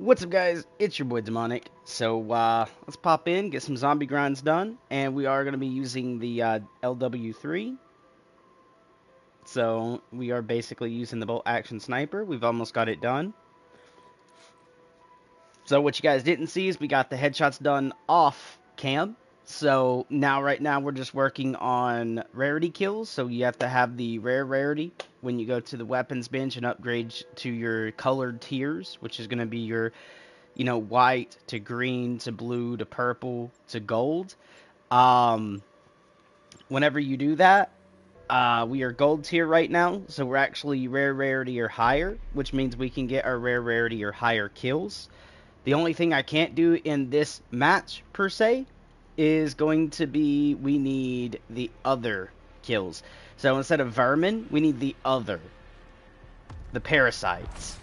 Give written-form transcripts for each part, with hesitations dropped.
What's up, guys? It's your boy Demonic. So let's pop in, get some zombie grinds done, and we are going to be using the LW3. So we are basically using the bolt action sniper. We've almost got it done. So what you guys didn't see is we got the headshots done off cam. So right now we're just working on rarity kills. So you have to have the rare rarity when you go to the weapons bench and upgrade to your colored tiers, which is going to be your white to green to blue to purple to gold. Whenever you do that, we are gold tier right now, so we're actually rare rarity or higher, which means we can get our rare rarity or higher kills. The only thing I can't do in this match, per se, is going to be we need the other kills. So instead of vermin, we need the parasites.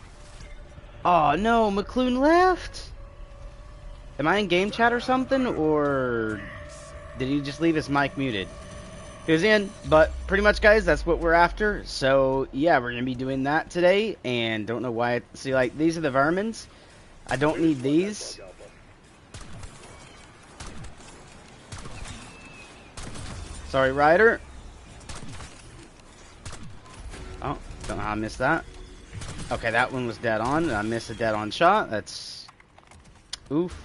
Oh no, McClune left? Am I in game chat or something, or did he just leave his mic muted? He was in, but pretty much, guys, that's what we're after. So, yeah, we're going to be doing that today, and don't know why. See, like, these are the vermins. I don't need these. Sorry, Ryder. Oh, don't know how I missed that. Okay, that one was dead on. I missed a dead on shot. That's... oof.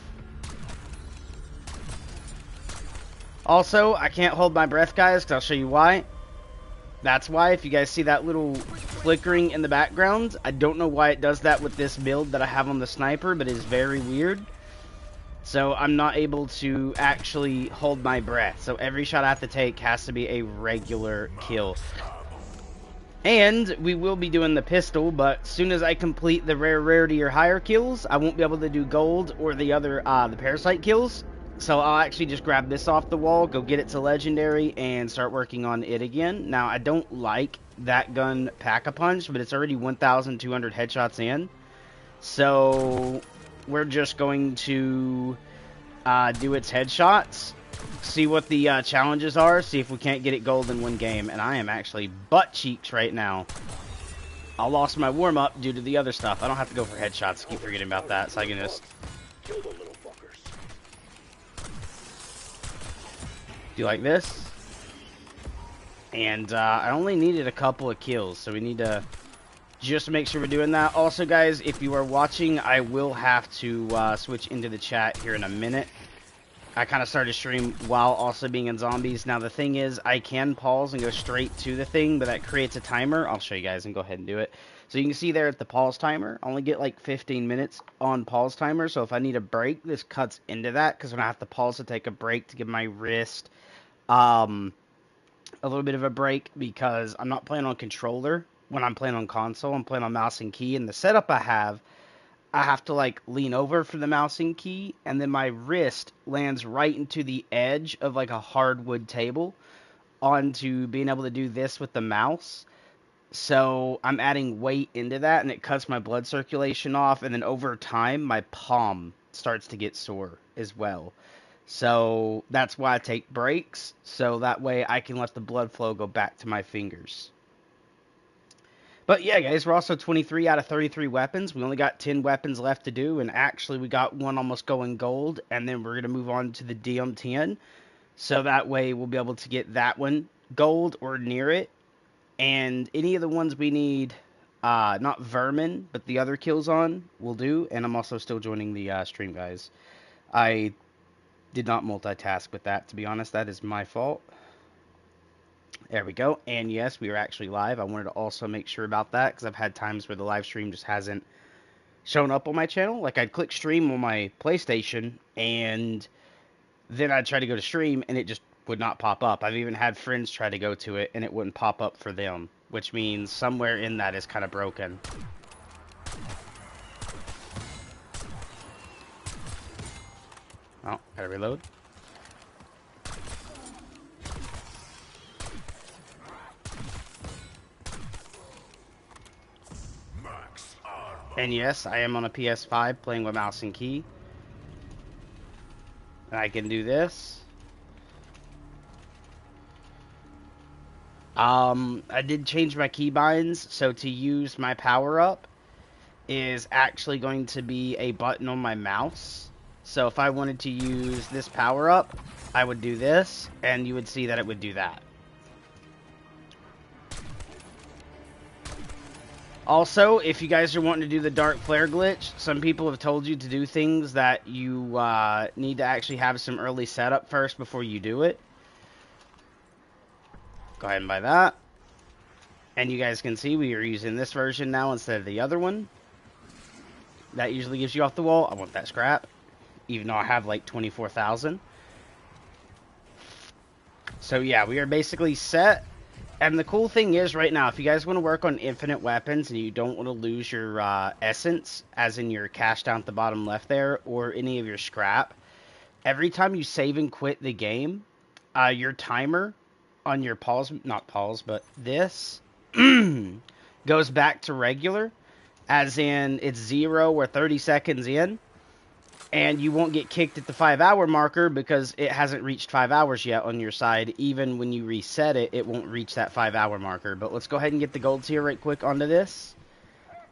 Also, I can't hold my breath, guys, because I'll show you why. That's why, if you guys see that little flickering in the background, I don't know why it does that with this build that I have on the sniper, but it is very weird. So I'm not able to actually hold my breath. So every shot I have to take has to be a regular kill. And we will be doing the pistol, but as soon as I complete the rare rarity or higher kills, I won't be able to do gold or the other, the parasite kills. So I'll actually just grab this off the wall, go get it to legendary, and start working on it again. Now, I don't like that gun Pack-a-Punch, but it's already 1,200 headshots in. So we're just going to do its headshots, see what the challenges are, see if we can't get it gold in one game. And I am actually butt cheeks right now. I lost my warm-up due to the other stuff. I don't have to go for headshots. I keep forgetting about that, so I can just do like this. And I only needed a couple of kills, so we need to just make sure we're doing that. Also, guys, if you are watching, I will have to switch into the chat here in a minute. I kind of started stream while also being in zombies. Now, the thing is, I can pause and go straight to the thing, but that creates a timer. I'll show you guys and go ahead and do it. So you can see there at the pause timer, I only get like 15 minutes on pause timer. So if I need a break, this cuts into that, because when I have to pause to take a break to give my wrist a little bit of a break, because I'm not playing on controller when I'm playing on console. I'm playing on mouse and key, and the setup I have to like lean over for the mouse and key, and then my wrist lands right into the edge of like a hardwood table onto being able to do this with the mouse. So I'm adding weight into that, and it cuts my blood circulation off, and then over time my palm starts to get sore as well. So that's why I take breaks, so that way I can let the blood flow go back to my fingers. But yeah, guys, we're also 23 out of 33 weapons. We only got 10 weapons left to do, and actually we got one almost going gold, and then we're going to move on to the DM10. So that way we'll be able to get that one gold or near it. And any of the ones we need, not vermin, but the other kills on, will do. And I'm also still joining the stream, guys. I did not multitask with that, to be honest. That is my fault. There we go. And yes, we are actually live. I wanted to also make sure about that, because I've had times where the live stream just hasn't shown up on my channel. Like, I'd click stream on my PlayStation, and then I'd try to go to stream, and it just would not pop up. I've even had friends try to go to it, and it wouldn't pop up for them, which means somewhere in that is kind of broken. Oh, gotta reload. And yes, I am on a PS5 playing with mouse and key. And I can do this. I did change my keybinds, so to use my power-up, is actually going to be a button on my mouse. So if I wanted to use this power up, I would do this, and you would see that it would do that. Also, if you guys are wanting to do the dark flare glitch, some people have told you to do things that you need to actually have some early setup first before you do it. Go ahead and buy that. And you guys can see we are using this version now instead of the other one. That usually gives you off the wall. I want that scrap, even though I have like 24,000. So yeah, we are basically set. And the cool thing is right now, if you guys want to work on infinite weapons and you don't want to lose your essence, as in your cash down at the bottom left there, or any of your scrap, every time you save and quit the game, your timer on your pause, not pause, but this, goes back to regular, as in it's 0 or 30 seconds in, and you won't get kicked at the 5-hour marker because it hasn't reached 5 hours yet on your side. Even when you reset it, it won't reach that 5-hour marker. But let's go ahead and get the golds here right quick onto this.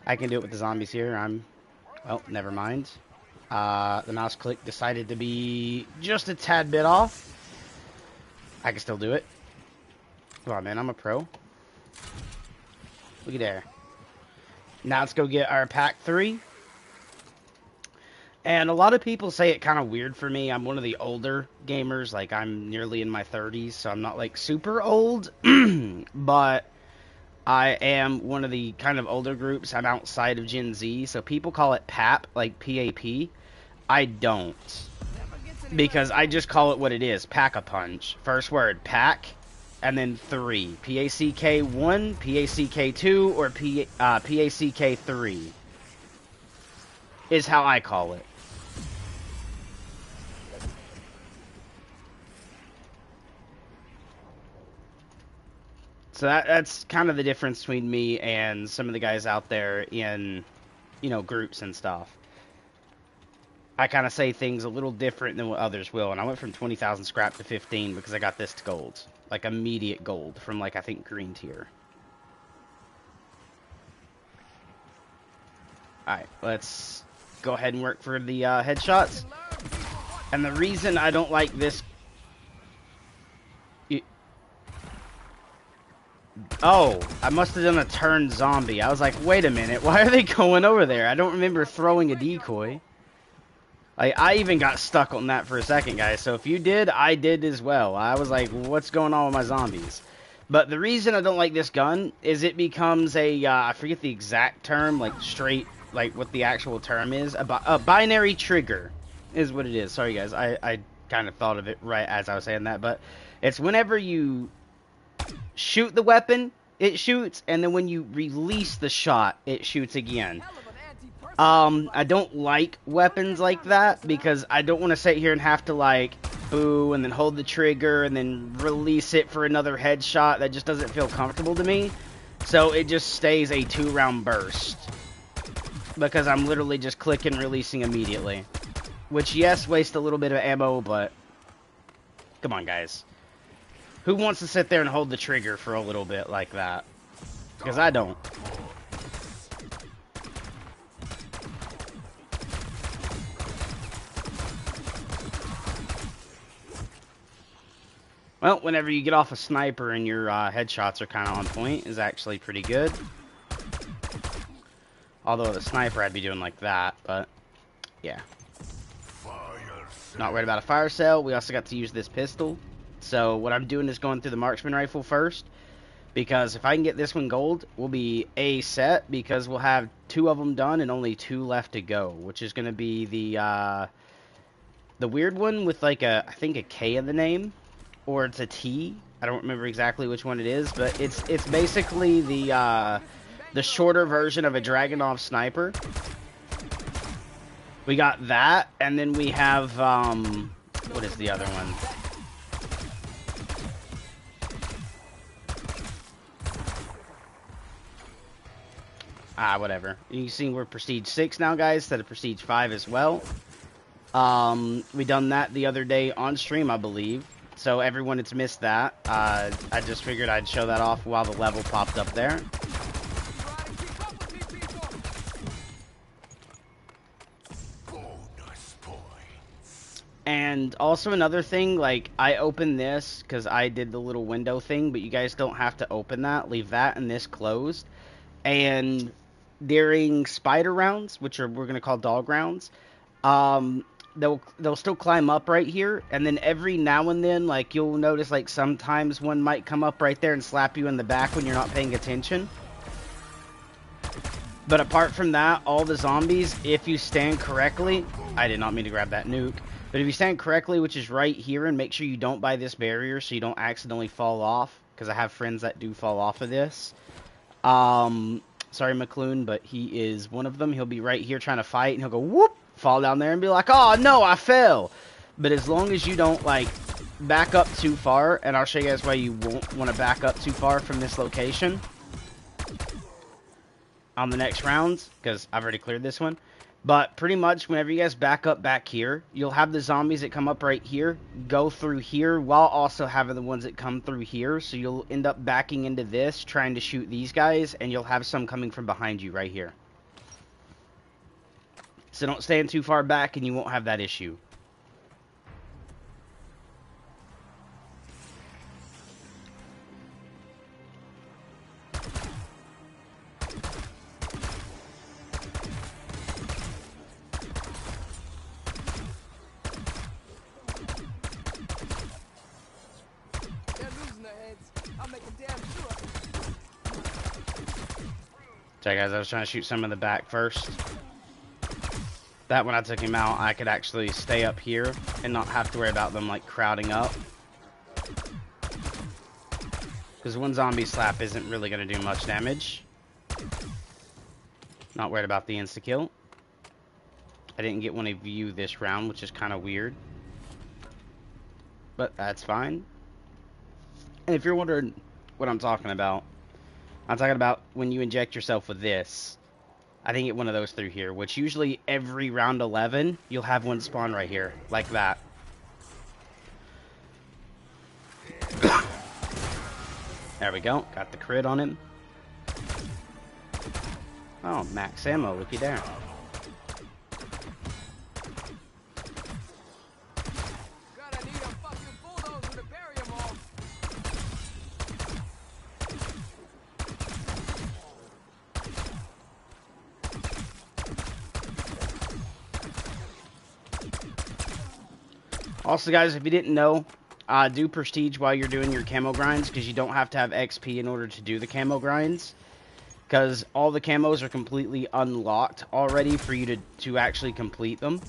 I can do it with the zombies here. Well, never mind. The mouse click decided to be just a tad bit off. I can still do it. Come on, man, I'm a pro. Look at there. Now let's go get our pack 3. And a lot of people say it kind of weird for me. I'm one of the older gamers. Like, I'm nearly in my 30s, so I'm not, like, super old. But I am one of the kind of older groups. I'm outside of Gen Z, so people call it PAP, like P-A-P. I don't. Because I just call it what it is. Pack-a-punch. First word, pack, and then 3. P-A-C-K-1, P-A-C-K-2, or P-A-C-K-3 is how I call it. So that's kind of the difference between me and some of the guys out there in, you know, groups and stuff. I kind of say things a little different than what others will. And I went from 20,000 scrap to 15 because I got this to gold. Like, immediate gold from, like, I think green tier. Alright, let's go ahead and work for the headshots. And the reason I don't like this... Oh, I must have done a turned zombie. I was like, wait a minute, why are they going over there? I don't remember throwing a decoy. Like, I even got stuck on that for a second, guys. So if you did, I did as well. I was like, what's going on with my zombies? But the reason I don't like this gun is it becomes a, I forget the exact term, like straight, like what the actual term is. A binary trigger is what it is. Sorry, guys. I kind of thought of it right as I was saying that. But it's whenever you shoot the weapon, it shoots, and then when you release the shot, it shoots again. I don't like weapons like that because I don't want to sit here and have to, like, boo and then hold the trigger and then release it for another headshot. That just doesn't feel comfortable to me. So it just stays a 2-round burst because I'm literally just clicking, releasing immediately. Which, yes, waste a little bit of ammo, but come on, guys. Who wants to sit there and hold the trigger for a little bit like that? Because I don't. Well, whenever you get off a sniper and your headshots are kind of on point, is actually pretty good. Although the sniper I'd be doing like that, but yeah. Not worried about a fire sale. We also got to use this pistol. So what I'm doing is going through the marksman rifle first, because if I can get this one gold, we'll be A set, because we'll have 2 of them done and only 2 left to go, which is going to be the weird one with like a, I think a K in the name, or it's a T. I don't remember exactly which one it is, but it's basically the shorter version of a Dragunov sniper. We got that, and then we have what is the other one? Whatever. You see we're Prestige 6 now, guys, instead of Prestige 5 as well. We done that the other day on stream, I believe. So everyone that's missed that, I just figured I'd show that off while the level popped up there. And also another thing, like, I opened this because I did the little window thing, but you guys don't have to open that. Leave that and this closed. And during spider rounds, which are we're gonna call dog rounds, they'll still climb up right here, and then every now and then, like, you'll notice, like, sometimes one might come up right there and slap you in the back when you're not paying attention. But apart from that, all the zombies, if you stand correctly, I did not mean to grab that nuke, but if you stand correctly, which is right here, and make sure you don't buy this barrier so you don't accidentally fall off, because I have friends that do fall off of this. Sorry, McLoon, but he is one of them. He'll be right here trying to fight, and he'll go, whoop, fall down there and be like, oh, no, I fell. But as long as you don't, like, back up too far, and I'll show you guys why you won't want to back up too far from this location on the next rounds, because I've already cleared this one. But pretty much whenever you guys back up back here, you'll have the zombies that come up right here, go through here, while also having the ones that come through here. So you'll end up backing into this, trying to shoot these guys, and you'll have some coming from behind you right here. So don't stand too far back and you won't have that issue. Sorry guys, I was trying to shoot some in the back first. That when I took him out, I could actually stay up here and not have to worry about them like crowding up. Because one zombie slap isn't really going to do much damage. Not worried about the insta-kill. I didn't get one of you this round, which is kind of weird. But that's fine. And if you're wondering what I'm talking about when you inject yourself with this. I think get one of those through here, which usually every round 11, you'll have one spawn right here, like that. There we go. Got the crit on him. Oh, max ammo. Looky there. Also, guys, if you didn't know, do prestige while you're doing your camo grinds, because you don't have to have XP in order to do the camo grinds. Because all the camos are completely unlocked already for you to actually complete them.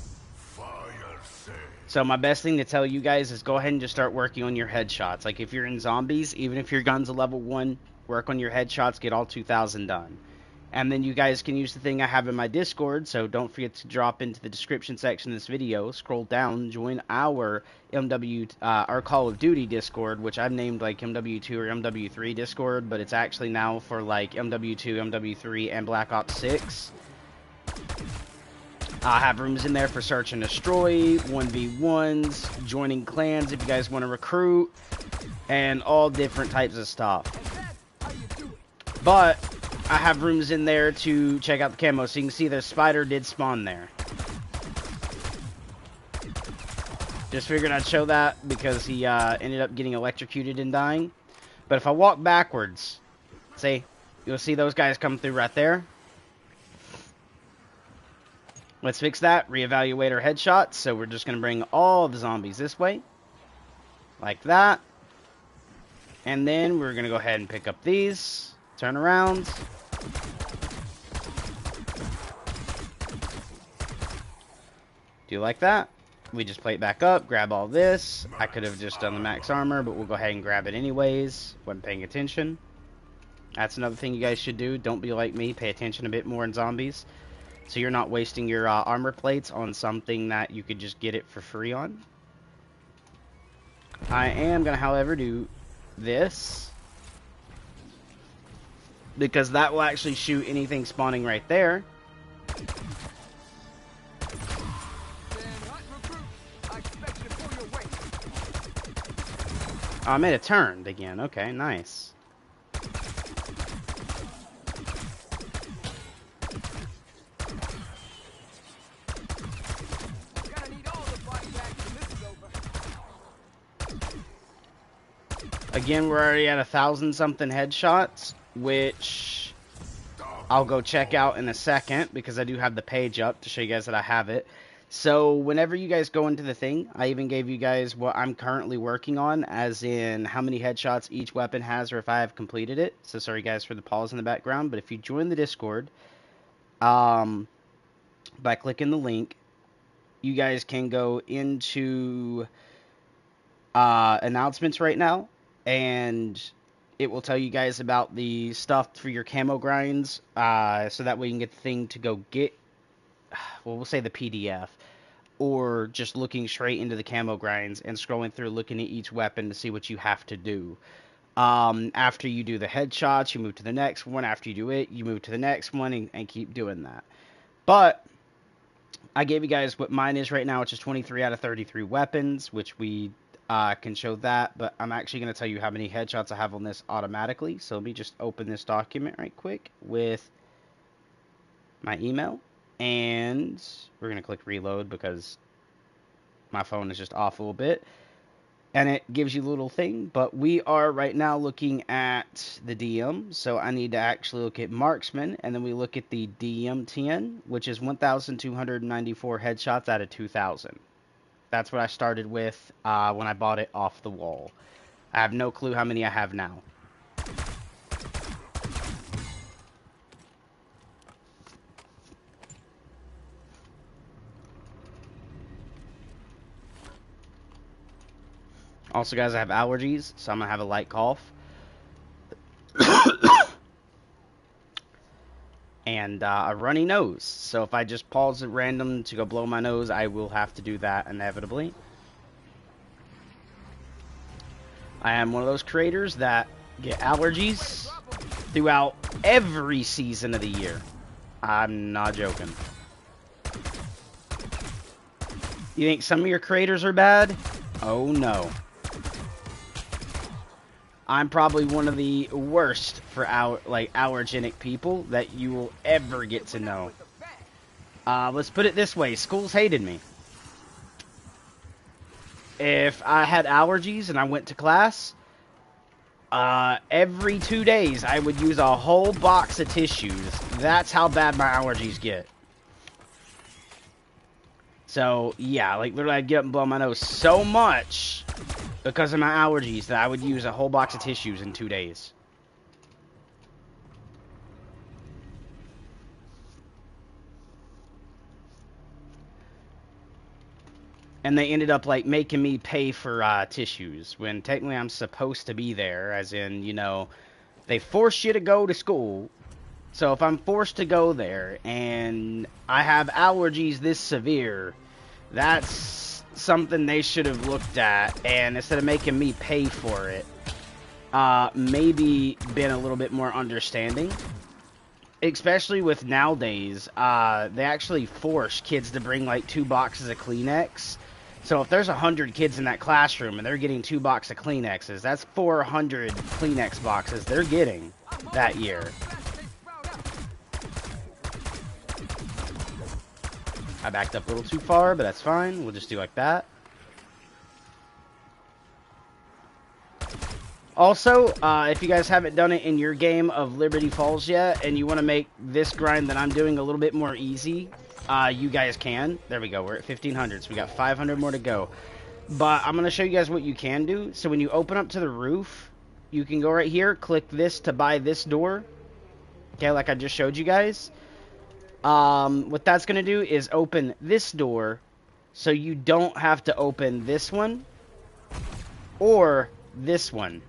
So my best thing to tell you guys is go ahead and just start working on your headshots. Like if you're in zombies, even if your gun's a level 1, work on your headshots, get all 2,000 done. And then you guys can use the thing I have in my Discord, so don't forget to drop into the description section of this video, scroll down, join our our Call of Duty Discord, which I've named like MW2 or MW3 Discord, but it's actually now for like MW2, MW3, and Black Ops 6. I have rooms in there for search and destroy, 1v1s, joining clans if you guys want to recruit, and all different types of stuff. But I have rooms in there to check out the camo, so you can see the spider did spawn there. Just figured I'd show that because he ended up getting electrocuted and dying. But if I walk backwards, see, you'll see those guys come through right there. Let's fix that, reevaluate our headshots. So we're just going to bring all the zombies this way, like that. And then we're going to go ahead and pick up these. Turn around. Do you like that? We just plate back up, grab all this. I could have just done the max armor, but we'll go ahead and grab it anyways. Wasn't paying attention. That's another thing you guys should do. Don't be like me. Pay attention a bit more in zombies, so you're not wasting your armor plates on something that you could just get it for free on. I am going to, however, do this, because that will actually shoot anything spawning right there. Oh, I made a turn again. Okay, nice. Again, we're already at 1,000 something headshots, which I'll go check out in a second because I do have the page up to show you guys that I have it. So whenever you guys go into the thing, I even gave you guys what I'm currently working on, as in how many headshots each weapon has or if I have completed it. So sorry guys for the pause in the background, but if you join the Discord, by clicking the link, you guys can go into announcements right now, and it will tell you guys about the stuff for your camo grinds, so that way you can get the thing to go get, well, we'll say the PDF, or just looking straight into the camo grinds and scrolling through looking at each weapon to see what you have to do. After you do the headshots, you move to the next one. After you do it, you move to the next one and keep doing that. But I gave you guys what mine is right now, which is 23 out of 33 weapons, which we can show that, but I'm actually going to tell you how many headshots I have on this automatically. So let me just open this document right quick with my email, and we're going to click reload because my phone is just off a little bit, and it gives you a little thing. But we are right now looking at the DM, so I need to actually look at marksman, and then we look at the DM10, which is 1,294 headshots out of 2,000. That's what I started with when I bought it off the wall. I have no clue how many I have now. Also, guys, I have allergies, so I'm going to have a light cough. And a runny nose. So if I just pause at random to go blow my nose, I will have to do that inevitably. I am one of those creators that get allergies throughout every season of the year. I'm not joking. You think some of your creators are bad? Oh no. I'm probably one of the worst for allergenic people that you will ever get to know. Let's put it this way, schools hated me. If I had allergies and I went to class, every 2 days I would use a whole box of tissues. That's how bad my allergies get. So, yeah, like literally I'd get up and blow my nose so much because of my allergies that I would use a whole box of tissues in 2 days. And they ended up, like, making me pay for tissues when technically I'm supposed to be there, as in, you know, they force you to go to school. So if I'm forced to go there and I have allergies this severe, that's something they should have looked at, and instead of making me pay for it, maybe been a little bit more understanding. Especially with nowadays, they actually force kids to bring like 2 boxes of Kleenex. So if there's 100 kids in that classroom and they're getting 2 boxes of Kleenexes, that's 400 Kleenex boxes they're getting that year. I backed up a little too far, but that's fine. We'll just do like that. Also, if you guys haven't done it in your game of Liberty Falls yet, and you want to make this grind that I'm doing a little bit more easy, you guys can. There we go. We're at 1,500, so we got 500 more to go. But I'm going to show you guys what you can do. So when you open up to the roof, you can go right here, click this to buy this door. Okay, like I just showed you guys. What that's going to do is open this door, so you don't have to open this one or this one.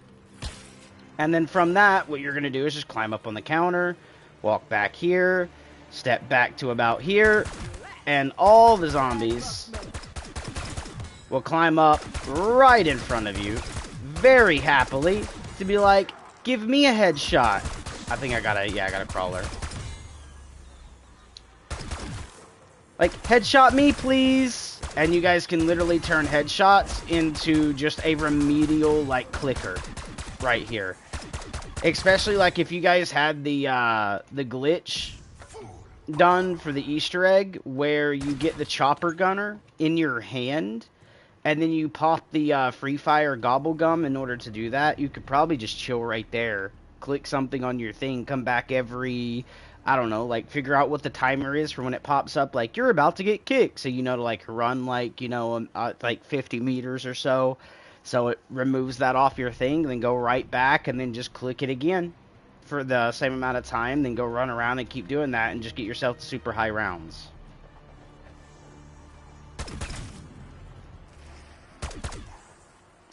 And then from that, what you're going to do is just climb up on the counter, walk back here, step back to about here, and all the zombies will climb up right in front of you, very happily, to be like, give me a headshot. I think I got a crawler. Like, headshot me, please. And you guys can literally turn headshots into just a remedial, like, clicker right here. Especially, like, if you guys had the glitch done for the Easter egg where you get the chopper gunner in your hand and then you pop the Free Fire Gobble Gum in order to do that, you could probably just chill right there. Click something on your thing, come back every, I don't know, like figure out what the timer is for when it pops up, like you're about to get kicked, so you know to like run like, you know, like 50 meters or so. So it removes that off your thing, then go right back and then just click it again for the same amount of time, then go run around and keep doing that and just get yourself to super high rounds.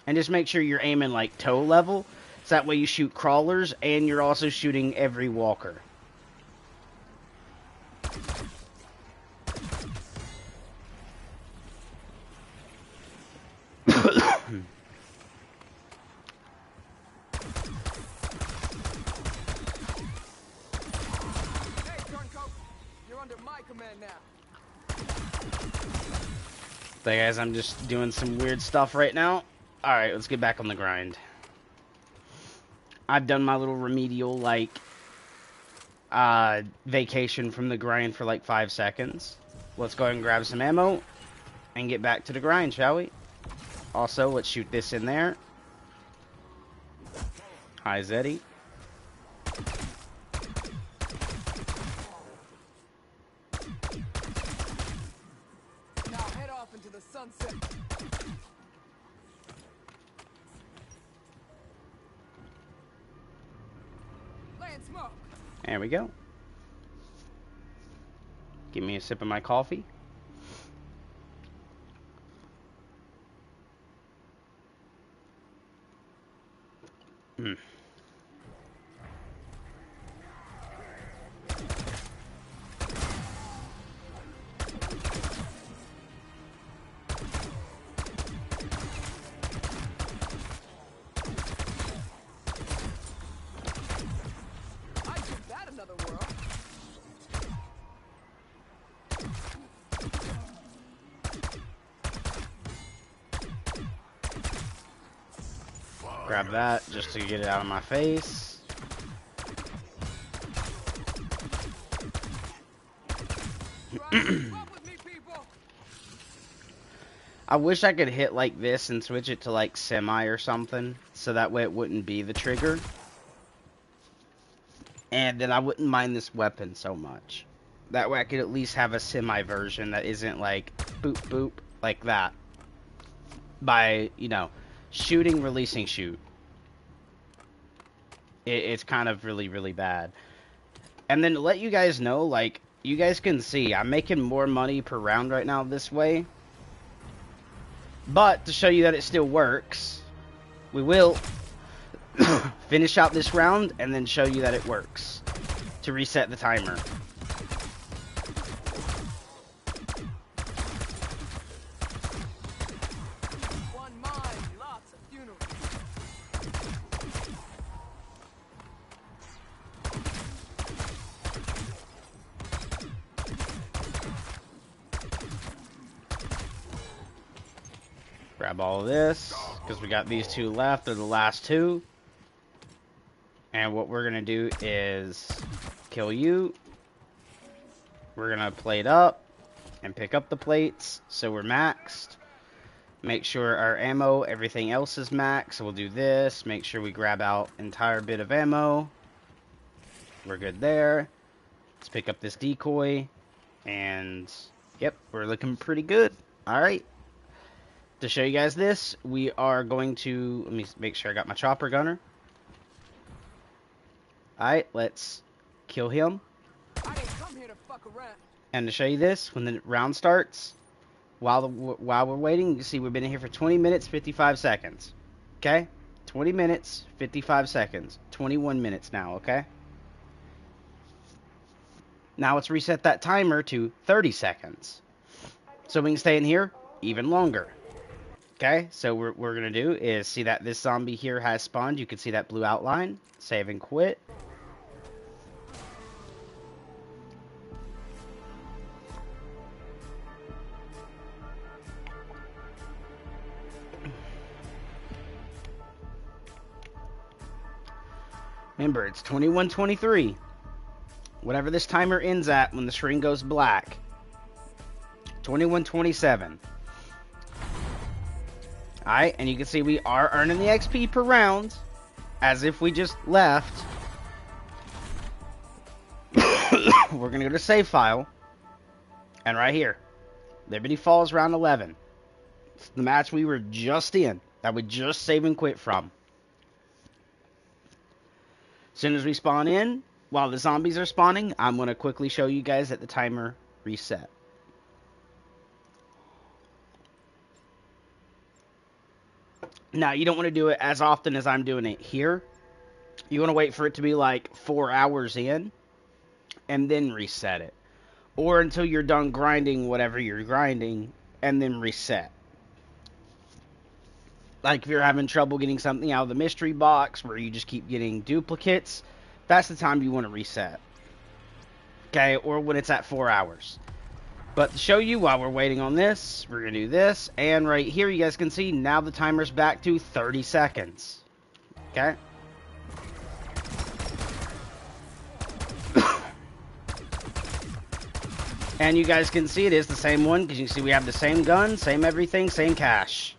And just make sure you're aiming like toe level, so that way you shoot crawlers and you're also shooting every walker. Hey guys, I'm just doing some weird stuff right now. Alright, let's get back on the grind. I've done my little remedial, like, vacation from the grind for like 5 seconds. Let's go ahead and grab some ammo and get back to the grind, shall we? Also, let's shoot this in there. Hi, Zeddy. Sunset. Laying smoke. There we go. Give me a sip of my coffee. Mm. Grab that just to get it out of my face. I wish I could hit like this and switch it to like semi or something, so that way it wouldn't be the trigger. And then I wouldn't mind this weapon so much. That way I could at least have a semi version that isn't like boop boop like that. By, you know, shooting, releasing, shoot. It's kind of really, really bad. And then to let you guys know, like, you guys can see, I'm making more money per round right now this way. But to show you that it still works, we will finish out this round and then show you that it works to reset the timer. Grab all of this, because we got these two left. They're the last two. And what we're going to do is kill you. We're going to plate up and pick up the plates, so we're maxed. Make sure our ammo, everything else is maxed. So we'll do this. Make sure we grab out entire bit of ammo. We're good there. Let's pick up this decoy. And, yep, we're looking pretty good. Alright. To show you guys this, we are going to, let me make sure I got my chopper gunner. Alright, let's kill him. I didn't come here to fuck around. And to show you this, when the round starts, while we're waiting, you can see we've been in here for 20 minutes, 55 seconds. Okay? 20 minutes, 55 seconds. 21 minutes now, okay? Now let's reset that timer to 30 seconds. So we can stay in here even longer. Okay, so what we're going to do is see that this zombie here has spawned. You can see that blue outline. Save and quit. Remember, it's 21:23. Whatever this timer ends at when the screen goes black. 21:27. Alright, and you can see we are earning the XP per round, as if we just left. We're going to go to save file, and right here, Liberty Falls round 11. It's the match we were just in, that we just save and quit from. As soon as we spawn in, while the zombies are spawning, I'm going to quickly show you guys that the timer reset. Now, you don't want to do it as often as I'm doing it here. You want to wait for it to be like 4 hours in, and then reset it. Or until you're done grinding whatever you're grinding, and then reset. Like if you're having trouble getting something out of the mystery box, where you just keep getting duplicates, that's the time you want to reset. Okay, or when it's at 4 hours. But to show you while we're waiting on this, we're going to do this. And right here, you guys can see, now the timer's back to 30 seconds. Okay? And you guys can see it is the same one, because you can see we have the same gun, same everything, same cash.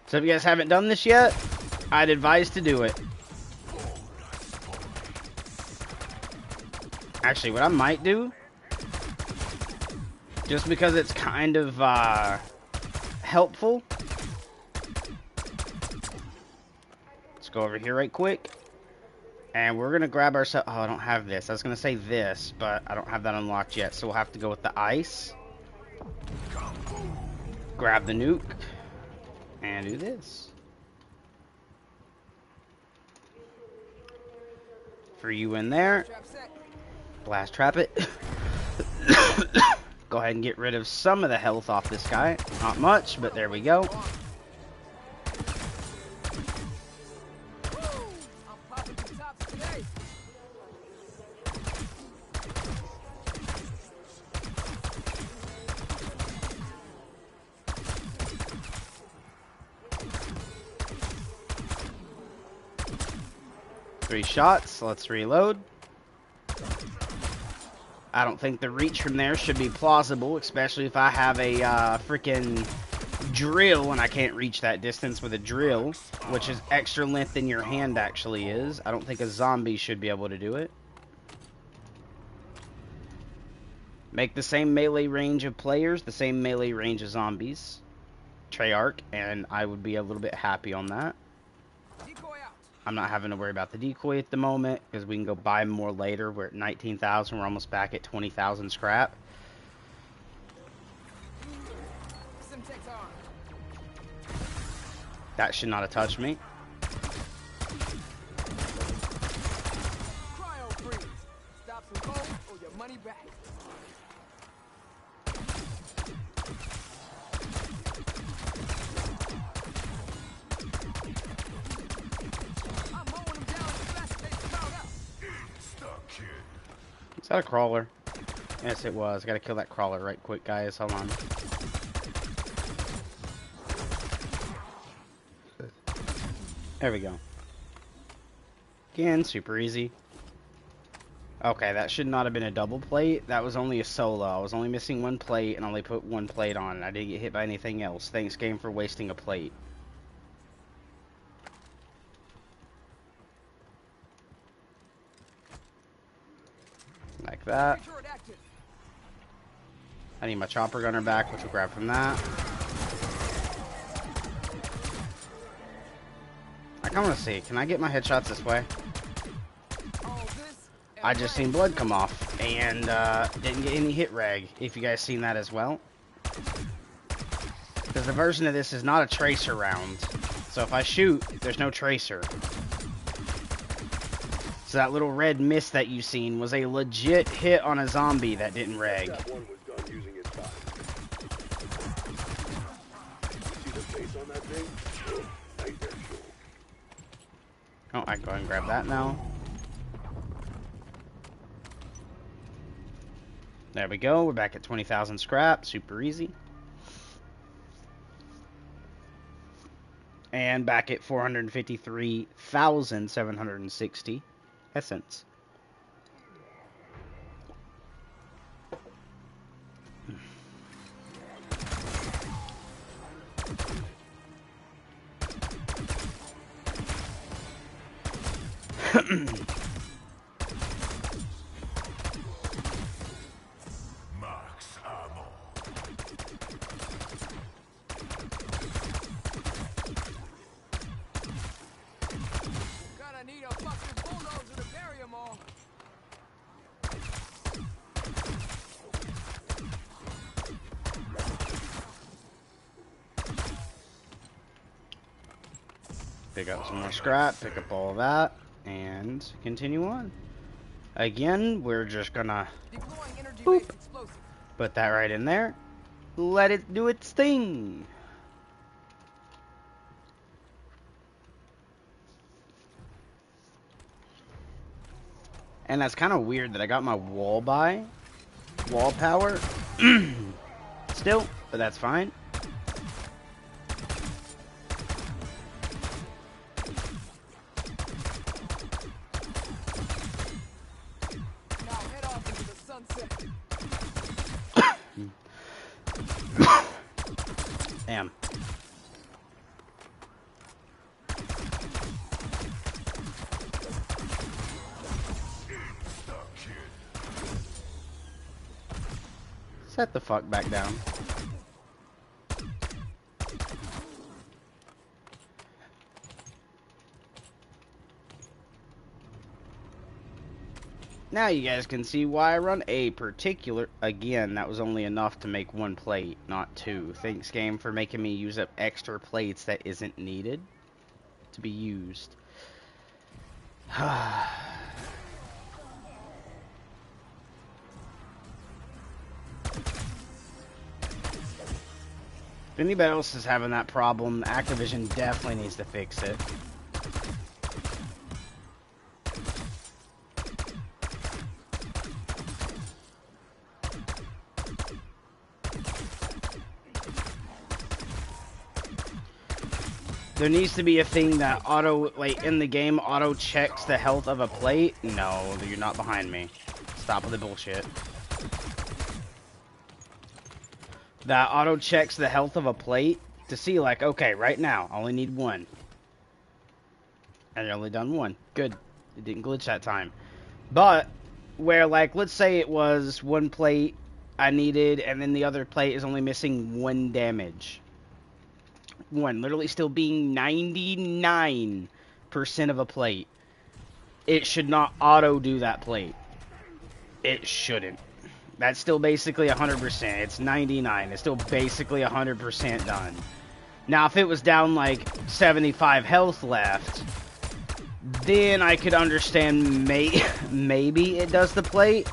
So if you guys haven't done this yet, I'd advise to do it. Actually, what I might do, just because it's kind of helpful, let's go over here right quick, and we're gonna grab ourselves. Oh, I don't have this. I was gonna say this, but I don't have that unlocked yet, so we'll have to go with the ice. Grab the nuke and do this. For you in there. Blast trap it. Go ahead and get rid of some of the health off this guy. Not much, but there we go. Three shots. Let's reload. I don't think the reach from there should be plausible, especially if I have a freaking drill and I can't reach that distance with a drill, which is extra length than your hand actually is. I don't think a zombie should be able to do it. Make the same melee range of players, the same melee range of zombies. Treyarch, and I would be a little bit happy on that. I'm not having to worry about the decoy at the moment, because we can go buy more later. We're at 19,000. We're almost back at 20,000 scrap. That should not have touched me. Stop some cold or your money back. Is that a crawler? Yes, it was. I gotta kill that crawler right quick, guys. Hold on. There we go. Again, super easy. Okay, that should not have been a double plate. That was only a solo. I was only missing one plate and only put one plate on. I didn't get hit by anything else. Thanks, game, for wasting a plate. Like that. I need my chopper gunner back, which we'll grab from that. I kind of want to see. Can I get my headshots this way? I just seen blood come off and didn't get any hit reg. If you guys seen that as well. Because the version of this is not a tracer round. So if I shoot, there's no tracer. So that little red mist that you seen was a legit hit on a zombie that didn't reg. Oh, I can go ahead and grab that now. There we go. We're back at 20,000 scrap. Super easy. And back at 453,760 essence. Max ammo. Gonna need a fucking bulldozer to bury them all. Pick up some more scrap, pick up all of that, and continue on. Again, we're just gonna Deploying energy-based boop, explosive. put that right in there. Let it do its thing. And that's kind of weird that I got my wall power still, but that's fine. Now head off into the sunset. Damn. Set the fuck back down. Now you guys can see why I run a particular... Again, that was only enough to make one plate, not two. Thanks, game, for making me use up extra plates that isn't needed to be used. If anybody else is having that problem, Activision definitely needs to fix it. There needs to be a thing that like in the game, auto checks the health of a plate. No, you're not behind me. Stop with the bullshit. That auto checks the health of a plate to see, like, okay, right now, I only need one. And I only done one. Good. It didn't glitch that time. But, where, like, let's say it was one plate I needed, and then the other plate is only missing 1 damage. One, literally still being 99% of a plate. It should not auto do that plate. It shouldn't. That's still basically 100%. It's 99. It's still basically 100% done. Now, if it was down like 75 health left, then I could understand maybe it does the plate.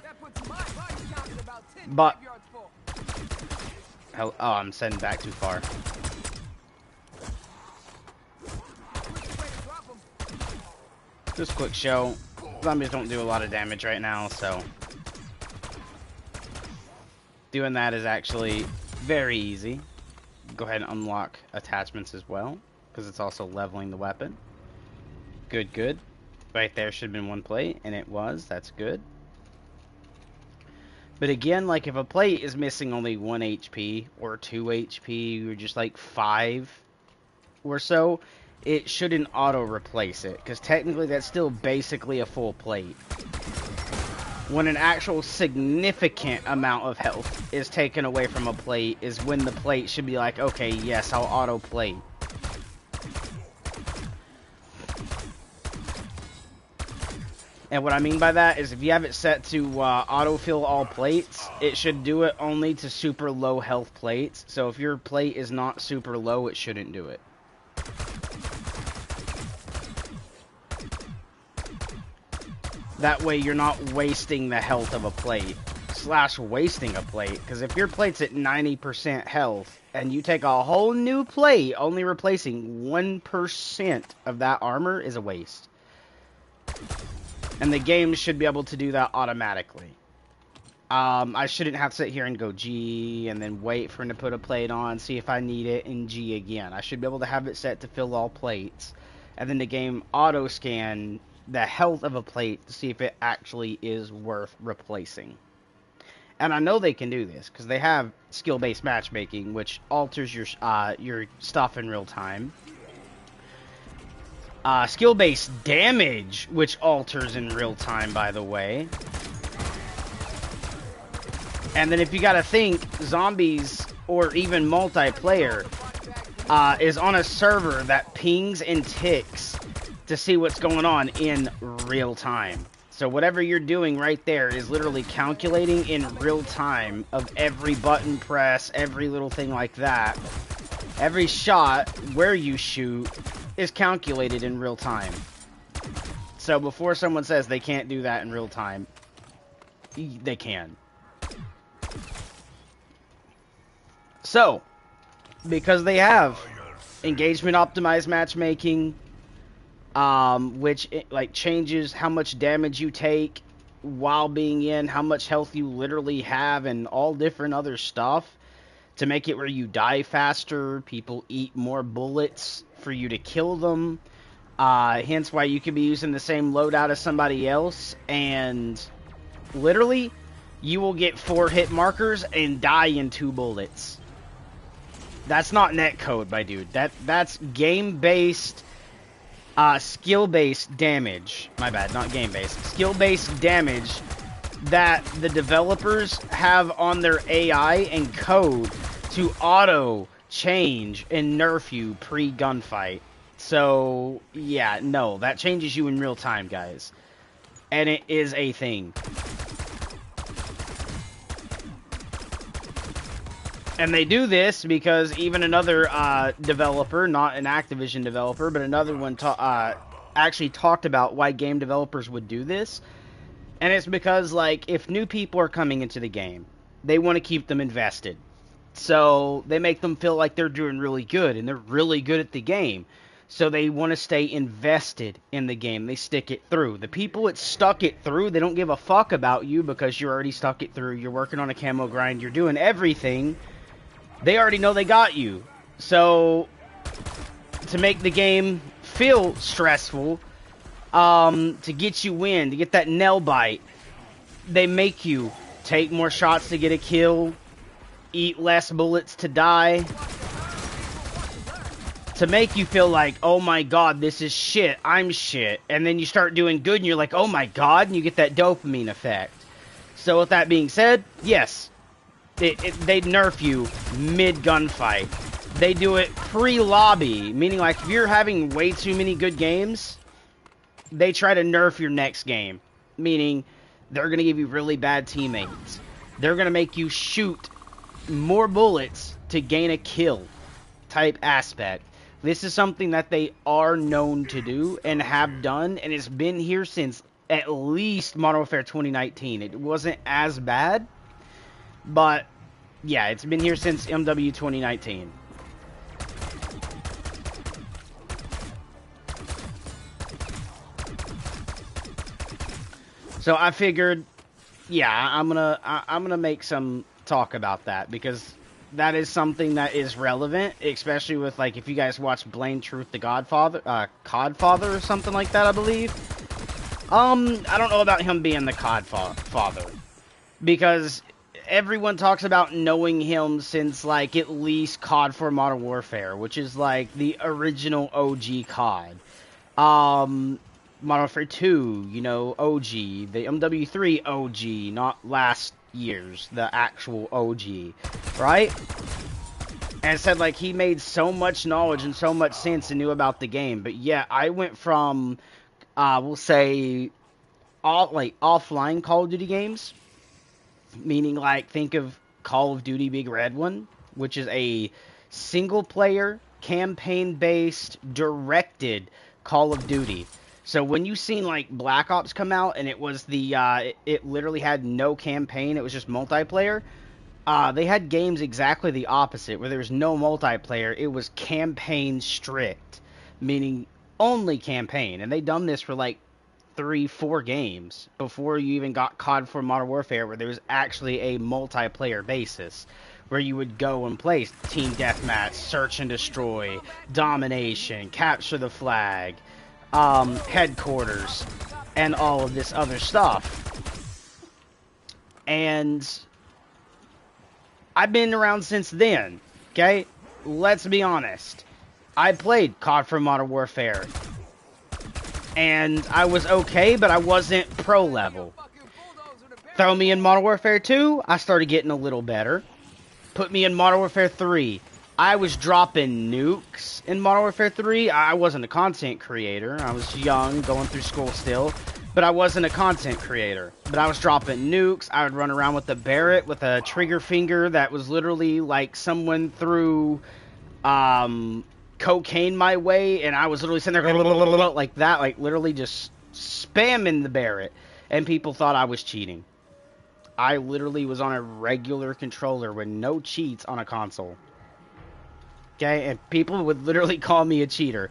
That puts my body count at about 10 But yards full. oh, I'm sending back too far. Quick way to drop 'em. Just quick show. Zombies don't do a lot of damage right now, so doing that is actually very easy. Go ahead and unlock attachments as well, because it's also leveling the weapon. Good, good. Right there should have been one plate, and it was. That's good. But again, like if a plate is missing only 1 HP or 2 HP or just like 5 or so, it shouldn't auto replace it, because technically that's still basically a full plate. When an actual significant amount of health is taken away from a plate is when the plate should be like, okay, yes, I'll auto plate. And what I mean by that is if you have it set to autofill all plates, it should do it only to super low health plates. So if your plate is not super low, it shouldn't do it. That way you're not wasting the health of a plate, / wasting a plate. Because if your plate's at 90% health, and you take a whole new plate, only replacing 1% of that armor is a waste. And the game should be able to do that automatically. I shouldn't have to sit here and go G, and then wait for him to put a plate on, see if I need it, and G again. I should be able to have it set to fill all plates. And then the game auto-scan the health of a plate to see if it actually is worth replacing. And I know they can do this because they have skill-based matchmaking, which alters your stuff in real time. Skill-based damage, which alters in real time, by the way. And then if you gotta think, zombies, or even multiplayer, is on a server that pings and ticks to see what's going on in real time. So whatever you're doing right there is literally calculating in real time of every button press, every little thing like that. Every shot, where you shoot, is calculated in real time. So before someone says they can't do that in real time, they can. So, because they have engagement optimized matchmaking, which like changes how much damage you take while being in, how much health you literally have, and all different other stuff to make it where you die faster, people eat more bullets for you to kill them, hence why you could be using the same loadout as somebody else, and literally, you will get 4 hit markers and die in 2 bullets. That's not netcode, my dude. That's game-based, skill-based damage. My bad, not game-based. Skill-based damage that the developers have on their AI and code to auto-change and nerf you pre-gunfight. So, yeah, no, that changes you in real time, guys. And it is a thing. And they do this because even another developer, not an Activision developer, but another one actually talked about why game developers would do this. And it's because, like, if new people are coming into the game, they want to keep them invested. So they make them feel like they're doing really good, and they're really good at the game. So they want to stay invested in the game. They stick it through. The people that stuck it through, they don't give a fuck about you because you already stuck it through. You're working on a camo grind. You're doing everything. They already know they got you. So, to make the game feel stressful, to get you in, to get that nail bite, they make you take more shots to get a kill, eat less bullets to die, to make you feel like, oh my god, this is shit, I'm shit. And then you start doing good and you're like, oh my god, and you get that dopamine effect. So with that being said, yes, they nerf you mid-gunfight. They do it pre-lobby, meaning like if you're having way too many good games, they try to nerf your next game. Meaning, they're going to give you really bad teammates. They're going to make you shoot more bullets to gain a kill type aspect. This is something that they are known to do and have done, and it's been here since at least Modern Warfare 2019. It wasn't as bad, but yeah, it's been here since MW 2019. So I figured, yeah, I'm gonna make some talk about that because that is something that is relevant, especially with, like, if you guys watch Blame Truth the Godfather, Codfather or something like that, I believe. I don't know about him being the Codfather, because everyone talks about knowing him since, like, at least COD 4 Modern Warfare, which is, like, the original OG COD. Modern Warfare 2, you know, OG. The MW3 OG, not last year's, the actual OG, right? And said, like, he made so much knowledge and so much sense and knew about the game. But yeah, I went from, we'll say, offline Call of Duty games, meaning, like, think of Call of Duty Big Red One, which is a single-player, campaign-based, directed Call of Duty. So when you seen, like, Black Ops come out, and it was the, it literally had no campaign, it was just multiplayer, they had games exactly the opposite, where there was no multiplayer, it was campaign strict, meaning only campaign, and they done this for, like, 3-4 games before you even got COD 4 Modern Warfare, where there was actually a multiplayer basis, where you would go and play Team Deathmatch, Search and Destroy, Domination, Capture the Flag, Headquarters, and all of this other stuff. And I've been around since then, okay? Let's be honest. I played COD 4 Modern Warfare And I was okay, but I wasn't pro level. Throw me in Modern Warfare 2, I started getting a little better. Put me in Modern Warfare 3. I was dropping nukes in Modern Warfare 3. I wasn't a content creator. I was young, going through school still. But I wasn't a content creator. But I was dropping nukes. I would run around with a Barrett with a trigger finger that was literally like someone threw cocaine my way. And I was literally sitting there like that. Like literally just spamming the Barrett. And people thought I was cheating. I literally was on a regular controller with no cheats on a console. Okay, and people would literally call me a cheater.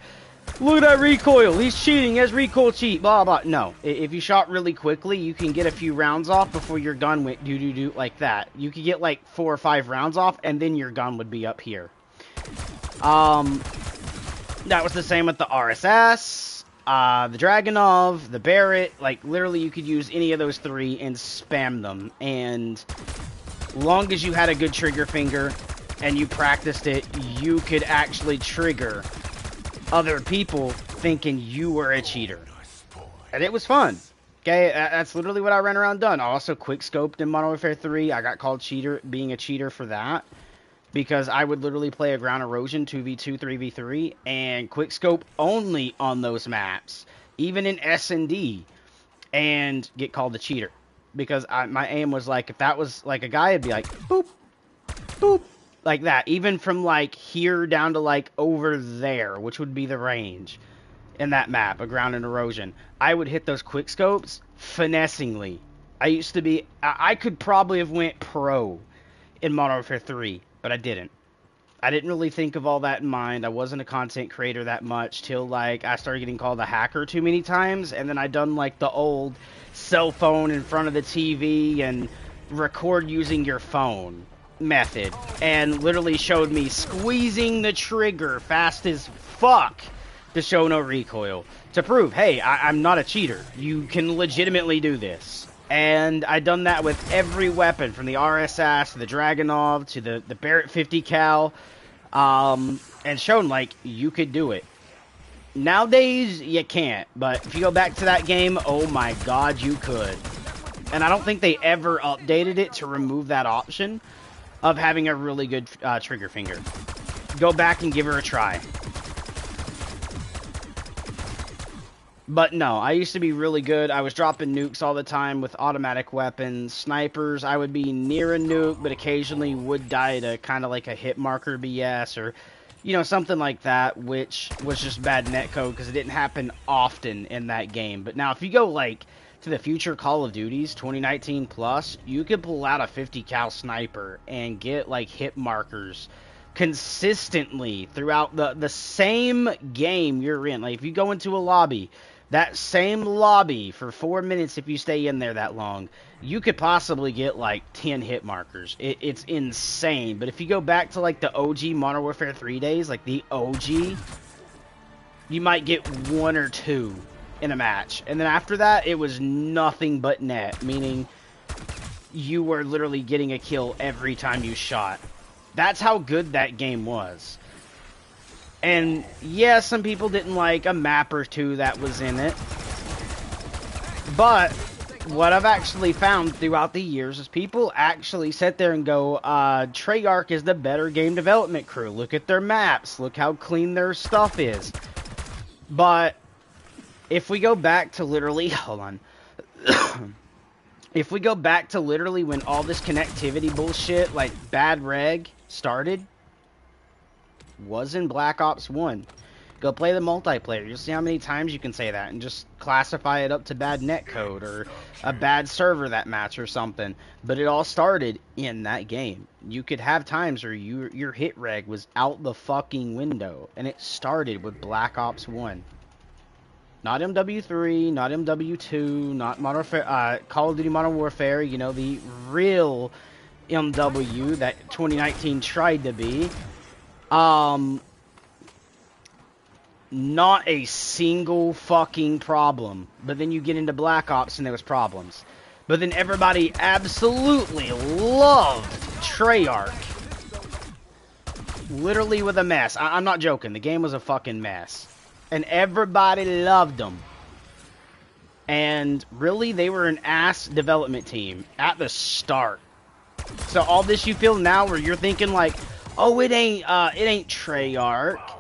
Look at that recoil, he's cheating, he has recoil cheat, blah blah. No, if you shot really quickly, you can get a few rounds off before your gun went do like that. You could get like 4 or 5 rounds off, and then your gun would be up here. That was the same with the RSS, the Dragunov, the Barrett. Like literally, you could use any of those 3 and spam them. And long as you had a good trigger finger and you practiced it, you could actually trigger other people thinking you were a cheater. And it was fun. Okay, that's literally what I ran around done. I also quick-scoped in Modern Warfare 3. I got called being a cheater for that. Because I would literally play a ground erosion 2v2, 3v3, and quick-scope only on those maps. Even in S&D. And get called a cheater. Because my aim was like, if that was like a guy, it'd be like, boop, boop. Like that, even from like here down to like over there, which would be the range in that map, a ground and erosion. I would hit those quick scopes finessingly. I could probably have went pro in Modern Warfare 3, but I didn't. I didn't really think of all that in mind. I wasn't a content creator that much till like I started getting called a hacker too many times, and then I done like the old cell phone in front of the TV and record using your phone method, and literally showed me squeezing the trigger fast as fuck to show no recoil, to prove, hey, I'm not a cheater. You can legitimately do this. And I done that with every weapon, from the RSS to the Dragunov to the Barrett 50 cal, and shown like you could do it. Nowadays you can't, but if you go back to that game, oh my god, you could. And I don't think they ever updated it to remove that option of having a really good trigger finger. Go back and give her a try. But no, I used to be really good. I was dropping nukes all the time with automatic weapons. Snipers, I would be near a nuke, but occasionally would die to kind of like a hit marker BS or, you know, something like that, which was just bad netcode because it didn't happen often in that game. But now if you go like to the future Call of Duties 2019 plus, you could pull out a 50 cal sniper and get like hit markers consistently throughout the same game you're in. Like if you go into a lobby, that same lobby for 4 minutes, if you stay in there that long, you could possibly get like 10 hit markers. It's insane. But if you go back to like the OG Modern Warfare 3 days, like the OG, you might get 1 or 2 in a match. And then after that, it was nothing but net, meaning you were literally getting a kill every time you shot. That's how good that game was. And yeah, some people didn't like a map or 2 that was in it. But what I've actually found throughout the years is people actually sit there and go, Treyarch is the better game development crew. Look at their maps. Look how clean their stuff is. But if we go back to literally, hold on. If we go back to literally when all this connectivity bullshit, like bad reg, started, was in Black Ops 1. Go play the multiplayer. You'll see how many times you can say that and just classify it up to bad netcode or a bad server that match or something. But it all started in that game. You could have times where your hit reg was out the fucking window, and it started with Black Ops 1. Not MW3, not MW2, not Modern Warfare, Call of Duty Modern Warfare, you know, the real MW that 2019 tried to be. Not a single fucking problem. But then you get into Black Ops and there was problems. But then everybody absolutely loved Treyarch. Literally with a mess. I'm not joking. The game was a fucking mess. And everybody loved them. And really, they were an ass development team at the start. So all this you feel now where you're thinking like, oh, it ain't Treyarch.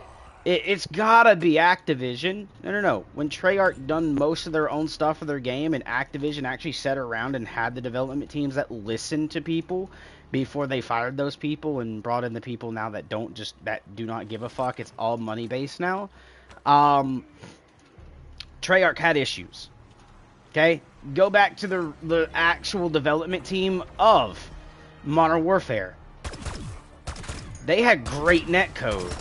It's gotta be Activision. No. When Treyarch done most of their own stuff for their game and Activision actually sat around and had the development teams that listened to people before they fired those people and brought in the people now that that do not give a fuck. It's all money based now. Treyarch had issues. Okay? Go back to the actual development team of Modern Warfare. They had great netcode,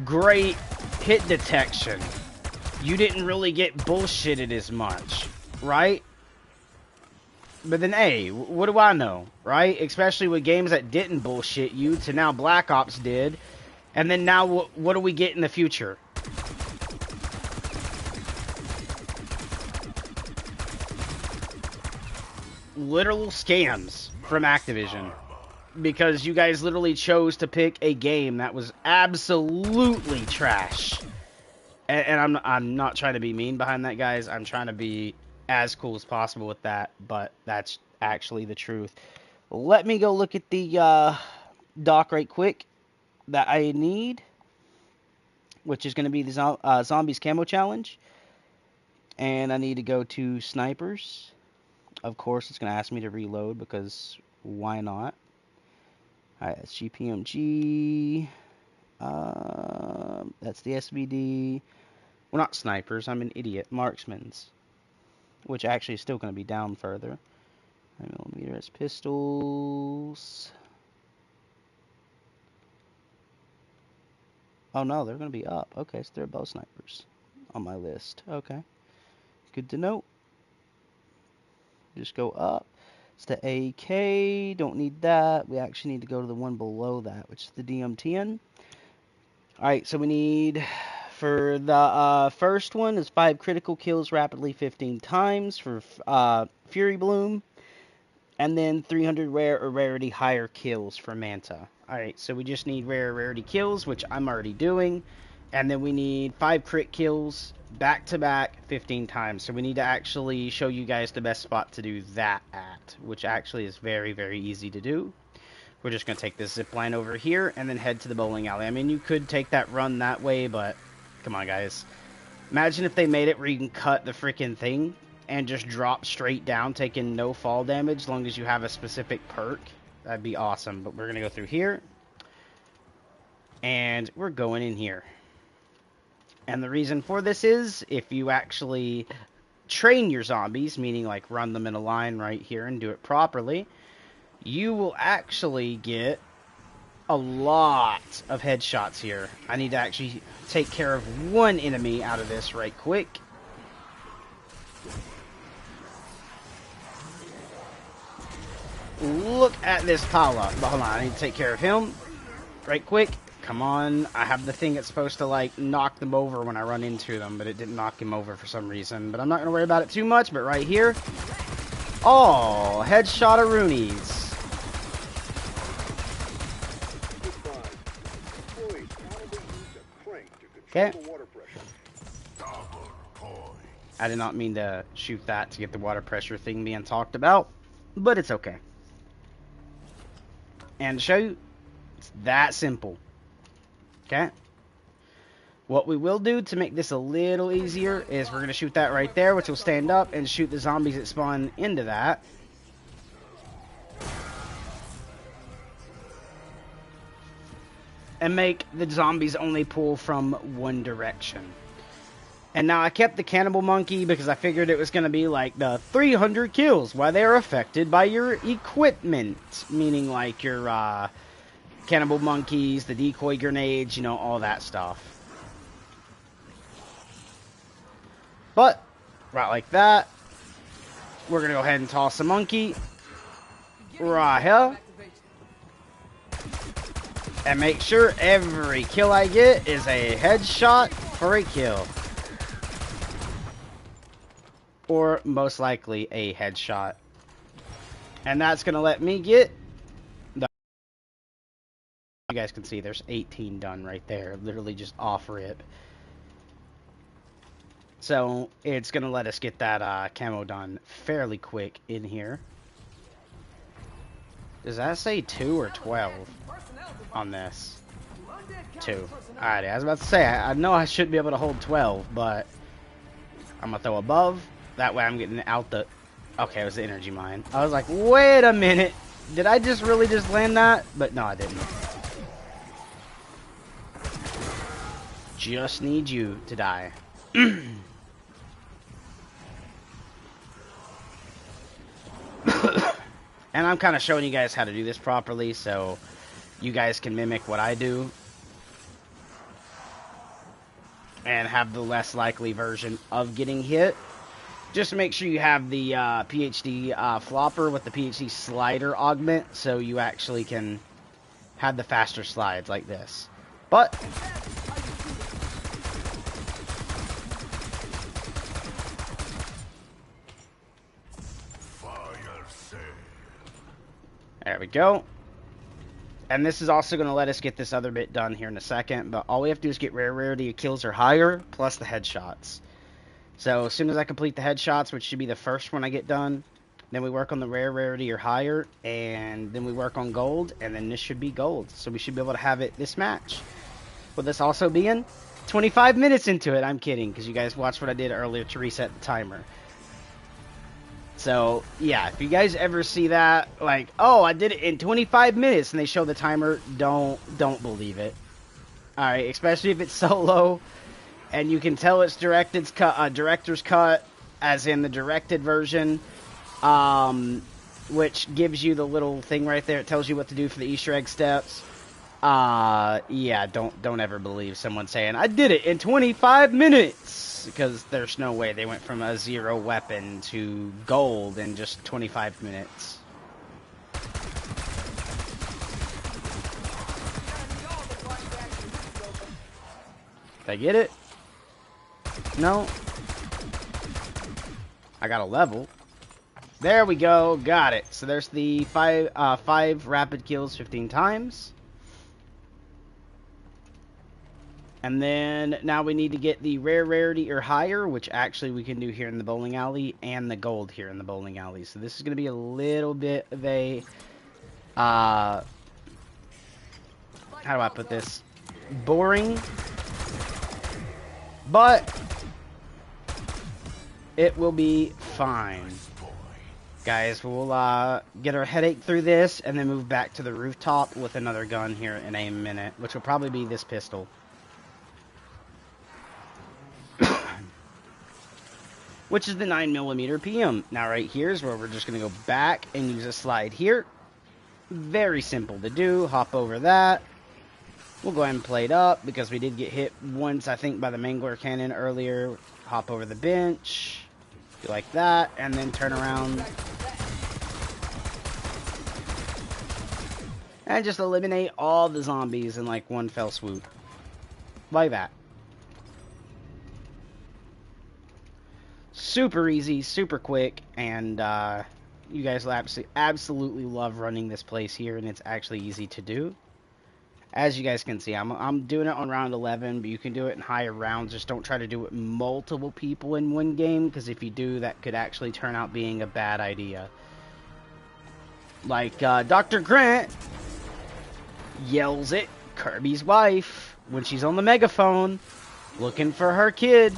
great hit detection. You didn't really get bullshitted as much, right? But then, hey, what do I know, right? Especially with games that didn't bullshit you to now Black Ops did. And then now what do we get in the future? Literal scams from Activision. Because you guys literally chose to pick a game that was absolutely trash. And I'm not trying to be mean behind that, guys. I'm trying to be as cool as possible with that, but that's actually the truth. Let me go look at the doc right quick that I need, which is going to be the Zombies Camo Challenge. And I need to go to Snipers. Of course, it's going to ask me to reload because why not? Alright, that's GPMG. That's the SVD. Well, not snipers. I'm an idiot. Marksmans. Which actually is still going to be down further. 9mm as pistols. Oh no, they're going to be up. Okay, so they're bow snipers on my list. Okay. Good to know. Just go up. It's the AK. Don't need that. We actually need to go to the one below that, which is the DMTN. Alright, so we need, for the first one, is 5 critical kills rapidly 15 times for Fury Bloom. And then 300 rare or rarity higher kills for Manta. Alright, so we just need rare or rarity kills, which I'm already doing. And then we need 5 crit kills back-to-back 15 times. So we need to actually show you guys the best spot to do that at, which actually is very, very easy to do. We're just going to take this zip line over here and then head to the bowling alley. I mean, you could take that run that way, but come on, guys. Imagine if they made it where you can cut the freaking thing and just drop straight down, taking no fall damage, as long as you have a specific perk. That'd be awesome. But we're going to go through here. And we're going in here. And the reason for this is, if you actually train your zombies, meaning like run them in a line right here and do it properly, you will actually get a lot of headshots here. I need to actually take care of one enemy out of this right quick. Look at this Kala. Hold on, I need to take care of him right quick. Come on, I have the thing that's supposed to like knock them over when I run into them, but it didn't knock him over for some reason. But I'm not going to worry about it too much, but right here. Oh, headshot of Roonies. Okay. I did not mean to shoot that to get the water pressure thing being talked about, but it's okay. And to show you, it's that simple. Okay. What we will do to make this a little easier is we're going to shoot that right there, which will stand up, and shoot the zombies that spawn into that. And make the zombies only pull from one direction. And now I kept the cannibal monkey because I figured it was going to be like the 300 kills while they are affected by your equipment. Meaning like your cannibal monkeys, the decoy grenades, you know, all that stuff. But, right like that, we're going to go ahead and toss a monkey right here. And make sure every kill I get is a headshot for a kill. Or most likely a headshot. And that's going to let me get the... You guys can see there's 18 done right there. Literally just off rip. So it's going to let us get that camo done fairly quick in here. Does that say 2 or 12 on this? 2. Alrighty, I was about to say, I know I should be able to hold 12, but I'm going to throw above. That way I'm getting out the... Okay, it was the energy mine. I was like, wait a minute. Did I just really just land that? But no, I didn't. Just need you to die. And I'm kind of showing you guys how to do this properly, so you guys can mimic what I do and have the less likely version of getting hit. Just make sure you have the PhD flopper with the PhD slider augment, so you actually can have the faster slides like this. But there we go. And this is also going to let us get this other bit done here in a second, but all we have to do is get rarity of kills or higher, plus the headshots. So as soon as I complete the headshots, which should be the first one I get done, then we work on the rarity or higher, and then we work on gold, and then this should be gold. So we should be able to have it this match. With this also being 25 minutes into it. I'm kidding, because you guys watched what I did earlier to reset the timer. So, yeah, if you guys ever see that, like, oh, I did it in 25 minutes, and they show the timer, don't believe it. Alright, especially if it's solo, and you can tell it's director's cut, as in the directed version, which gives you the little thing right there. It tells you what to do for the Easter egg steps. Yeah, don't ever believe someone saying, I did it in 25 minutes! Because there's no way they went from a 0 weapon to gold in just 25 minutes. Did I get it? No? I got a level. There we go, got it. So there's the 5 rapid kills 15 times. And then now we need to get the rarity or higher, which actually we can do here in the bowling alley, and the gold here in the bowling alley. So this is going to be a little bit of a, how do I put this? Boring. But it will be fine. Guys, we'll get our headache through this and then move back to the rooftop with another gun here in a minute, which will probably be this pistol. Which is the 9mm PM. Now right here is where we're just going to go back and use a slide here. Very simple to do. Hop over that. We'll go ahead and play it up because we did get hit once, I think, by the mangler cannon earlier. Hop over the bench. Do like that. And then turn around. And just eliminate all the zombies in like one fell swoop. Like that. Super easy, super quick, and you guys will absolutely love running this place here, and it's actually easy to do. As you guys can see, I'm doing it on round 11, but you can do it in higher rounds. Just don't try to do it multiple people in one game, because if you do, that could actually turn out being a bad idea. Like Dr. Grant yells at Kirby's wife when she's on the megaphone looking for her kid.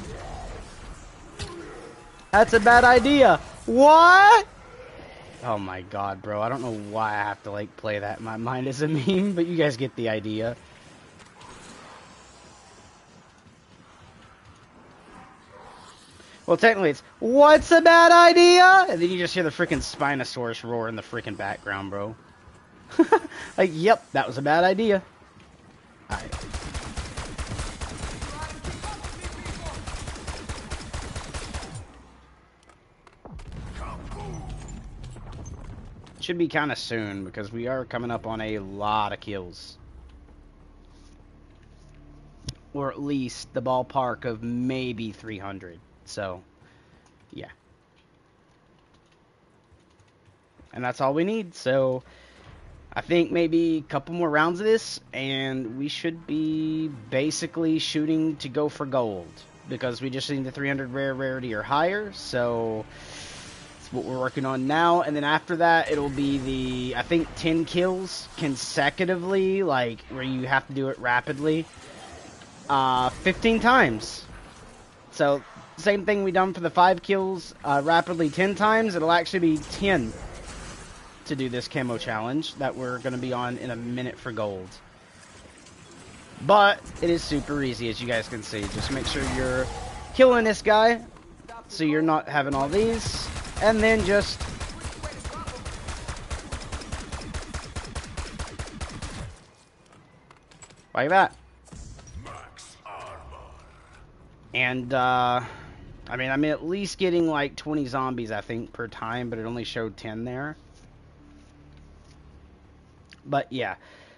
That's a bad idea. What? Oh my god, bro. I don't know why I have to, like, play that in my mind as a meme, but you guys get the idea. Well, technically it's, what's a bad idea? And then you just hear the freaking Spinosaurus roar in the freaking background, bro. Like, yep, that was a bad idea. Alright. Should be kind of soon because we are coming up on a lot of kills, or at least the ballpark of maybe 300. So yeah, and that's all we need. So I think maybe a couple more rounds of this and we should be basically shooting to go for gold. because we just need the 300 rarity or higher. So that's what we're working on now. And then after that, it'll be the, I think, 10 kills consecutively, like where you have to do it rapidly, 15 times. So same thing we done for the 5 kills rapidly 10 times. It'll actually be 10 to do this camo challenge that we're going to be on in a minute for gold. But it is super easy, as you guys can see. Just make sure you're killing this guy so you're not having all these, and then just like that. And I mean, I'm at least getting like 20 zombies, I think, per time, but it only showed 10 there. But yeah,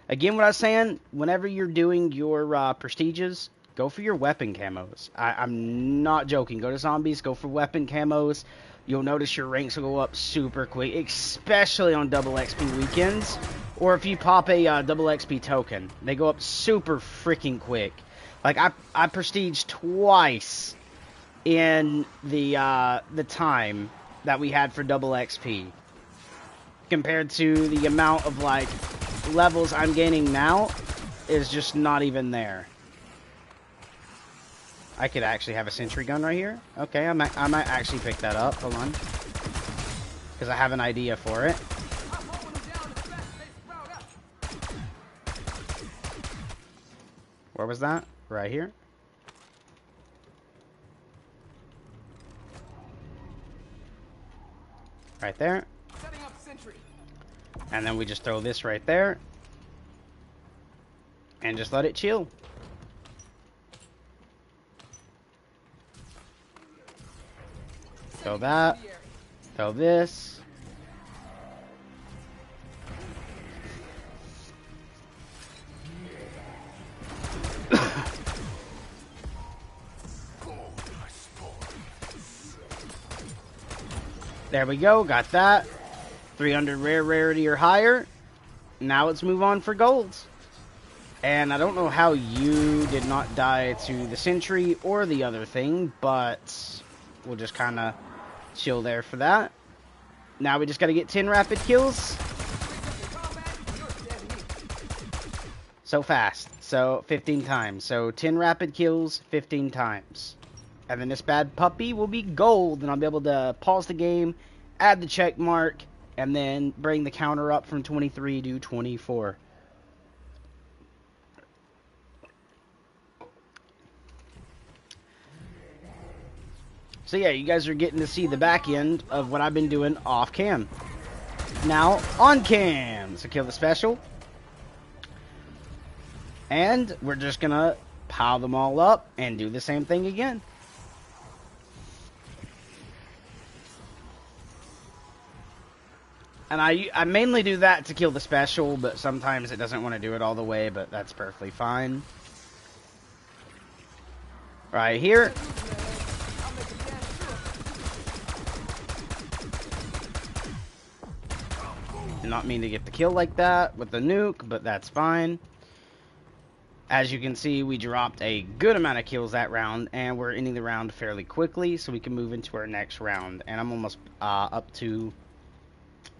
again, what I was saying, whenever you're doing your prestiges, go for your weapon camos. I'm not joking. Go to zombies, go for weapon camos. You'll notice your ranks will go up super quick, especially on double XP weekends. Or if you pop a double XP token, they go up super freaking quick. Like, I prestiged twice in the time that we had for double XP. Compared to the amount of, like, levels I'm gaining now is just not even there. I could actually have a sentry gun right here. Okay, I might actually pick that up. Hold on. Because I have an idea for it. Where was that? Right here. Right there. And then we just throw this right there. And just let it chill. Throw that. Throw this. There we go. Got that. 300 rarity or higher. Now let's move on for golds. And I don't know how you did not die to the sentry or the other thing, but we'll just kind of chill there for that. Now we just got to get 10 rapid kills. So fast. So 15 times. So 10 rapid kills 15 times. And then this bad puppy will be gold, and I'll be able to pause the game, add the check mark, and then bring the counter up from 23 to 24. So yeah, you guys are getting to see the back end of what I've been doing off cam. Now, on cam. So kill the special. And we're just going to pile them all up and do the same thing again. And I mainly do that to kill the special, but sometimes it doesn't want to do it all the way, but that's perfectly fine. Right here. Did not mean to get the kill like that with the nuke, but that's fine. As you can see, we dropped a good amount of kills that round, and we're ending the round fairly quickly, so we can move into our next round. And I'm almost up to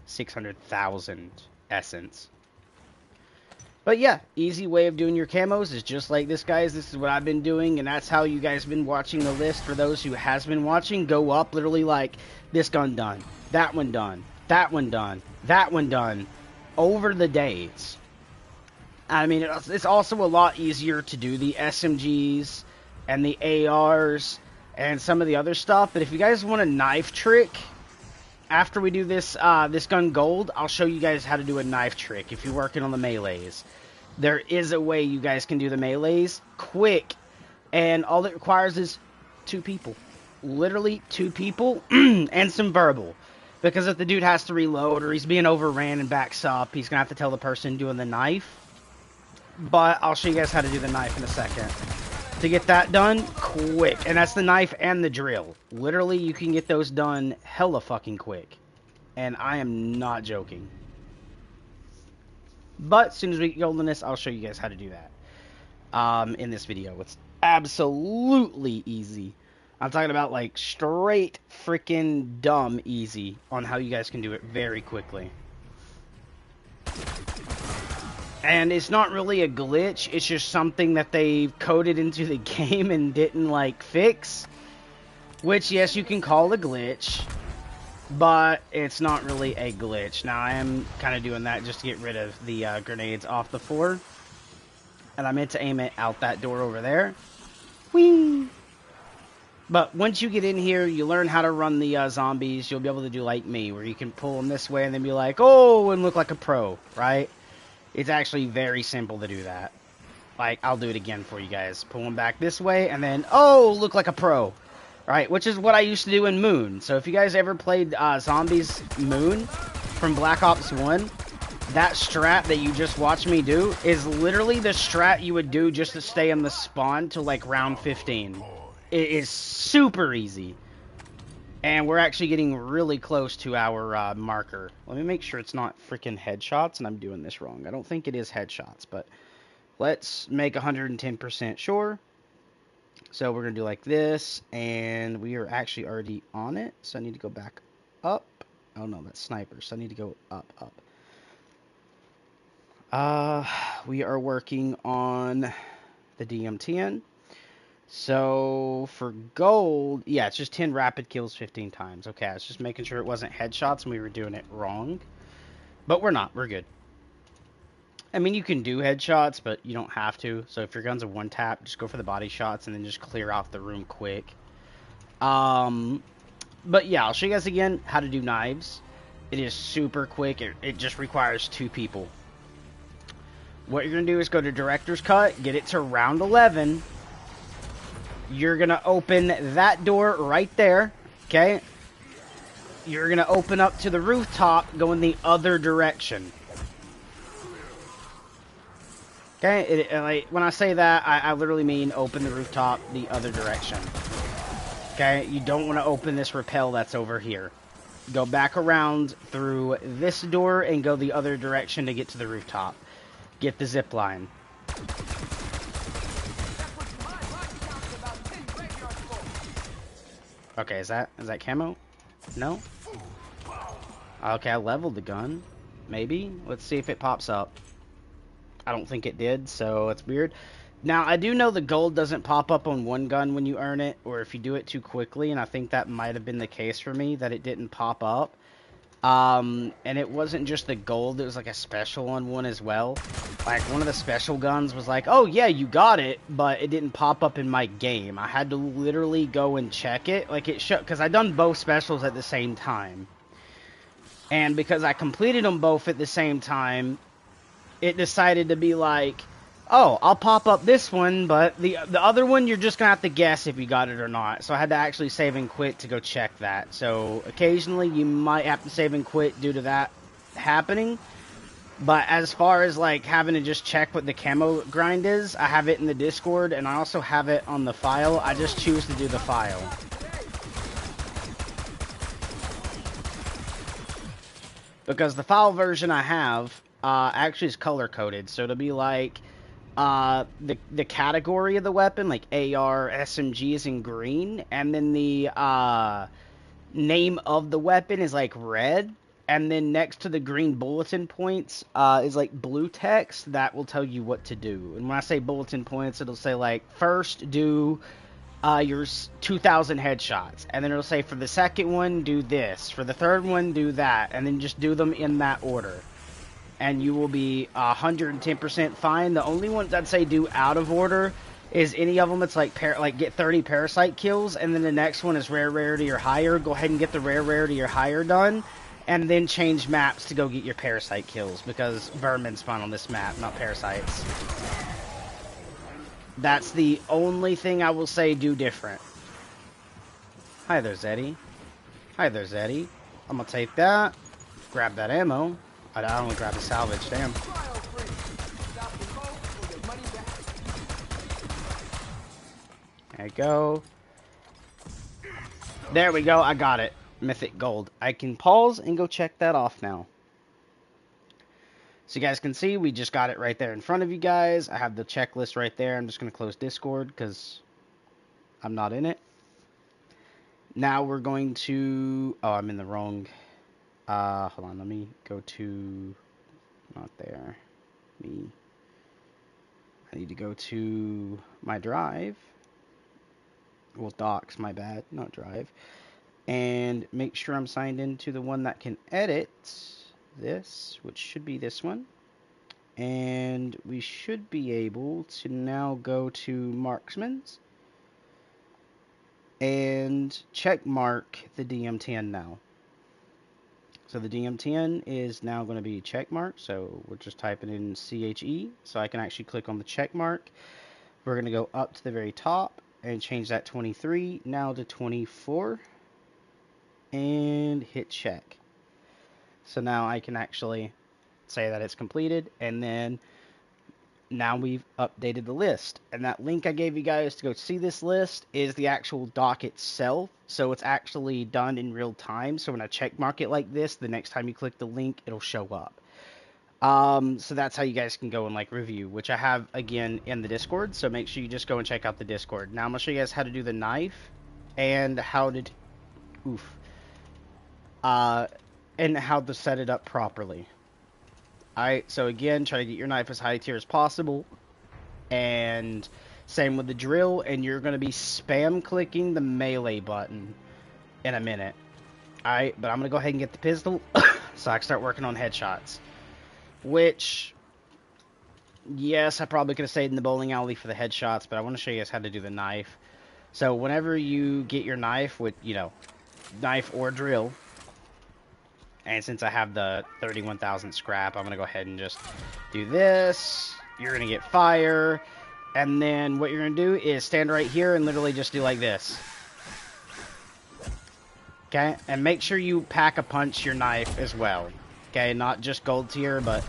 600,000 essence. But yeah, easy way of doing your camos is just like this, guys. This is what I've been doing, and that's how you guys have been watching the list. For those who has been watching, go up literally like this gun done, that one done, that one done, that one done, over the days. I mean, it's also a lot easier to do the SMGs and the ARs and some of the other stuff. But if you guys want a knife trick, after we do this this gun gold, I'll show you guys how to do a knife trick if you're working on the melees. There is a way you guys can do the melees quick, and all it requires is 2 people. Literally 2 people and some verbal. Because if the dude has to reload or he's being overran and backs up, he's going to have to tell the person doing the knife. But I'll show you guys how to do the knife in a second. To get that done quick. And that's the knife and the drill. Literally, you can get those done hella fucking quick. And I am not joking. But as soon as we get gold in this, I'll show you guys how to do that. In this video. Absolutely easy. I'm talking about like straight freaking dumb easy on how you guys can do it very quickly. And it's not really a glitch, it's just something that they've coded into the game and didn't like fix. Which, yes, you can call a glitch, but it's not really a glitch. Now, I am kind of doing that just to get rid of the grenades off the floor. And I meant to aim it out that door over there. Whee! But once you get in here, you learn how to run the zombies. You'll be able to do like me, where you can pull them this way and then be like, oh, and look like a pro, right? It's actually very simple to do that. Like, I'll do it again for you guys. Pull them back this way, and then, oh, look like a pro. Right? Which is what I used to do in Moon. So if you guys ever played Zombies Moon from Black Ops 1, that strat that you just watched me do is literally the strat you would do just to stay in the spawn till like round 15. It is super easy. And we're actually getting really close to our marker. Let me make sure it's not freaking headshots and I'm doing this wrong. I don't think it is headshots, but let's make 110% sure. So we're going to do like this, and we are actually already on it. So I need to go back up. Oh no, that's sniper. So I need to go up. We are working on the DM10. So for gold, yeah, it's just 10 rapid kills 15 times. Okay, I was just making sure it wasn't headshots and we were doing it wrong. But we're not. We're good. I mean, you can do headshots, but you don't have to. So if your gun's a one tap, just go for the body shots and then just clear out the room quick. But yeah, I'll show you guys again how to do knives. It is super quick. It just requires 2 people. What you're going to do is go to Director's Cut, get it to round 11. You're going to open that door right there, okay? You're going to open up to the rooftop, go in the other direction. Okay, like, when I say that, I literally mean open the rooftop the other direction. Okay, you don't want to open this rappel that's over here. Go back around through this door and go the other direction to get to the rooftop. Get the zip line. Okay, is that camo? No? Okay, I leveled the gun. Maybe? Let's see if it pops up. I don't think it did, so it's weird. Now, I do know the gold doesn't pop up on one gun when you earn it, or if you do it too quickly, and I think that might have been the case for me, that it didn't pop up. And it wasn't just the gold, it was like a special on one as well. Like, one of the special guns was like, oh yeah, you got it, but it didn't pop up in my game. I had to literally go and check it. Like, it showed, because I done both specials at the same time. And because I completed them both at the same time, it decided to be like, oh, I'll pop up this one, but the other one, you're just going to have to guess if you got it or not. So I had to actually save and quit to go check that. So occasionally you might have to save and quit due to that happening. But as far as like having to just check what the camo grind is, I have it in the Discord and I also have it on the file. I just choose to do the file. Because the file version I have actually is color coded. So it'll be like the category of the weapon, like AR, SMG is in green, and then the name of the weapon is like red, and then next to the green bulletin points is like blue text that will tell you what to do. And when I say bulletin points, it'll say like, first do your 2,000 headshots, and then it'll say for the second one do this, for the third one do that, and then just do them in that order. And you will be 110% fine. The only ones I'd say do out of order is any of them that's like get 30 parasite kills, and then the next one is rare rarity or higher. Go ahead and get the rare rarity or higher done, and then change maps to go get your parasite kills, because vermin spawn on this map, not parasites. That's the only thing I will say do different. Hi there, Zeddy. Hi there, Zeddy. I'm gonna take that. Grab that ammo. I don't want to grab the salvage, damn. There you go. There we go, I got it. Mythic gold. I can pause and go check that off now. So you guys can see we just got it right there in front of you guys. I have the checklist right there. I'm just going to close Discord because I'm not in it. Now we're going to... Oh, I'm in the wrong... hold on, let me go to... Not there. Me. I need to go to my drive. Well, docs, my bad, not drive. And make sure I'm signed into the one that can edit this, which should be this one. And we should be able to now go to Marksman's and check mark the DM10 now. So the DM10 is now going to be check mark. So we're just typing in CHE. So I can actually click on the check mark. We're going to go up to the very top and change that 23 now to 24 and hit check. So now I can actually say that it's completed, and then now we've updated the list. And that link I gave you guys to go see this list is the actual doc itself, so it's actually done in real time. So when I check mark it like this, the next time you click the link, it'll show up. So that's how you guys can go and like review, which I have again in the Discord. So make sure you just go and check out the Discord. Now I'm gonna show you guys how to do the knife and how to, and how to set it up properly. Alright, so again, try to get your knife as high tier as possible. And same with the drill, and you're going to be spam clicking the melee button in a minute. Alright, but I'm going to go ahead and get the pistol so I can start working on headshots. Which, yes, I probably could have stayed in the bowling alley for the headshots, but I want to show you guys how to do the knife. So whenever you get your knife with, you know, knife or drill, and since I have the 31,000 scrap, I'm going to go ahead and just do this. You're going to get fire. And then what you're going to do is stand right here and literally just do like this. Okay? And make sure you pack a punch your knife as well. Okay? Not just gold tier, but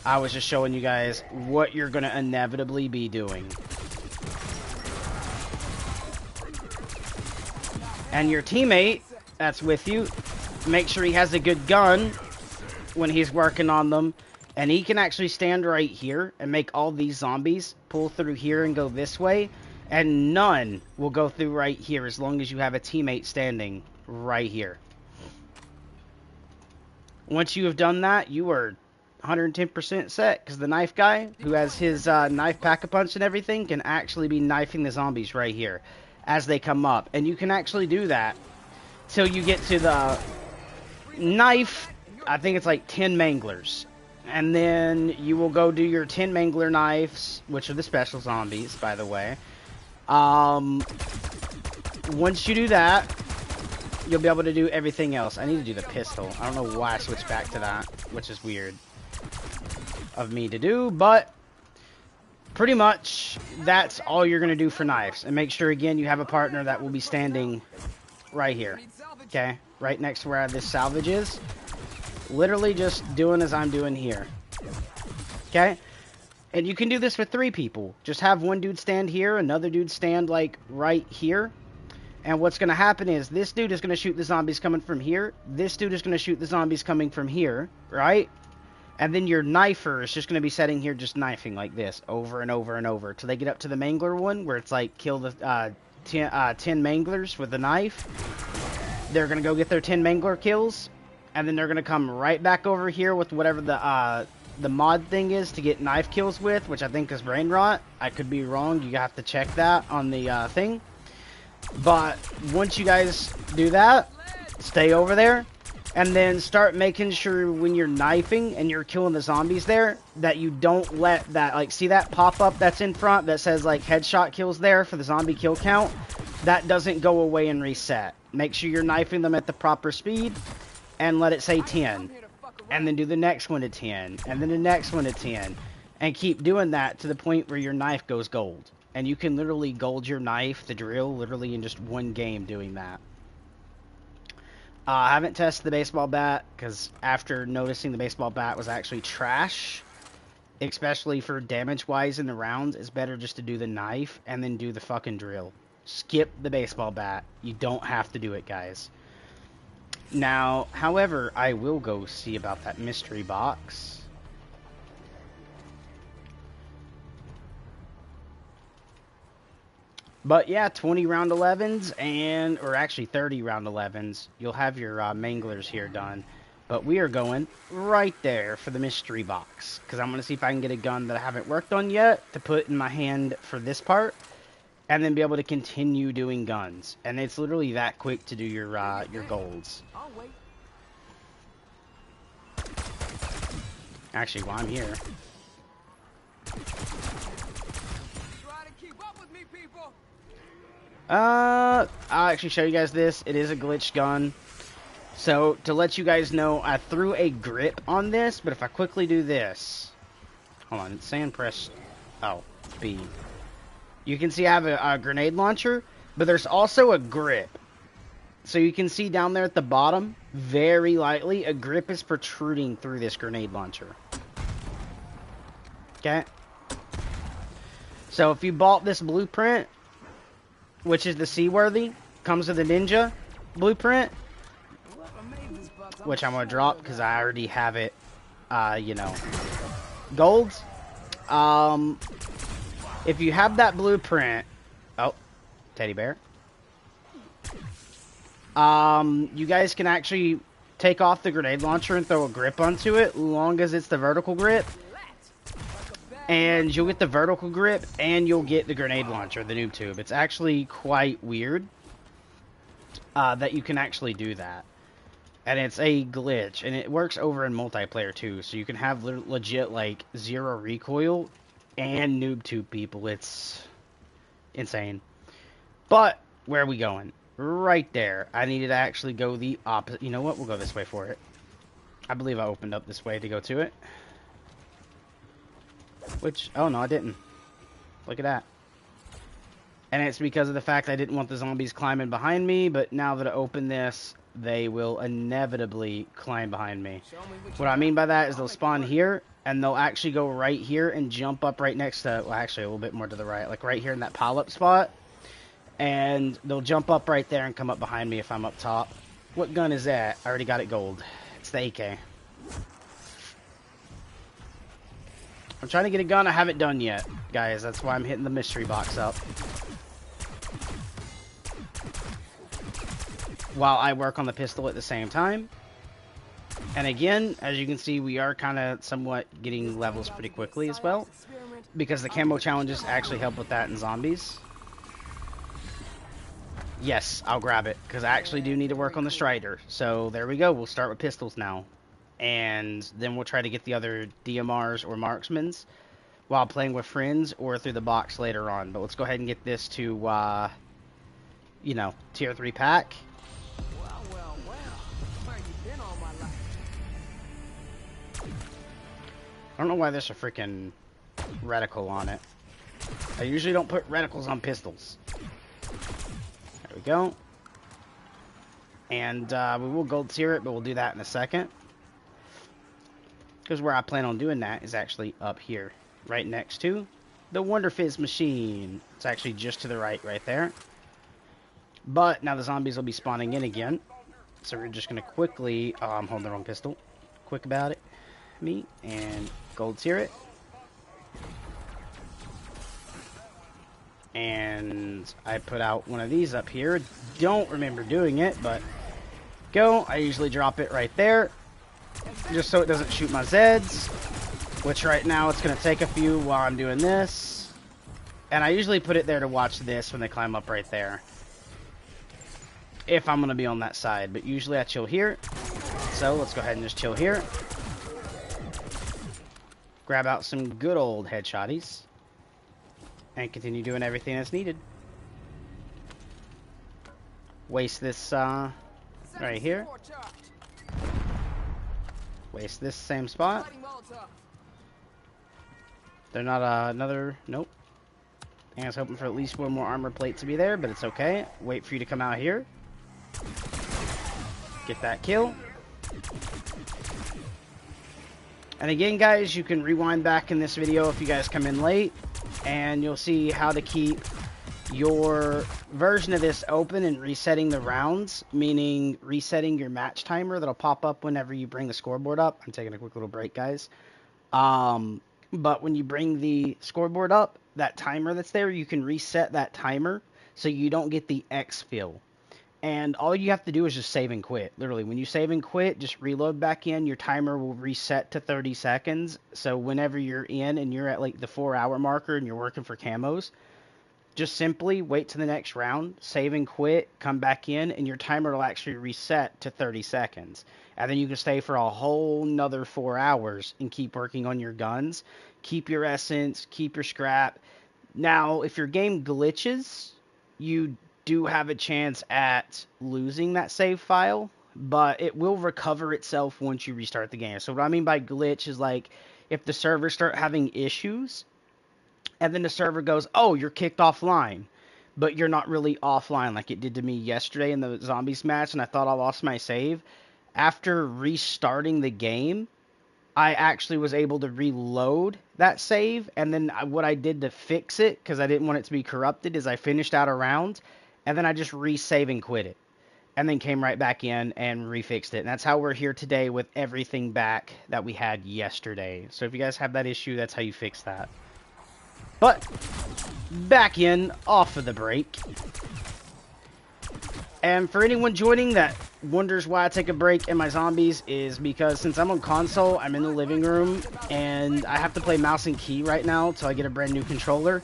I was just showing you guys what you're going to inevitably be doing. And your teammate that's with you, make sure he has a good gun when he's working on them, and he can actually stand right here and make all these zombies pull through here and go this way, and none will go through right here as long as you have a teammate standing right here. Once you have done that, you are 110% set, because the knife guy, who has his knife pack-a-punch and everything, can actually be knifing the zombies right here as they come up. And you can actually do that till you get to the knife, I think it's like 10 manglers. And then you will go do your 10 mangler knives, which are the special zombies, by the way. Once you do that, you'll be able to do everything else. I need to do the pistol. I don't know why I switched back to that, which is weird of me to do, but pretty much that's all you're going to do for knives. And make sure, again, you have a partner that will be standing right here. Okay? Right next to where this salvage is. Literally just doing as I'm doing here. Okay? And you can do this with 3 people. Just have one dude stand here, another dude stand like right here. And what's going to happen is this dude is going to shoot the zombies coming from here. This dude is going to shoot the zombies coming from here, right? And then your knifer is just going to be sitting here just knifing like this over and over and over till they get up to the mangler one where it's like kill the 10 manglers with the knife. They're going to go get their 10 mangler kills, and then they're going to come right back over here with whatever the mod thing is to get knife kills with, which I think is brain rot. I could be wrong. You have to check that on the thing. But once you guys do that, stay over there, and then start making sure when you're knifing and you're killing the zombies there, that you don't let that, like, see that pop-up that's in front that says, like, headshot kills there for the zombie kill count? That doesn't go away and reset. Make sure you're knifing them at the proper speed, and let it say 10. And then do the next one to 10, and then the next one to 10. And keep doing that to the point where your knife goes gold. And you can literally gold your knife, the drill, literally in just one game doing that. I haven't tested the baseball bat, because after noticing the baseball bat was actually trash, especially for damage-wise in the rounds, it's better just to do the knife and then do the fucking drill. Skip the baseball bat. You don't have to do it, guys. Now, however, I will go see about that mystery box. But yeah, 20 round 11s or actually 30 round 11s. You'll have your manglers here done. But we are going right there for the mystery box. Because I'm going to see if I can get a gun that I haven't worked on yet to put in my hand for this part. And then be able to continue doing guns. And it's literally that quick to do your golds. I'll wait. Actually, while I'm here. Try to keep up with me, people. I'll actually show you guys this. It is a glitched gun. So, to let you guys know, I threw a grip on this, but if I quickly do this... Hold on, it's saying press... Oh, B. You can see I have a grenade launcher, but there's also a grip. So you can see down there at the bottom, very lightly, a grip is protruding through this grenade launcher. Okay? So if you bought this blueprint, which is the seaworthy, comes with a ninja blueprint, which I'm going to drop because I already have it, you know, golds. If you have that blueprint, oh, teddy bear. You guys can actually take off the grenade launcher and throw a grip onto it, long as it's the vertical grip. And you'll get the vertical grip, and you'll get the grenade launcher, the noob tube. It's actually quite weird that you can actually do that. And it's a glitch, and it works over in multiplayer too, so you can have legit, like, zero recoil and noob tube people. It's insane. But, where are we going? Right there. I needed to actually go the opposite. You know what? We'll go this way for it. I believe I opened up this way to go to it. Which, oh no, I didn't. Look at that. And it's because of the fact I didn't want the zombies climbing behind me, but now that I open this, they will inevitably climb behind me. What I mean by that is they'll spawn here, and they'll actually go right here and jump up right next to, well, actually a little bit more to the right, like right here in that pile-up spot. And they'll jump up right there and come up behind me if I'm up top. What gun is that? I already got it gold. It's the AK. I'm trying to get a gun I haven't done yet, guys. That's why I'm hitting the mystery box up. While I work on the pistol at the same time. And again, as you can see, we are kind of somewhat getting levels pretty quickly as well. Because the camo challenges actually help with that in zombies. Yes, I'll grab it, because I actually do need to work on the Strider. So, there we go. We'll start with pistols now. And then we'll try to get the other DMRs or marksmans while playing with friends or through the box later on. But let's go ahead and get this to, you know, tier 3 pack. Well. Where you been all my life? I don't know why there's a freaking reticle on it. I usually don't put reticles on pistols. There we go. And we will gold tier it, but we'll do that in a second. Because where I plan on doing that is actually up here, right next to the Wonder Fizz machine. It's actually just to the right there. But now the zombies will be spawning in again. So we're just going to quickly, oh, I'm holding the wrong pistol. Quick about it. Me, and gold tier it. And I put out one of these up here. Don't remember doing it, but go. I usually drop it right there, just so it doesn't shoot my Zeds, which right now it's going to take a few while I'm doing this. And I usually put it there to watch this when they climb up right there, if I'm going to be on that side. But usually I chill here, so let's go ahead and just chill here. Grab out some good old headshotties. And continue doing everything that's needed. Waste this, right here. Waste this same spot. They're not, another, nope. I was hoping for at least one more armor plate to be there, but it's okay. Wait for you to come out here. Get that kill. And again, guys, you can rewind back in this video if you guys come in late. And you'll see how to keep your version of this open and resetting the rounds, meaning resetting your match timer that'll pop up whenever you bring the scoreboard up. I'm taking a quick little break, guys. But when you bring the scoreboard up, that timer that's there, you can reset that timer so you don't get the exfil. And all you have to do is just save and quit. Literally, when you save and quit, just reload back in. Your timer will reset to 30 seconds. So whenever you're in and you're at like the 4-hour marker and you're working for camos, just simply wait to the next round, save and quit, come back in, and your timer will actually reset to 30 seconds. And then you can stay for a whole nother 4 hours and keep working on your guns. Keep your essence, keep your scrap. Now, if your game glitches, you do have a chance at losing that save file, but it will recover itself once you restart the game. So what I mean by glitch is like if the servers start having issues and then the server goes, oh, you're kicked offline, but you're not really offline like it did to me yesterday in the zombies match and I thought I lost my save. After restarting the game, I actually was able to reload that save, and then what I did to fix it, because I didn't want it to be corrupted, is I finished out a round, and then I just resave and quit it, and then came right back in and refixed it. And that's how we're here today with everything back that we had yesterday. So if you guys have that issue, that's how you fix that. But back in, off of the break. And for anyone joining that wonders why I take a break in my zombies is because since I'm on console, I'm in the living room, and I have to play mouse and key right now until I get a brand new controller.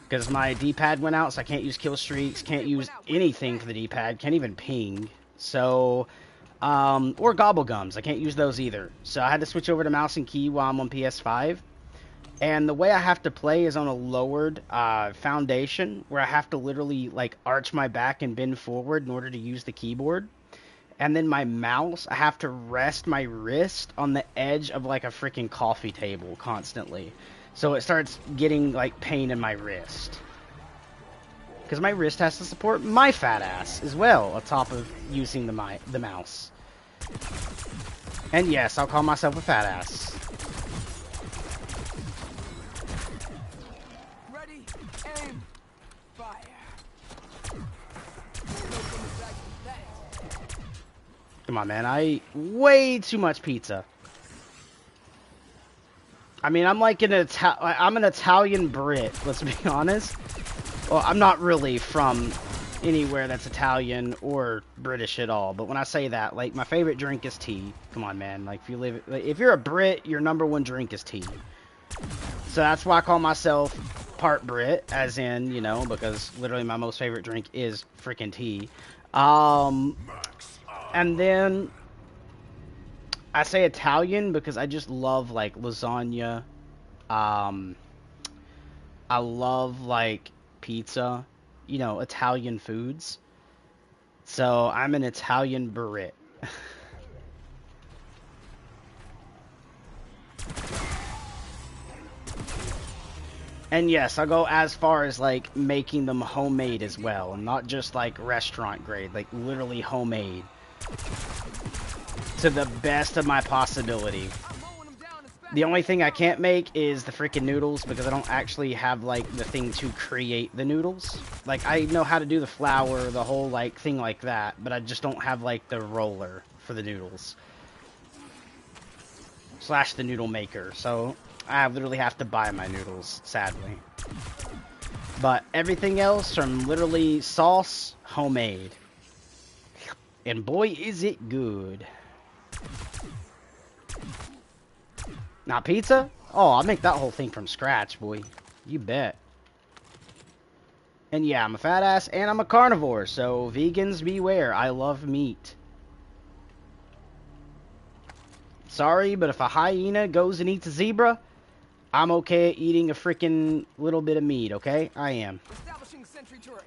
Because my D-pad went out, so I can't use kill streaks, can't use anything for the D-pad, can't even ping. So, or gobble gums, I can't use those either. So I had to switch over to mouse and key while I'm on PS5. And the way I have to play is on a lowered foundation, where I have to literally like arch my back and bend forward in order to use the keyboard. And then my mouse, I have to rest my wrist on the edge of like a freaking coffee table constantly. So it starts getting like pain in my wrist. Because my wrist has to support my fat ass as well, on top of using the mouse. And yes, I'll call myself a fat ass. Ready, aim, fire. Come on, man. I eat way too much pizza. I mean, I'm like I'm an Italian Brit, let's be honest. Well, I'm not really from anywhere that's Italian or British at all, but when I say that, like, my favorite drink is tea. Come on, man. Like, if you're a Brit, your #1 drink is tea. So that's why I call myself part Brit, as in, you know, because literally my most favorite drink is freaking tea. And then I say Italian because I just love like lasagna. I love like pizza, you know, Italian foods. So I'm an Italian Brit. And yes, I'll go as far as like making them homemade as well, and not just like restaurant grade, like literally homemade. To the best of my possibility. The only thing I can't make is the freaking noodles, because I don't actually have like the thing to create the noodles. Like, I know how to do the flour, the whole like thing like that, but I just don't have like the roller for the noodles. Slash the noodle maker. So I literally have to buy my noodles, sadly. But everything else from literally sauce, homemade. And boy, is it good. Now pizza? Oh, I'll make that whole thing from scratch, boy. You bet. And yeah, I'm a fat ass and I'm a carnivore, so vegans beware. I love meat. Sorry, but if a hyena goes and eats a zebra, I'm okay at eating a freaking little bit of meat, okay? I am. Establishing sentry turret.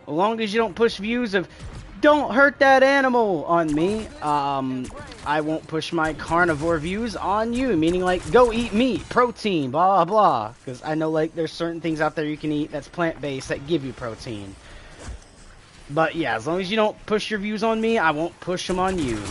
As long as you don't push views of "don't hurt that animal" on me, I won't push my carnivore views on you, meaning like go eat meat, protein, blah blah, because I know like there's certain things out there you can eat that's plant-based that give you protein. But yeah, as long as you don't push your views on me, I won't push them on you.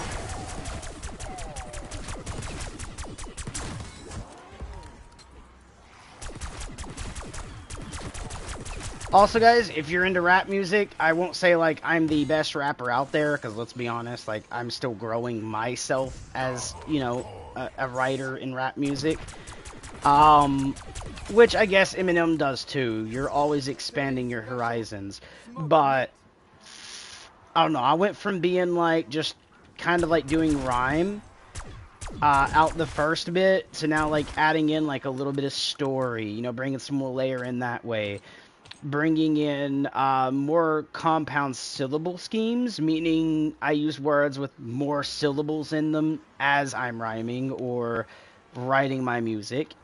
Also, guys, if you're into rap music, I won't say, like, I'm the best rapper out there, because let's be honest, like, I'm still growing myself as, you know, a writer in rap music. Which I guess Eminem does too. You're always expanding your horizons. But I don't know. I went from being like just kind of like doing rhyme out the first bit to now like adding in like a little bit of story. You know, bringing some more layer in that way. Bringing in more compound syllable schemes, meaning I use words with more syllables in them as I'm rhyming or writing my music.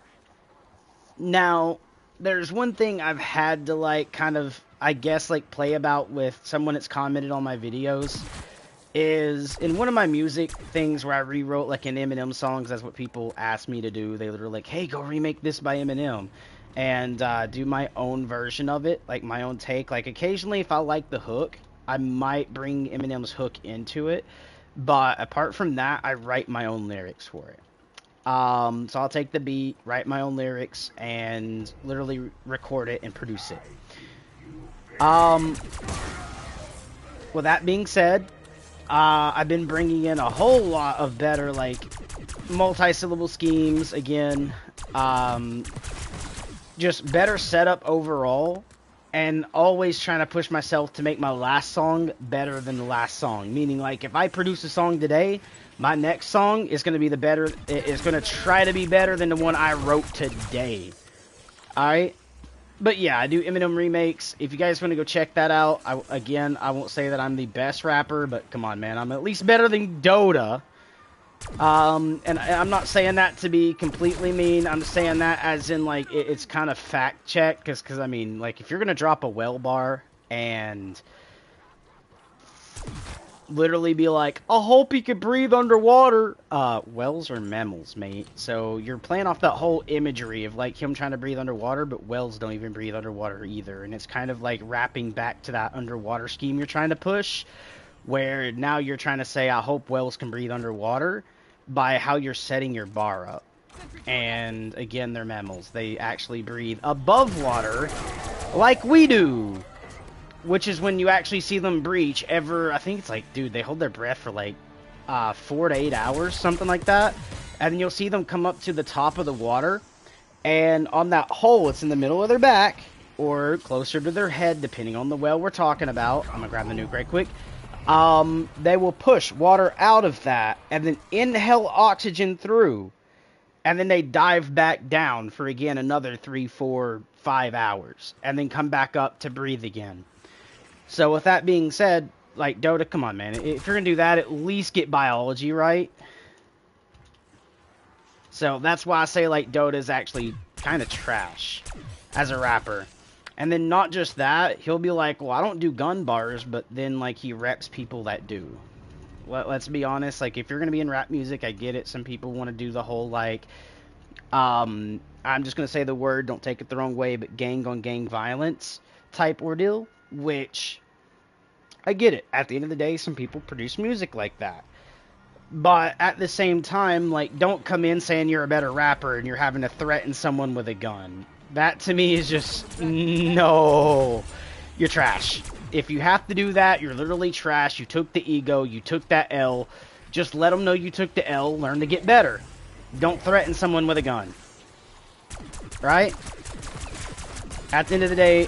Now, there's one thing I've had to like kind of, I guess, like play about with someone that's commented on my videos is in one of my music things where I rewrote like an Eminem song, 'cause that's what people asked me to do. They were like, hey, go remake this by Eminem and do my own version of it, like my own take. Like occasionally if I like the hook, I might bring Eminem's hook into it, but apart from that, I write my own lyrics for it. So I'll take the beat, write my own lyrics, and literally record it and produce it. With that being said, I've been bringing in a whole lot of better, like, multi-syllable schemes, again, just better setup overall, and always trying to push myself to make my last song better than the last song, meaning, like, if I produce a song today, my next song is going to be it's going to try to be better than the one I wrote today, alright? But yeah, I do Eminem remakes. If you guys want to go check that out, I won't say that I'm the best rapper, but come on, man, I'm at least better than Dota. And I'm not saying that to be completely mean. I'm saying that as in, like, it's kind of fact check, because I mean, like, if you're gonna drop a well bar and literally be like, I hope he could breathe underwater. Whales are mammals, mate. So you're playing off that whole imagery of like him trying to breathe underwater, but whales don't even breathe underwater either. And it's kind of like wrapping back to that underwater scheme you're trying to push, where now you're trying to say, I hope whales can breathe underwater by how you're setting your bar up. And again, they're mammals. They actually breathe above water like we do. Which is when you actually see them breach I think it's like, dude, they hold their breath for like 4 to 8 hours, something like that. And then you'll see them come up to the top of the water. And on that hole, it's in the middle of their back, or closer to their head, depending on the whale we're talking about. I'm going to grab the nuke right quick. They will push water out of that, and then inhale oxygen through. And then they dive back down for, again, another 3, 4, 5 hours. And then come back up to breathe again. So with that being said, like, Dota, come on, man. If you're going to do that, at least get biology right. So that's why I say, like, Dota is actually kind of trash as a rapper. And then not just that, he'll be like, well, I don't do gun bars, but then, like, he reps people that do. Let's be honest, like, if you're going to be in rap music, I get it. Some people want to do the whole, like, I'm just going to say the word, don't take it the wrong way, but gang-on-gang violence type ordeal. Which, I get it. At the end of the day, some people produce music like that. But at the same time, like, don't come in saying you're a better rapper and you're having to threaten someone with a gun. That, to me, is just, no. You're trash. If you have to do that, you're literally trash. You took the ego. You took that L. Just let them know you took the L. Learn to get better. Don't threaten someone with a gun. Right? At the end of the day,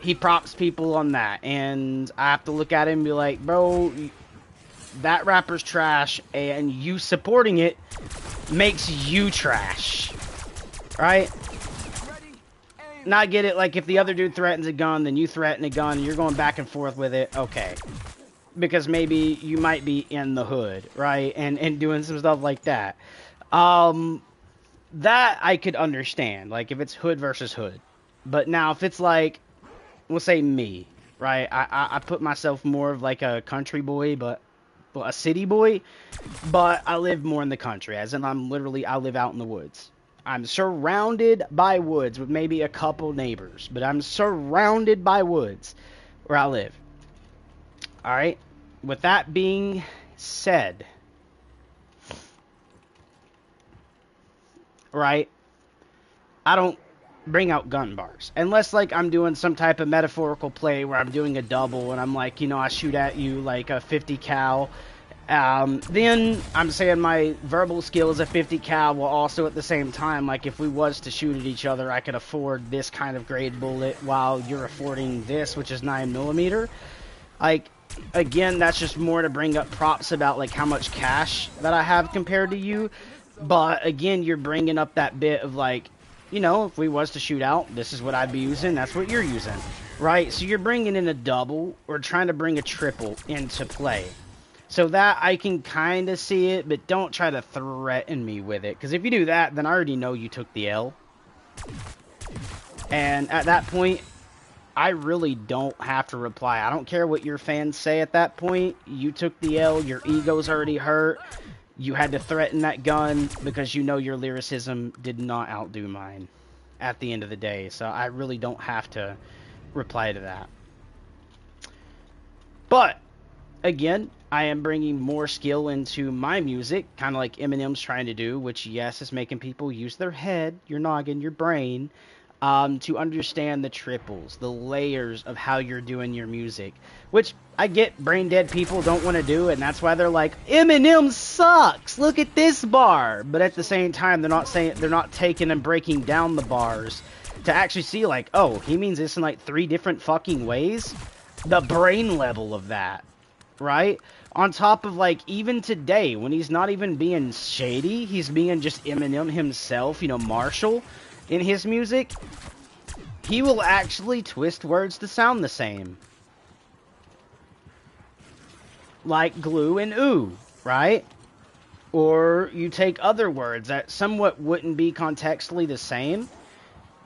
he props people on that, and I have to look at him and be like, bro, that rapper's trash, and you supporting it makes you trash, right? And I get it, like, if the other dude threatens a gun, then you threaten a gun, and you're going back and forth with it, okay. Because maybe you might be in the hood, right, and doing some stuff like that. That I could understand, like, if it's hood versus hood. But now, if it's like, we'll say me, right? I put myself more of like a country boy, but well, a city boy, but I live more in the country, as in I live out in the woods. I'm surrounded by woods with maybe a couple neighbors, but I'm surrounded by woods where I live. All right. With that being said, right? I don't bring out gun bars unless like I'm doing some type of metaphorical play where I'm doing a double and I'm like, you know, I shoot at you like a 50 cal Then I'm saying my verbal skill is a 50 cal, while also at the same time, like if we was to shoot at each other, I could afford this kind of grade bullet while you're affording this, which is 9mm. Like, again, that's just more to bring up props about like how much cash that I have compared to you. But again, you're bringing up that bit of like, you know, if we was to shoot out, this is what I'd be using, that's what you're using, right? So you're bringing in a double or trying to bring a triple into play. So that I can kind of see it, but don't try to threaten me with it. Because if you do that, then I already know you took the L. And at that point, I really don't have to reply. I don't care what your fans say at that point. You took the L, your ego's already hurt. You had to threaten that gun because you know your lyricism did not outdo mine at the end of the day. So I really don't have to reply to that. But, again, I am bringing more skill into my music, kind of like Eminem's trying to do, which, yes, is making people use their head, your noggin, your brain, to understand the triples, the layers of how you're doing your music, which I get brain dead people don't want to do, and that's why they're like, Eminem sucks, look at this bar, but at the same time, they're not taking and breaking down the bars to actually see, like, oh, he means this in, like, 3 different fucking ways? The brain level of that, right? On top of, like, even today, when he's not even being shady, he's being just Eminem himself, you know, Marshall, in his music, he will actually twist words to sound the same. Like glue and ooh, right? Or you take other words that somewhat wouldn't be contextually the same,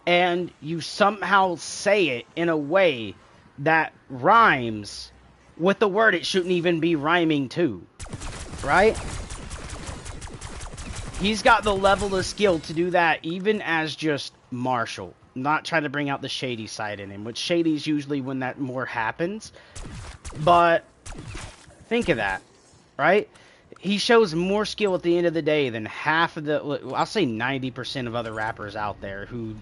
and you somehow say it in a way that rhymes with the word it shouldn't even be rhyming to, right? He's got the level of skill to do that even as just Marshall. Not trying to bring out the shady side in him, which shady's usually when that more happens. But think of that, right? He shows more skill at the end of the day than half of the, I'll say 90% of other rappers out there who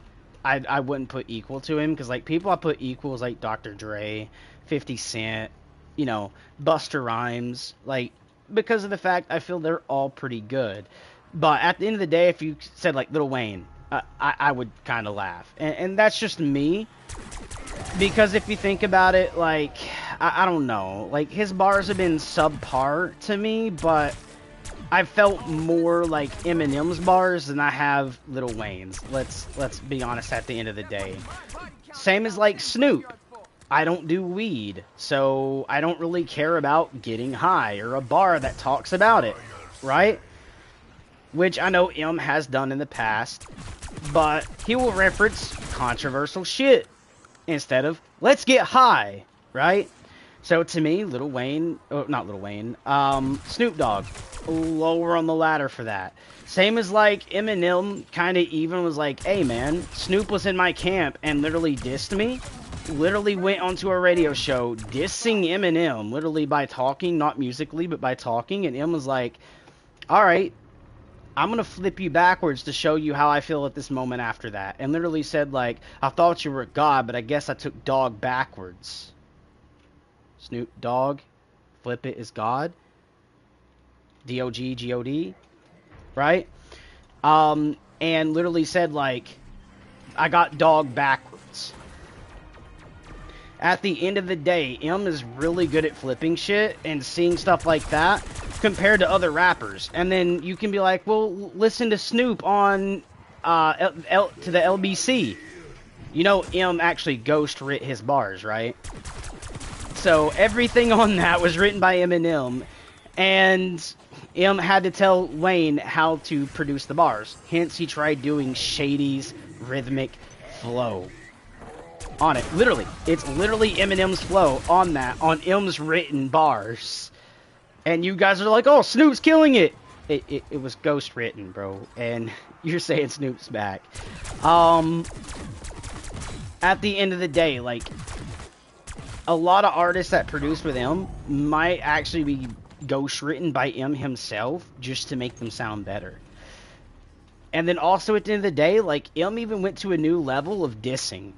I wouldn't put equal to him. Because, like, people I put equal is, like, Dr. Dre, 50 Cent, you know, Busta Rhymes. Like, because of the fact I feel they're all pretty good. But at the end of the day, if you said, like, Lil Wayne, I would kind of laugh. And that's just me. Because if you think about it, like, I don't know. Like, his bars have been subpar to me, but I felt more like Eminem's bars than I have Lil Wayne's. Let's be honest at the end of the day. Same as, like, Snoop. I don't do weed, so I don't really care about getting high or a bar that talks about it, right? Which I know M has done in the past, but he will reference controversial shit instead of let's get high, right? So to me, Lil Wayne, oh, not Lil Wayne, Snoop Dogg, lower on the ladder for that. Same as, like, Eminem kind of even was like, hey man, Snoop was in my camp and literally dissed me. Literally went onto a radio show dissing Eminem, literally by talking, not musically, but by talking, and M was like, alright, I'm gonna flip you backwards to show you how I feel at this moment after that. And literally said, like, I thought you were God, but I guess I took dog backwards. Snoop Dogg, flip it is God. D-O-G, G-O-D, right? And literally said, like, I got dog backwards. At the end of the day, M is really good at flipping shit and seeing stuff like that compared to other rappers. And then you can be like, well, listen to Snoop on to the LBC. You know, M actually ghost writ his bars, right? So everything on that was written by Eminem, and M had to tell Wayne how to produce the bars. Hence, he tried doing Shady's rhythmic flow on it. Literally. It's literally Eminem's flow on that, on M's written bars. And you guys are like, oh, Snoop's killing it. It was ghost written, bro. And you're saying Snoop's back. At the end of the day, like, a lot of artists that produce with M might actually be ghost written by M himself just to make them sound better. And then also at the end of the day, like, M even went to a new level of dissing.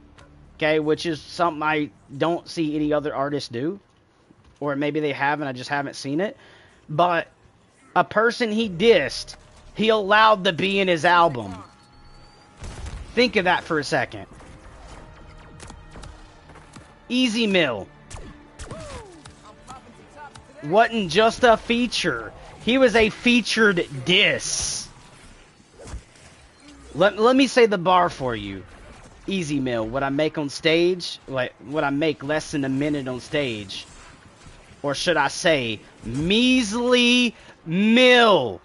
Okay, which is something I don't see any other artists do. Or maybe they have and I just haven't seen it. But a person he dissed, he allowed to be in his album. Think of that for a second. Easy Mill wasn't just a feature. He was a featured diss. Let me say the bar for you. Easy Mill, what I make on stage, like what I make less than a minute on stage. Or should I say, measly mill.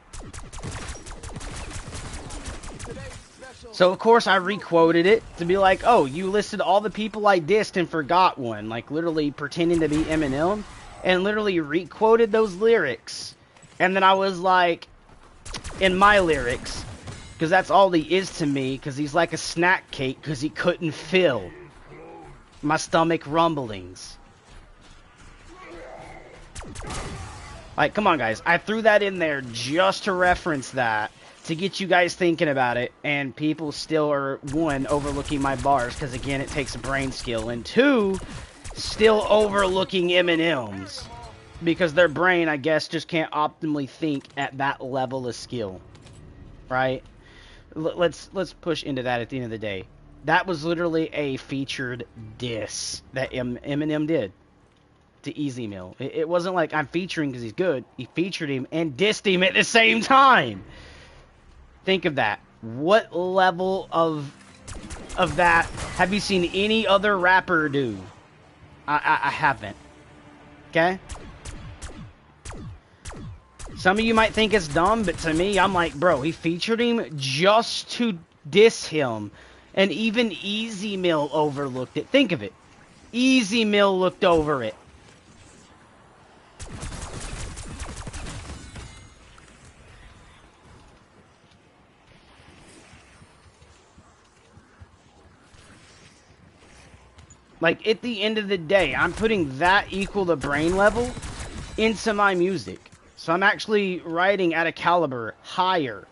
So of course I requoted it to be like, oh, you listed all the people I dissed and forgot one. Like literally pretending to be Eminem. And literally requoted those lyrics. And then I was like, in my lyrics, because that's all he is to me, because he's like a snack cake because he couldn't fill my stomach rumblings. Like, come on, guys. I threw that in there just to reference that, to get you guys thinking about it, and people still are, one, overlooking my bars, because, again, it takes a brain skill, and two, still overlooking Eminem's, because their brain, I guess, just can't optimally think at that level of skill, right? Let's push into that at the end of the day. That was literally a featured diss that Eminem did to Easy Mill. It wasn't like I'm featuring because he's good. He featured him and dissed him at the same time. Think of that. What level of that have you seen any other rapper do? I haven't. Okay? Some of you might think it's dumb, but to me, I'm like, bro, he featured him just to diss him. And even Easy Mill overlooked it. Think of it. Easy Mill looked over it. Like, at the end of the day, I'm putting that equal to brain level into my music. So I'm actually writing at a caliber higher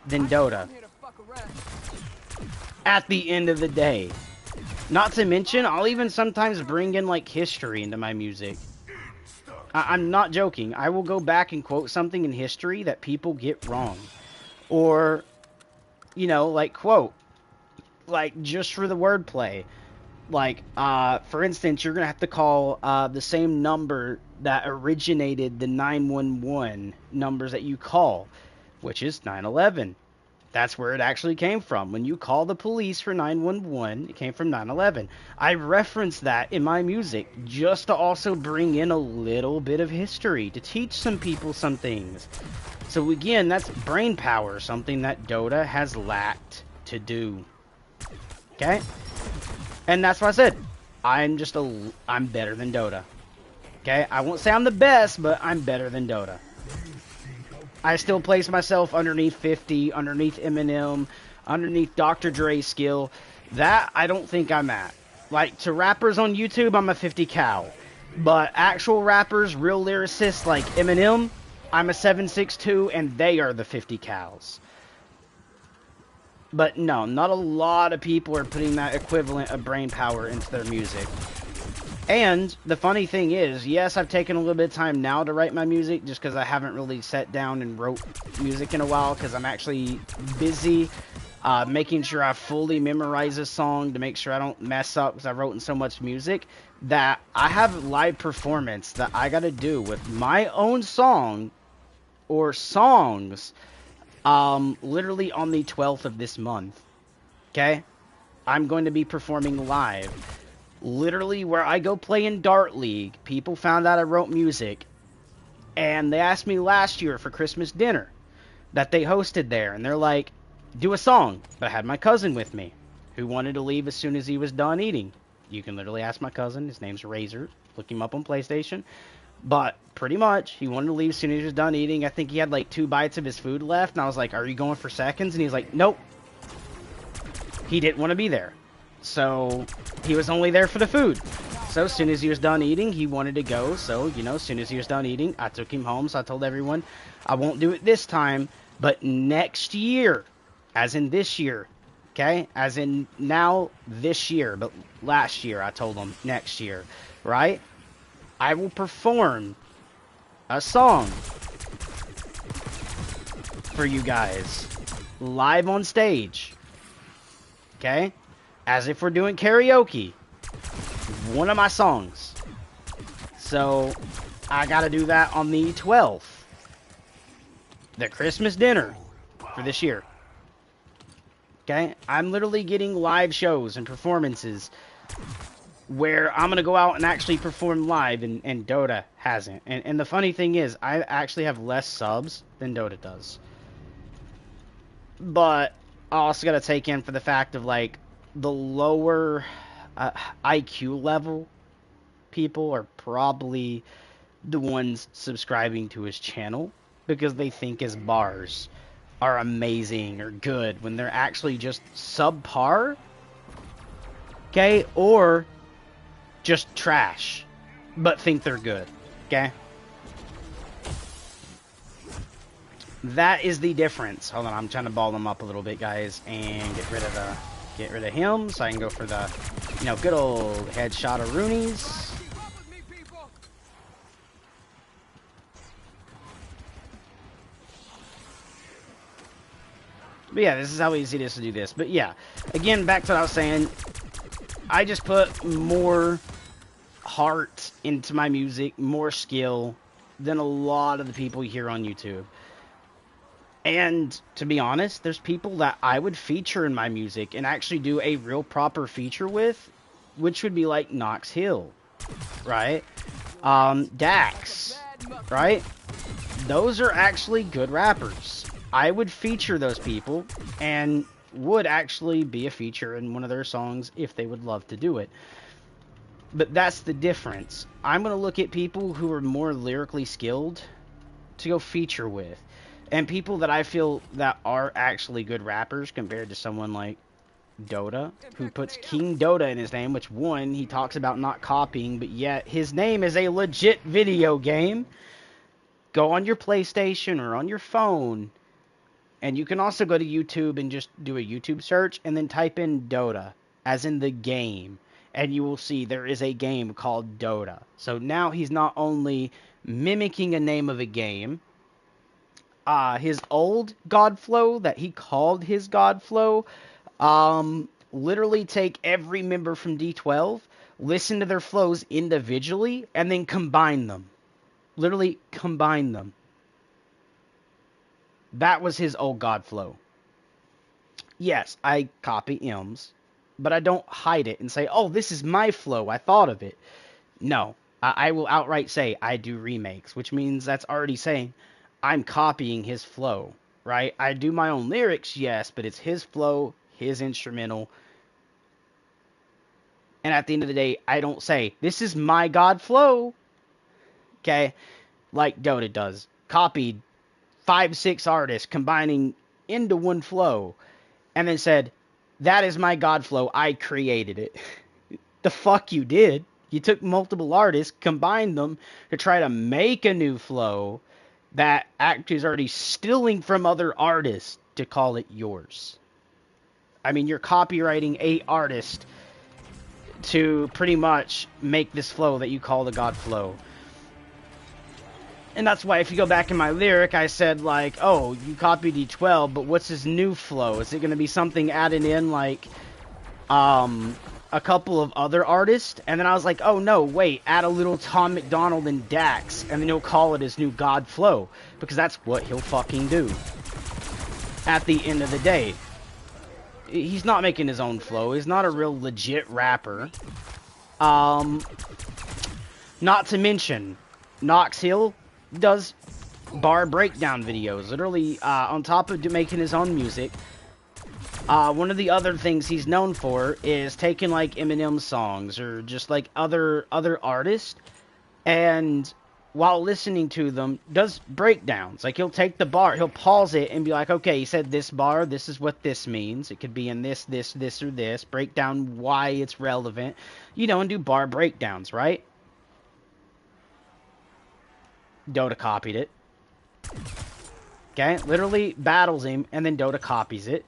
than Dota. At the end of the day. Not to mention, I'll even sometimes bring in, like, history into my music. I'm not joking. I will go back and quote something in history that people get wrong. Or, you know, like, quote. Like, just for the wordplay. Like, for instance, you're going to have to call the same number that originated the 911 numbers that you call, which is 911. That's where it actually came from. When you call the police for 911, it came from 911. I reference that in my music just to also bring in a little bit of history, to teach some people some things. So again, that's brain power, something that Dota has lacked to do. Okay? And that's what I said. I'm better than Dota. Okay? I won't say I'm the best, but I'm better than Dota. I still place myself underneath 50, underneath Eminem, underneath Dr. Dre's skill. That, I don't think I'm at. Like, to rappers on YouTube, I'm a 50 cal. But actual rappers, real lyricists like Eminem, I'm a 7.62, and they are the 50 cals. But no, not a lot of people are putting that equivalent of brain power into their music. And the funny thing is, yes, I've taken a little bit of time now to write my music, just because I haven't really sat down and wrote music in a while, because I'm actually busy making sure I fully memorize a song to make sure I don't mess up, because I've written so much music, that I have live performance that I got to do with my own song, or songs, literally on the 12th of this month. Okay? I'm going to be performing live. Literally where I go play in Dart League, people found out I wrote music, and they asked me last year for Christmas dinner that they hosted there, and they're like, do a song. But I had my cousin with me, who wanted to leave as soon as he was done eating. You can literally ask my cousin. His name's Razor. Look him up on PlayStation. But pretty much, he wanted to leave as soon as he was done eating. I think he had like 2 bites of his food left, and I was like, are you going for seconds? And he's like, nope. He didn't want to be there. So, he was only there for the food. So, as soon as he was done eating, he wanted to go. So, you know, as soon as he was done eating, I took him home. So, I told everyone, I won't do it this time, but next year, as in this year, okay? As in now, this year, but last year, I told him, next year, right? I will perform a song for you guys. Live on stage. Okay? As if we're doing karaoke. One of my songs. So, I gotta do that on the 12th. The Christmas dinner for this year. Okay? I'm literally getting live shows and performances where I'm going to go out and actually perform live, and Dota hasn't. And the funny thing is, I actually have less subs than Dota does. But I also got to take in for the fact of, like, the lower IQ level people are probably the ones subscribing to his channel because they think his bars are amazing or good when they're actually just subpar. Okay? Or just trash, but think they're good. Okay? That is the difference. Hold on, I'm trying to ball them up a little bit, guys, and get rid of him so I can go for the, you know, good old headshot of Rooney's. But yeah, this is how easy it is to do this. But yeah, again, back to what I was saying. I just put more heart into my music, more skill than a lot of the people here on YouTube. And to be honest, there's people that I would feature in my music and actually do a real proper feature with, which would be like Knox Hill, right? Dax, right? Those are actually good rappers. I would feature those people and would actually be a feature in one of their songs if they would love to do it. But that's the difference. I'm going to look at people who are more lyrically skilled to go feature with. And people that I feel that are actually good rappers compared to someone like Dota, who puts King Dota in his name, which one, he talks about not copying, but yet his name is a legit video game. Go on your PlayStation or on your phone. And you can also go to YouTube and just do a YouTube search and then type in Dota, as in the game. And you will see there is a game called Dota. So now he's not only mimicking a name of a game, his old God Flow that he called his God Flow, literally take every member from D12, listen to their flows individually, and then combine them. Literally combine them. That was his old God Flow. Yes, I copy M's, but I don't hide it and say, oh, this is my flow, I thought of it. No, I will outright say I do remakes, which means that's already saying I'm copying his flow, right? I do my own lyrics, yes, but it's his flow, his instrumental. And at the end of the day, I don't say, this is my God Flow, okay? Like Dota does. Copied 5-6 artists combining into one flow, and then said, that is my God Flow, I created it. The fuck you did? You took multiple artists, combined them to try to make a new flow that actually is already stealing from other artists to call it yours. I mean, you're copywriting a artist to pretty much make this flow that you call the God Flow. And that's why if you go back in my lyric, I said, like, oh, you copied D12, but what's his new flow? Is it going to be something added in, like, a couple of other artists? And then I was like, oh, no, wait, add a little Tom McDonald and Dax, and then he'll call it his new God Flow. Because that's what he'll fucking do. At the end of the day. He's not making his own flow. He's not a real legit rapper. Not to mention, Knox Hill does bar breakdown videos, literally on top of making his own music. One of the other things he's known for is taking like Eminem songs or just like other artists, and while listening to them does breakdowns. Like he'll take the bar, he'll pause it and be like, okay, he said this bar, this is what this means, it could be in this or this, break down why it's relevant, you know, and do bar breakdowns, right? Dota copied it. Okay, literally battles him, and then Dota copies it.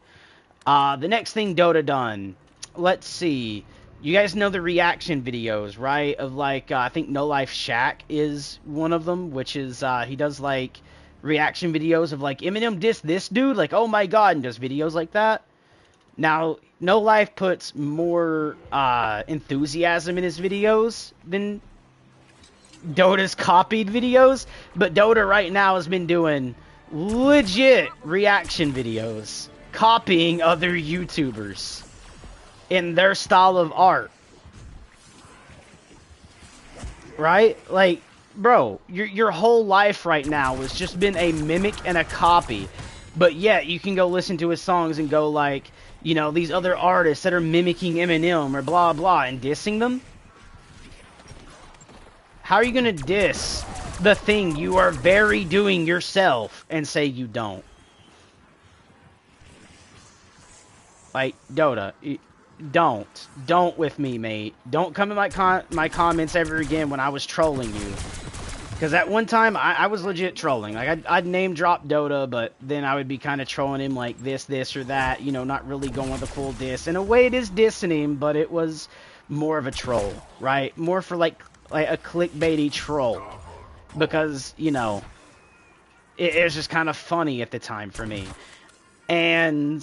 The next thing Dota done, let's see. You guys know the reaction videos, right? Of like, I think No Life Shaq is one of them, which is, he does like reaction videos of like Eminem diss this dude, like oh my god, and does videos like that. Now, No Life puts more enthusiasm in his videos than Dota's copied videos, but Dota right now has been doing legit reaction videos, copying other YouTubers in their style of art. Right? Like, bro, your whole life right now has just been a mimic and a copy, but yet you can go listen to his songs and go like, you know, these other artists that are mimicking Eminem or blah blah and dissing them. How are you gonna diss the thing you are very doing yourself and say you don't? Like, Dota, don't with me, mate. Don't come in my comments ever again when I was trolling you. Because at one time, I was legit trolling. Like, I'd name drop Dota, but then I would be kind of trolling him like this, or that. You know, not really going with a full diss. In a way, it is dissing him, but it was more of a troll, right? More for, like a clickbaity troll. Because, you know, it was just kind of funny at the time for me. And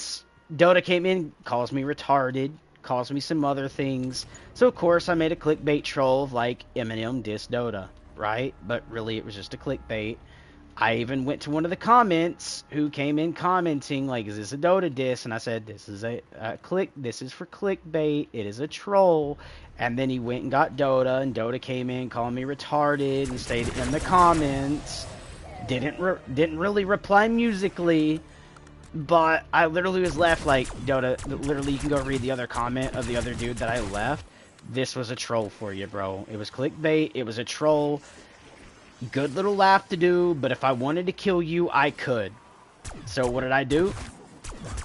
Dota came in, calls me retarded, calls me some other things. So, of course, I made a clickbait troll of, like, Eminem diss Dota, right? But really, it was just a clickbait. I even went to one of the comments who came in commenting, like, is this a Dota diss? And I said, this is this is for clickbait. It is a troll. And then he went and got Dota, and Dota came in, called me retarded, and stayed in the comments. Didn't really reply musically. But I literally was left like, Dota, literally you can go read the other comment of the other dude that I left. This was a troll for you, bro. It was clickbait. It was a troll. Good little laugh to do, but if I wanted to kill you, I could. So what did I do?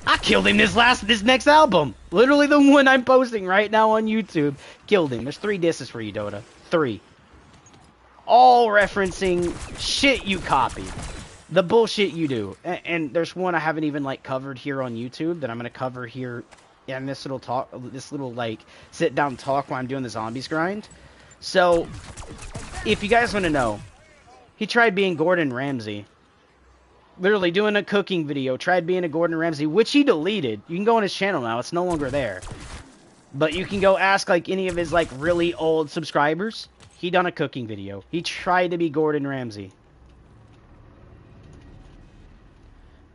I killed him this next album. Literally the one I'm posting right now on YouTube. Killed him. There's 3 disses for you, Dota. 3. All referencing shit you copied. The bullshit you do. And there's one I haven't even, like, covered here on YouTube that I'm going to cover here in this little, like, sit-down talk while I'm doing the zombies grind. So, if you guys want to know, he tried being Gordon Ramsay. Literally doing a cooking video. Tried being a Gordon Ramsay, which he deleted. You can go on his channel now. It's no longer there. But you can go ask, like, any of his, like, really old subscribers. He done a cooking video. He tried to be Gordon Ramsay.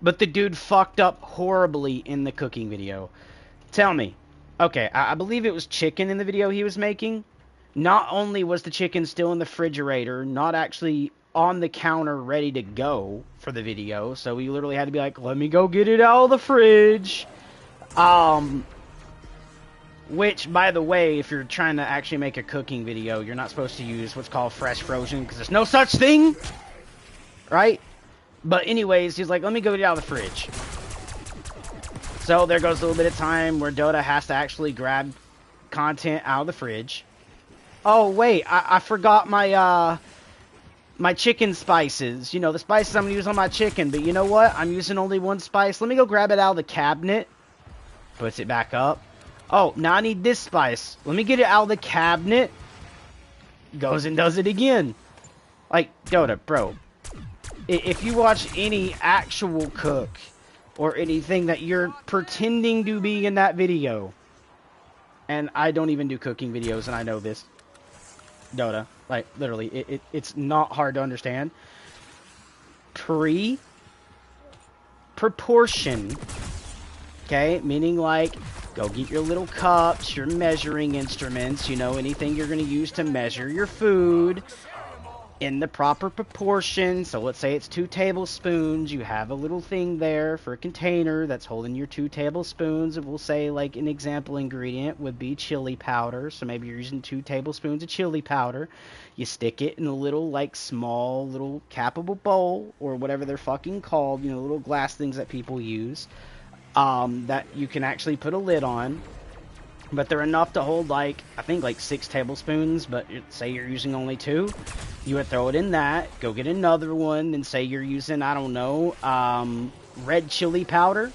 But the dude fucked up horribly in the cooking video. Tell me. Okay, I believe it was chicken in the video he was making. Not only was the chicken still in the refrigerator, not actually on the counter ready to go for the video, so he literally had to be like, let me go get it out of the fridge. Which, by the way, if you're trying to actually make a cooking video, you're not supposed to use what's called fresh frozen, because there's no such thing, right? But anyways, he's like, let me go get it out of the fridge. So there goes a little bit of time where Dota has to actually grab content out of the fridge. Oh, wait, I forgot my, my chicken spices. You know, the spices I'm going to use on my chicken. But you know what? I'm using only one spice. Let me go grab it out of the cabinet. Puts it back up. Oh, now I need this spice. Let me get it out of the cabinet. Goes and does it again. Like, Dota, bro. If you watch any actual cook or anything that you're pretending to be in that video, and I don't even do cooking videos, and I know this, Dota, like, literally, it's not hard to understand. Proportion, okay, meaning like, go get your little cups, your measuring instruments, you know, anything you're going to use to measure your food in the proper proportion. So let's say it's 2 tablespoons. You have a little thing there for a container that's holding your 2 tablespoons. We'll say, like, an example ingredient would be chili powder. So maybe you're using 2 tablespoons of chili powder. You stick it in a little, like, small little capable bowl or whatever they're fucking called, you know, little glass things that people use, that you can actually put a lid on. But they're enough to hold, like, I think, like 6 tablespoons, but say you're using only 2. You would throw it in that, go get another one, and say you're using, I don't know, red chili powder,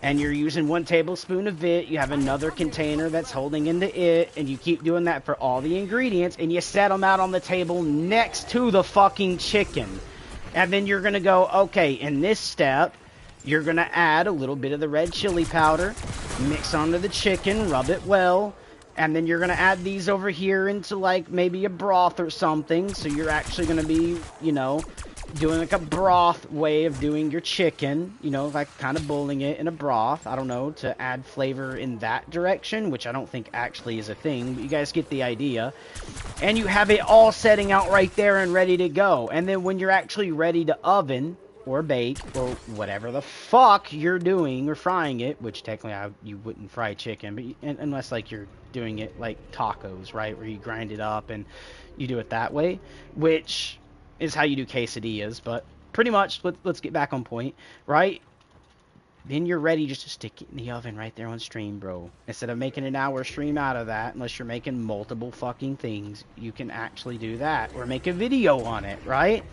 and you're using 1 tablespoon of it. You have another container that's holding into it, and you keep doing that for all the ingredients, and you set them out on the table next to the fucking chicken. And then you're going to go, okay, in this step, you're going to add a little bit of the red chili powder, mix onto the chicken, rub it well, and then you're going to add these over here into, like, maybe a broth or something. So you're actually going to be, you know, doing like a broth way of doing your chicken, you know, like kind of boiling it in a broth, I don't know, to add flavor in that direction, which I don't think actually is a thing, but you guys get the idea. And you have it all setting out right there and ready to go. And then when you're actually ready to oven or bake or whatever the fuck you're doing or frying it, which technically you wouldn't fry chicken, but unless like you're doing it like tacos, right, where you grind it up and you do it that way, which is how you do quesadillas, but pretty much, let's get back on point, right? Then you're ready just to stick it in the oven right there on stream, bro. Instead of making an hour stream out of that, unless you're making multiple fucking things, you can actually do that, or make a video on it, right?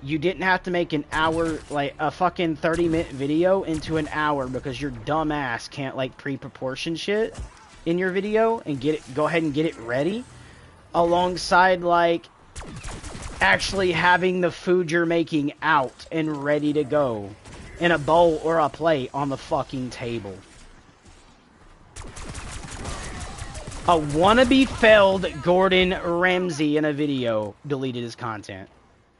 You didn't have to make an hour, like a fucking 30-minute video into an hour because your dumb ass can't like pre-proportion shit in your video and go ahead and get it ready alongside like actually having the food you're making out and ready to go in a bowl or a plate on the fucking table. A wannabe failed Gordon Ramsay in a video deleted his content.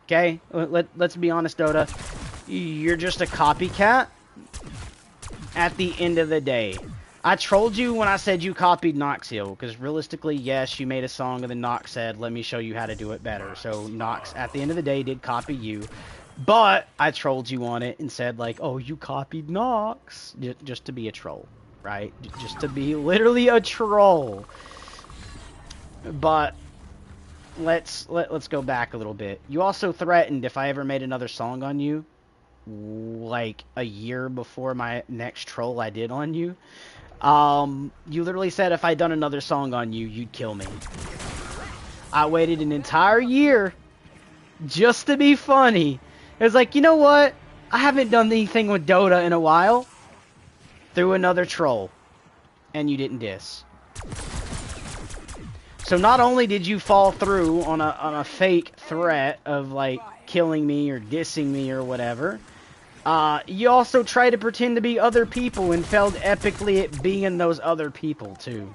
Okay? Let's be honest, Dota. You're just a copycat at the end of the day. I trolled you when I said you copied Nox Hill, because realistically, yes, you made a song and then Nox said, let me show you how to do it better. So Nox, at the end of the day, did copy you. But I trolled you on it and said, like, oh, you copied Nox. Just to be a troll, right? Just to be literally a troll. But let's go back a little bit. You also threatened if I ever made another song on you, like a year before my next troll I did on you. You literally said if I'd done another song on you, you'd kill me. I waited an entire year just to be funny. It was like, you know what? I haven't done anything with Dota in a while. Threw another troll. And you didn't diss. So not only did you fall through on a fake threat of like killing me or dissing me or whatever, you also try to pretend to be other people and failed epically at being those other people too.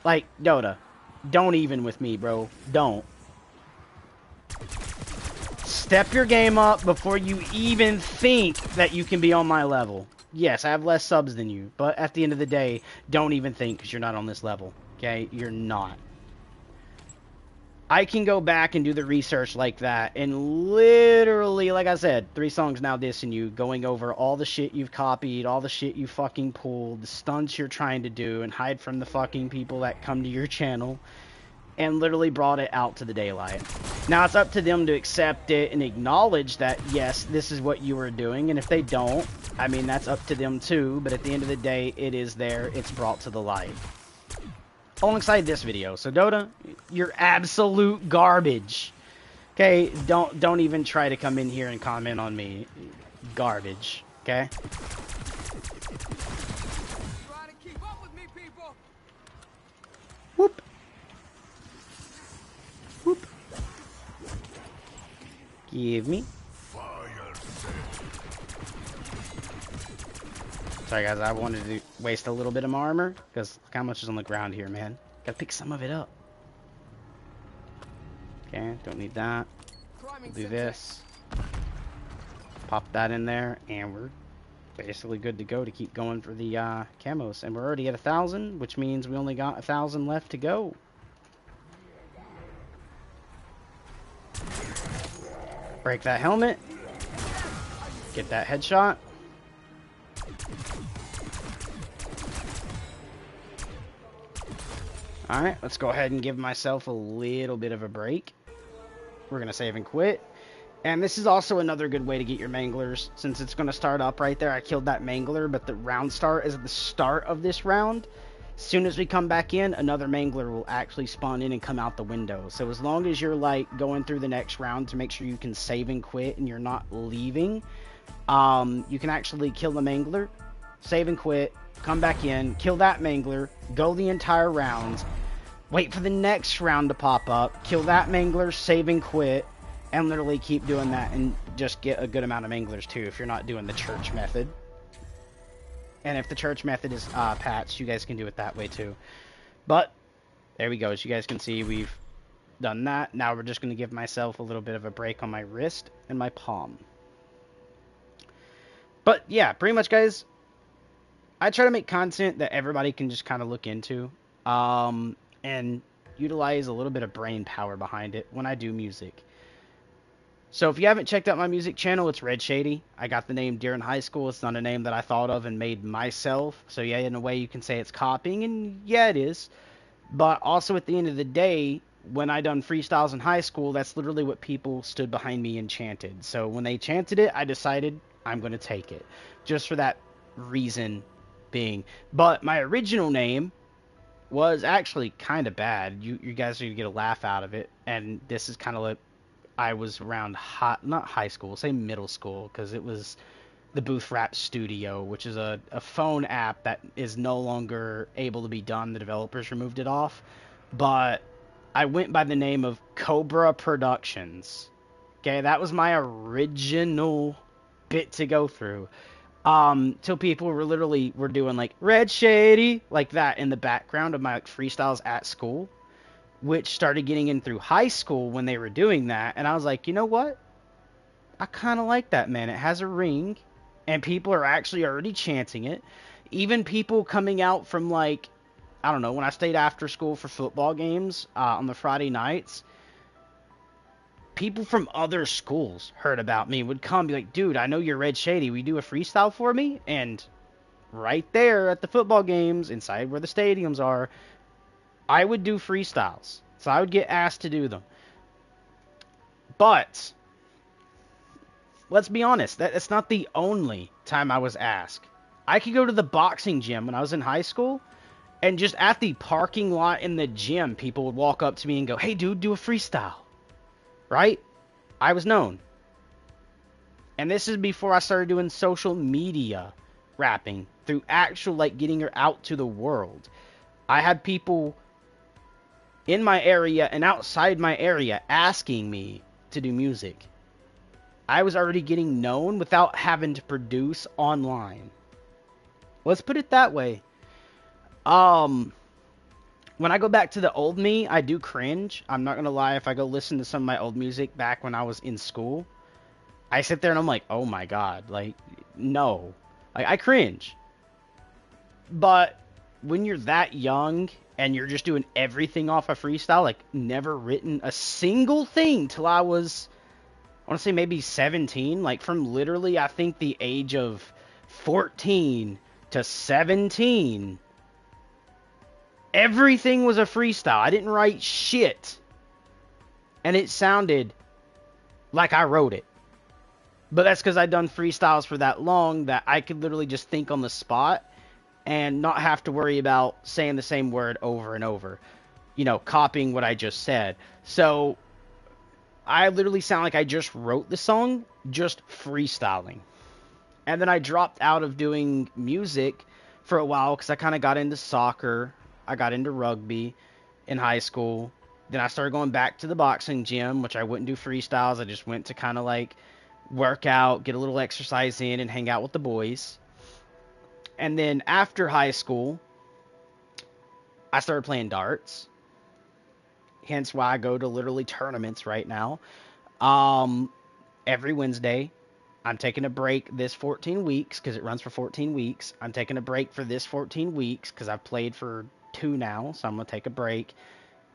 Like, Dota, don't even with me, bro. Don't. Step your game up before you even think that you can be on my level. Yes, I have less subs than you, but at the end of the day, don't even think because you're not on this level, okay? You're not. I can go back and do the research like that and literally, like I said, 3 songs now dissing you, going over all the shit you've copied, all the shit you fucking pulled, the stunts you're trying to do, and hide from the fucking people that come to your channel, and literally brought it out to the daylight. Now it's up to them to accept it and acknowledge that, yes, this is what you were doing, and if they don't, I mean, that's up to them too, but at the end of the day, it is there, it's brought to the light. Alongside this video. So Dota, you're absolute garbage. Okay, don't even try to come in here and comment on me. Garbage, okay? Trying to keep up with me, people. Whoop. Whoop. Give me. Sorry guys, I wanted to waste a little bit of my armor, because look how much is on the ground here, man. Gotta pick some of it up. Okay, don't need that. We'll do this. Pop that in there, and we're basically good to go to keep going for the camos. And we're already at 1,000, which means we only got 1,000 left to go. Break that helmet. Get that headshot. Alright, let's go ahead and give myself a little bit of a break. We're going to save and quit. And this is also another good way to get your manglers, since it's going to start up right there. I killed that mangler, but the round start is at the start of this round. As soon as we come back in, another mangler will actually spawn in and come out the window. So as long as you're like going through the next round to make sure you can save and quit and you're not leaving, you can actually kill the mangler, save and quit, come back in, kill that mangler, go the entire round, wait for the next round to pop up, kill that mangler, save and quit, and literally keep doing that and just get a good amount of manglers too if you're not doing the church method. And if the church method is patched, you guys can do it that way too. But there we go. As you guys can see, we've done that. Now we're just going to give myself a little bit of a break on my wrist and my palm. But yeah, pretty much, guys, I try to make content that everybody can just kind of look into and utilize a little bit of brain power behind it when I do music. So if you haven't checked out my music channel, it's Red Shady. I got the name during high school. It's not a name that I thought of and made myself. So yeah, in a way you can say it's copying, and yeah, it is. But also at the end of the day, when I done freestyles in high school, that's literally what people stood behind me and chanted. So when they chanted it, I decided I'm going to take it. Just for that reason being. But my original name was actually kind of bad. You guys are going to get a laugh out of it. And this is kind of like I was around, not high school, say middle school, because it was the Booth Rap Studio, which is a phone app that is no longer able to be done. The developers removed it off. But I went by the name of Cobra Productions. Okay, that was my original bit to go through. Till people were doing like Red Shady, like that in the background of my like, freestyles at school, which started getting in through high school when they were doing that. And I was like, you know what? I kind of like that, man. It has a ring, and people are actually already chanting it. Even people coming out from, like, I don't know, when I stayed after school for football games on the Friday nights, people from other schools heard about me, would come be like, dude, I know you're Red Shady. Will you do a freestyle for me? And right there at the football games, inside where the stadiums are, I would do freestyles. So I would get asked to do them. But let's be honest, that's not the only time I was asked. I could go to the boxing gym when I was in high school, and just at the parking lot in the gym, people would walk up to me and go, hey, dude, do a freestyle. Right? I was known. And this is before I started doing social media rapping, through actual, like, getting her out to the world. I had people in my area and outside my area asking me to do music. I was already getting known without having to produce online. Let's put it that way. When I go back to the old me, I do cringe. I'm not going to lie. If I go listen to some of my old music back when I was in school, I sit there and I'm like, oh my God. Like, no. Like, I cringe. But when you're that young and you're just doing everything off a freestyle, like, never written a single thing till I was, I want to say maybe 17. Like, from literally, I think, the age of 14 to 17, everything was a freestyle. I didn't write shit. And it sounded like I wrote it. But that's because I'd done freestyles for that long that I could literally just think on the spot and not have to worry about saying the same word over and over. You know, copying what I just said. So I literally sound like I just wrote the song, just freestyling. And then I dropped out of doing music for a while because I kind of got into soccer. I got into rugby in high school. Then I started going back to the boxing gym, which I wouldn't do freestyles. I just went to kind of like work out, get a little exercise in, and hang out with the boys. And then after high school, I started playing darts. Hence why I go to literally tournaments right now. Every Wednesday. I'm taking a break this 14 weeks because it runs for 14 weeks. I'm taking a break for this 14 weeks because I've played for 2 now, so I'm going to take a break.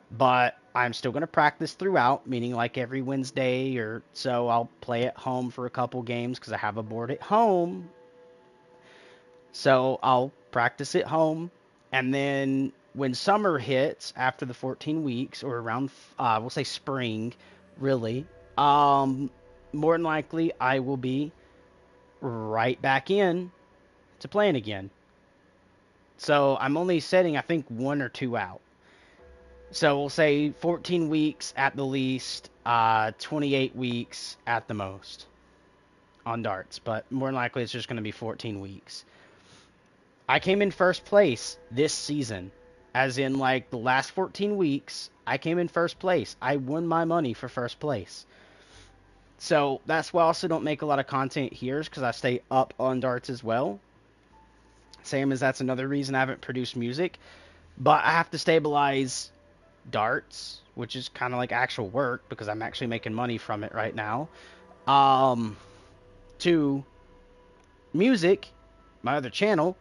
But I'm still going to practice throughout, meaning like every Wednesday or so I'll play at home for a couple games because I have a board at home. So I'll practice at home, and then when summer hits after the 14 weeks, or around, we'll say spring, really, more than likely I will be right back in to playing again. So I'm only setting, I think, 1 or 2 out. So we'll say 14 weeks at the least, 28 weeks at the most on darts, but more than likely it's just going to be 14 weeks. I came in first place this season As in, like, the last 14 weeks, I came in first place. I won my money for first place. So that's why I also don't make a lot of content here, because I stay up on darts as well. Same as that's another reason I haven't produced music. But I have to stabilize darts, which is kind of like actual work, because I'm actually making money from it right now. To music, my other channel,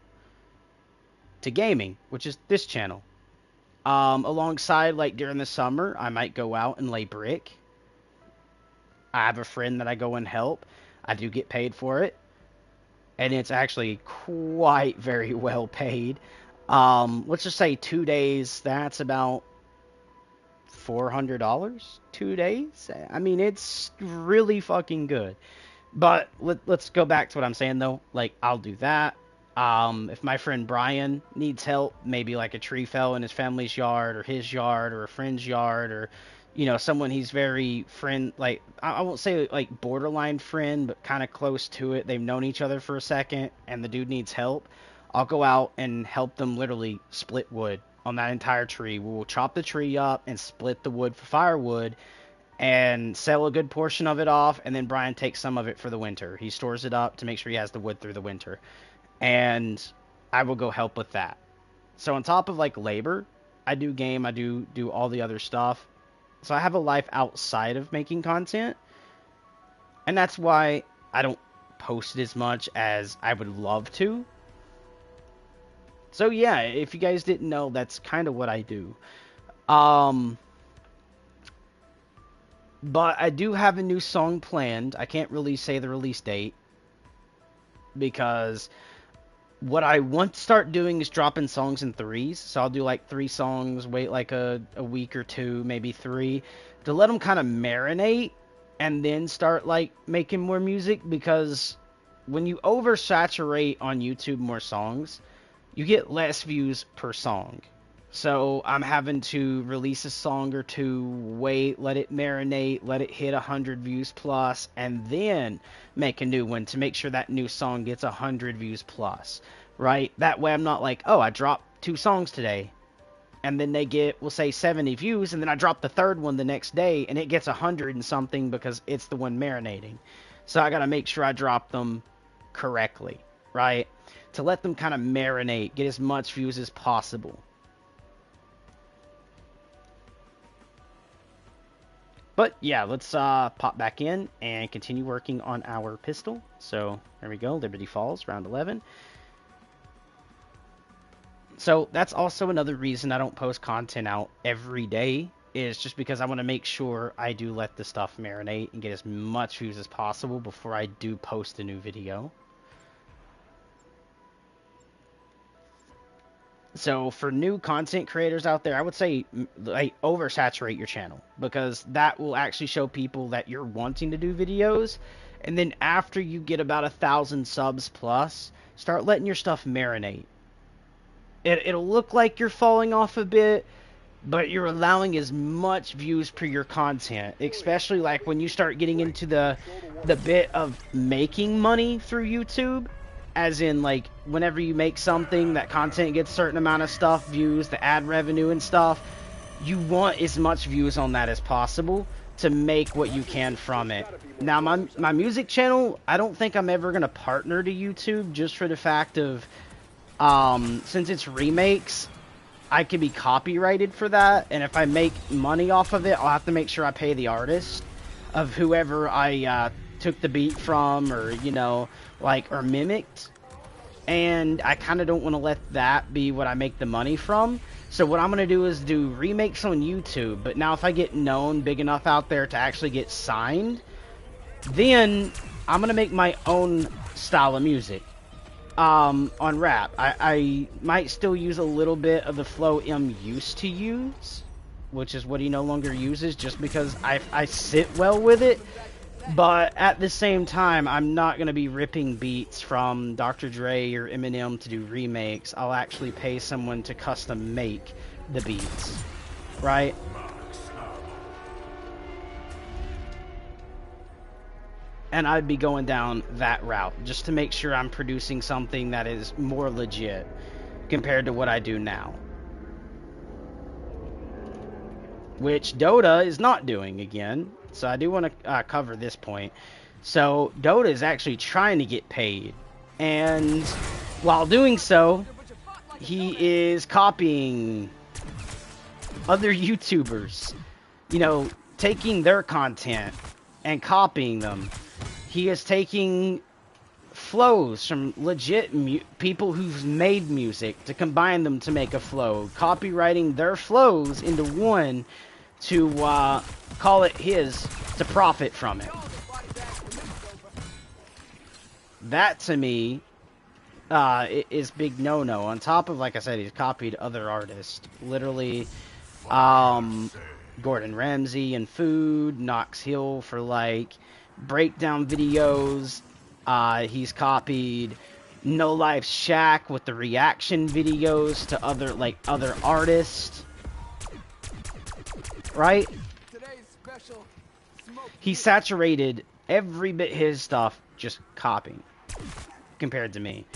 to gaming, which is this channel. Alongside, like, during the summer, I might go out and lay brick. I have a friend that I go and help. I do get paid for it. And it's actually quite very well paid. Let's just say 2 days, that's about $400, 2 days. I mean, it's really fucking good. But let's go back to what I'm saying, though. Like, I'll do that. If my friend Brian needs help, maybe like a tree fell in his family's yard or his yard or a friend's yard, or, you know, someone he's very like, I won't say like borderline friend, but kind of close to it. They've known each other for a second and the dude needs help. I'll go out and help them literally split wood on that entire tree. We will chop the tree up and split the wood for firewood and sell a good portion of it off, and then Brian takes some of it for the winter. He stores it up to make sure he has the wood through the winter. And I will go help with that. So on top of, like, labor, I do game, I do all the other stuff. So I have a life outside of making content. And that's why I don't post it as much as I would love to. So yeah, if you guys didn't know, that's kind of what I do. But I do have a new song planned. I can't really say the release date, because what I want to start doing is dropping songs in threes. So I'll do like 3 songs, wait like a week or 2, maybe 3, to let them kind of marinate, and then start like making more music. Because when you oversaturate on YouTube more songs, you get less views per song. So I'm having to release a song or 2, wait, let it marinate, let it hit 100 views plus, and then make a new one to make sure that new song gets 100 views plus, right? That way I'm not like, oh, I dropped 2 songs today, and then they get, we'll say, 70 views, and then I drop the third one the next day, and it gets 100 and something because it's the one marinating. So I gotta make sure I drop them correctly, right? To let them kind of marinate, get as much views as possible. But yeah, let's pop back in and continue working on our pistol. So there we go, Liberty Falls, round 11. So that's also another reason I don't post content out every day, is just because I want to make sure I do let the stuff marinate and get as much views as possible before I do post a new video. So for new content creators out there, I would say, like, oversaturate your channel, because that will actually show people that you're wanting to do videos. And then after you get about 1,000 subs plus, start letting your stuff marinate. It'll look like you're falling off a bit, but you're allowing as much views per your content, especially like when you start getting into the bit of making money through YouTube. As in, like, whenever you make something, that content gets a certain amount of stuff, views, the ad revenue and stuff, you want as much views on that as possible to make what you can from it. Now, my music channel, I don't think I'm ever going to partner to YouTube, just for the fact of, since it's remakes, I could be copyrighted for that, and if I make money off of it, I'll have to make sure I pay the artist of whoever I took the beat from, or, you know, like, or mimicked. And I kind of don't want to let that be what I make the money from. So what I'm going to do is do remakes on YouTube. But now if I get known big enough out there to actually get signed, then I'm going to make my own style of music on rap. I might still use a little bit of the flow M used to use, which is what he no longer uses, just because I sit well with it. But at the same time, I'm not going to be ripping beats from Dr. Dre or Eminem to do remakes. I'll actually pay someone to custom make the beats, right? And I'd be going down that route just to make sure I'm producing something that is more legit compared to what I do now. which Dota is not doing again. So I do want to cover this point. So Dota is actually trying to get paid, and while doing so, he is copying other YouTubers, you know, taking their content and copying them. He is taking flows from legit people who've made music to combine them to make a flow, copywriting their flows into one to call it his to profit from it. That to me is big no-no. On top of, like I said, he's copied other artists. Literally, Gordon Ramsay and food, Knox Hill for like breakdown videos. He's copied No Life Shack with the reaction videos to other artists. Right? He saturated every bit his stuff just copying compared to me.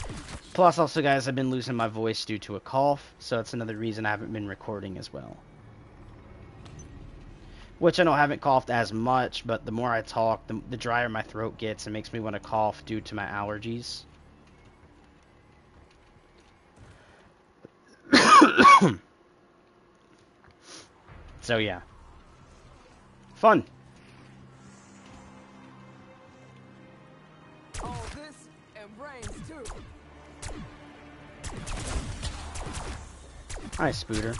Plus, also, guys, I've been losing my voice due to a cough, so that's another reason I haven't been recording as well. Which I know I haven't coughed as much, but the more I talk, the drier my throat gets. It makes me want to cough due to my allergies. So, yeah. Fun. All this and brains too. Hi, Spooter.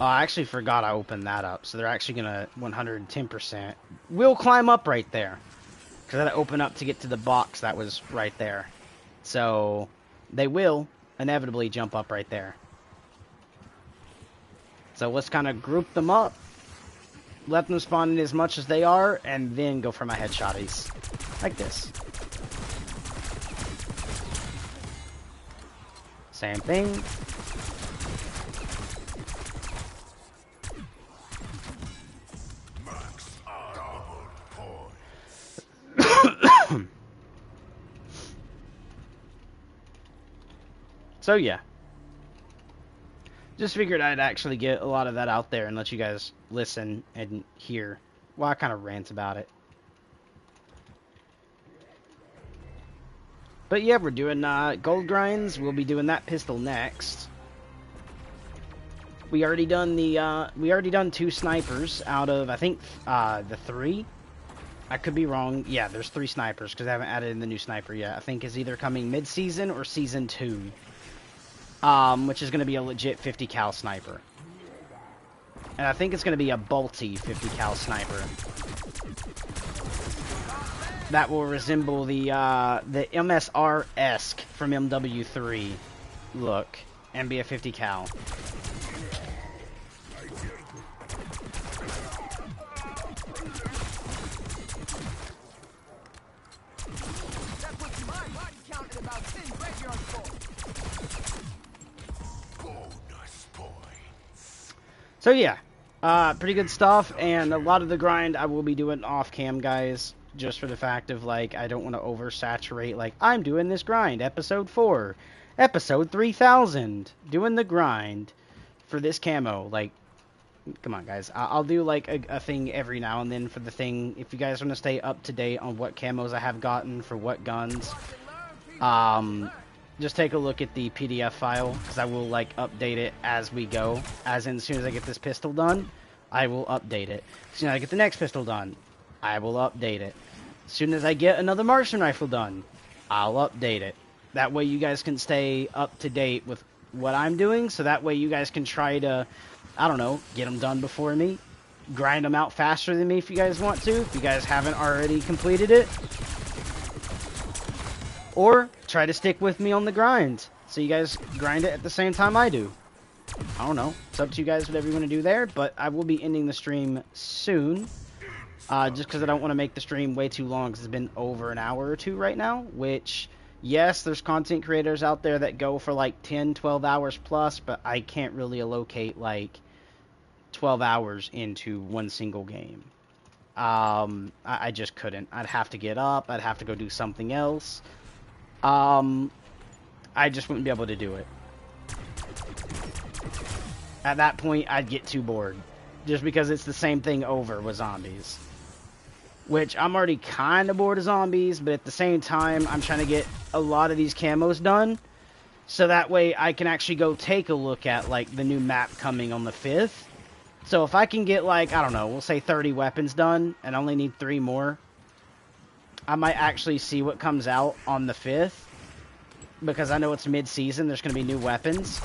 Oh, I actually forgot I opened that up, so they're actually gonna 110%. We'll climb up right there, because I had to open up to get to the box that was right there. So they will inevitably jump up right there. So let's kind of group them up, let them spawn in as much as they are, and then go for my headshotties. Like this. Same thing. So yeah. Just figured I'd actually get a lot of that out there and let you guys listen and hear while I kind of rant about it. But yeah, we're doing gold grinds. We'll be doing that pistol next. We already done the 2 snipers out of, I think, the 3. I could be wrong. Yeah, there's 3 snipers because I haven't added in the new sniper yet. I think is either coming mid-season or season 2. Which is going to be a legit 50 cal sniper. And I think it's going to be a bolty 50 cal sniper. That will resemble the MSR-esque from MW3 look and be a 50 cal. So yeah, pretty good stuff, and a lot of the grind I will be doing off cam, guys, just for the fact of, like, I don't want to oversaturate, like, I'm doing this grind, episode 4, episode 3000, doing the grind for this camo. Like, come on, guys, I'll do, like, a thing every now and then for the thing. If you guys want to stay up to date on what camos I have gotten for what guns, just take a look at the PDF file, because I will, like, update it as we go. As in, as soon as I get this pistol done, I will update it. As soon as I get the next pistol done, I will update it. As soon as I get another marksman rifle done, I'll update it. That way you guys can stay up to date with what I'm doing, so that way you guys can try to, I don't know, get them done before me. Grind them out faster than me if you guys want to, if you guys haven't already completed it. Or try to stick with me on the grind, so you guys grind it at the same time I do. I don't know. It's up to you guys, whatever you want to do there, but I will be ending the stream soon. Just because I don't want to make the stream way too long, because it's been over an hour or 2 right now, which, yes, there's content creators out there that go for like 10, 12 hours plus, but I can't really allocate like 12 hours into one single game. I just couldn't. I'd have to get up, I'd have to go do something else. I just wouldn't be able to do it. At that point, I'd get too bored. just because it's the same thing over with zombies. Which, I'm already kind of bored of zombies, but at the same time, I'm trying to get a lot of these camos done, so that way I can actually go take a look at, like, the new map coming on the 5th. So if I can get, like, I don't know, we'll say 30 weapons done, and only need 3 more, I might actually see what comes out on the 5th, because I know it's mid-season, there's going to be new weapons.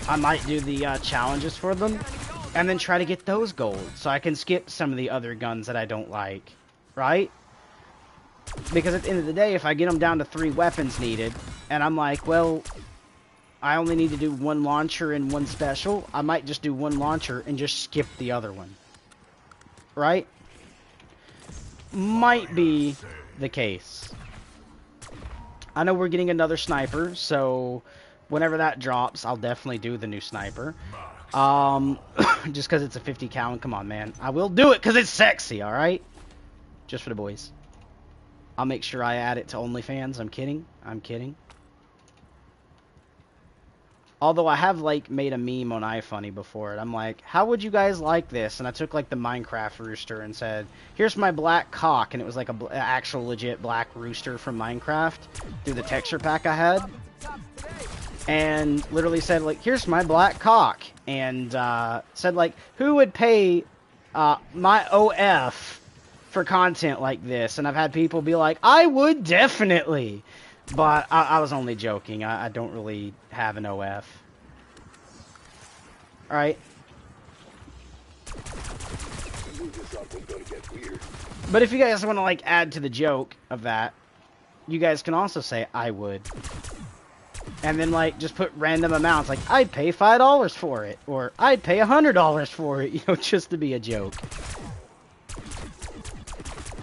I might do the challenges for them, and then try to get those gold, so I can skip some of the other guns that I don't like. Right? Because at the end of the day, if I get them down to 3 weapons needed, and I'm like, well, I only need to do 1 launcher and 1 special, I might just do 1 launcher and just skip the other one. Right? Might be the case. I know we're getting another sniper, so whenever that drops, I'll definitely do the new sniper. Just because it's a 50 cal, and come on, man. I will do it because it's sexy, alright? Just for the boys. I'll make sure I add it to OnlyFans. I'm kidding. I'm kidding. Although I have, like, made a meme on iFunny before. And I'm like, how would you guys like this? And I took, like, the Minecraft rooster and said, here's my black cock. And it was, like, an actual legit black rooster from Minecraft through the texture pack I had. And literally said, like, here's my black cock. And said, like, who would pay my OF for content like this? And I've had people be like, I would definitely, but I was only joking. I don't really have an OF. Alright. But if you guys want to, like, add to the joke of that, you guys can also say I would. And then, like, just put random amounts, like, I'd pay $5 for it, or I'd pay $100 for it, you know, just to be a joke.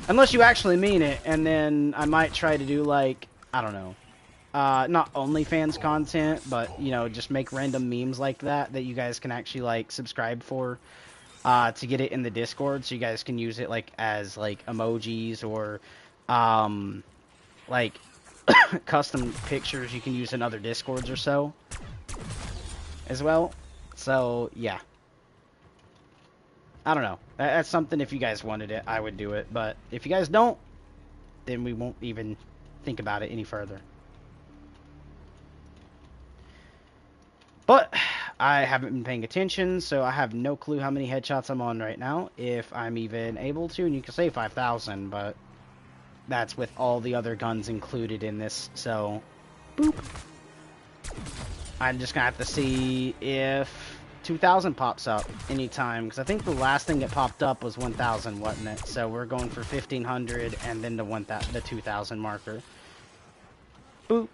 Unless you actually mean it, and then I might try to do, like, I don't know, not OnlyFans content, but, you know, just make random memes like that you guys can actually, like, subscribe for, to get it in the Discord, so you guys can use it, like, as, like, emojis, or, like, custom pictures you can use in other Discords or so, as well. So, yeah. I don't know. That's something, if you guys wanted it, I would do it. But if you guys don't, then we won't even think about it any further. But I haven't been paying attention, so I have no clue how many headshots I'm on right now, if I'm even able to. And you can say 5,000, but that's with all the other guns included in this. So, boop. I'm just going to have to see if 2,000 pops up anytime, because I think the last thing that popped up was 1,000, wasn't it? So we're going for 1,500 and then the 2,000 marker. Boop.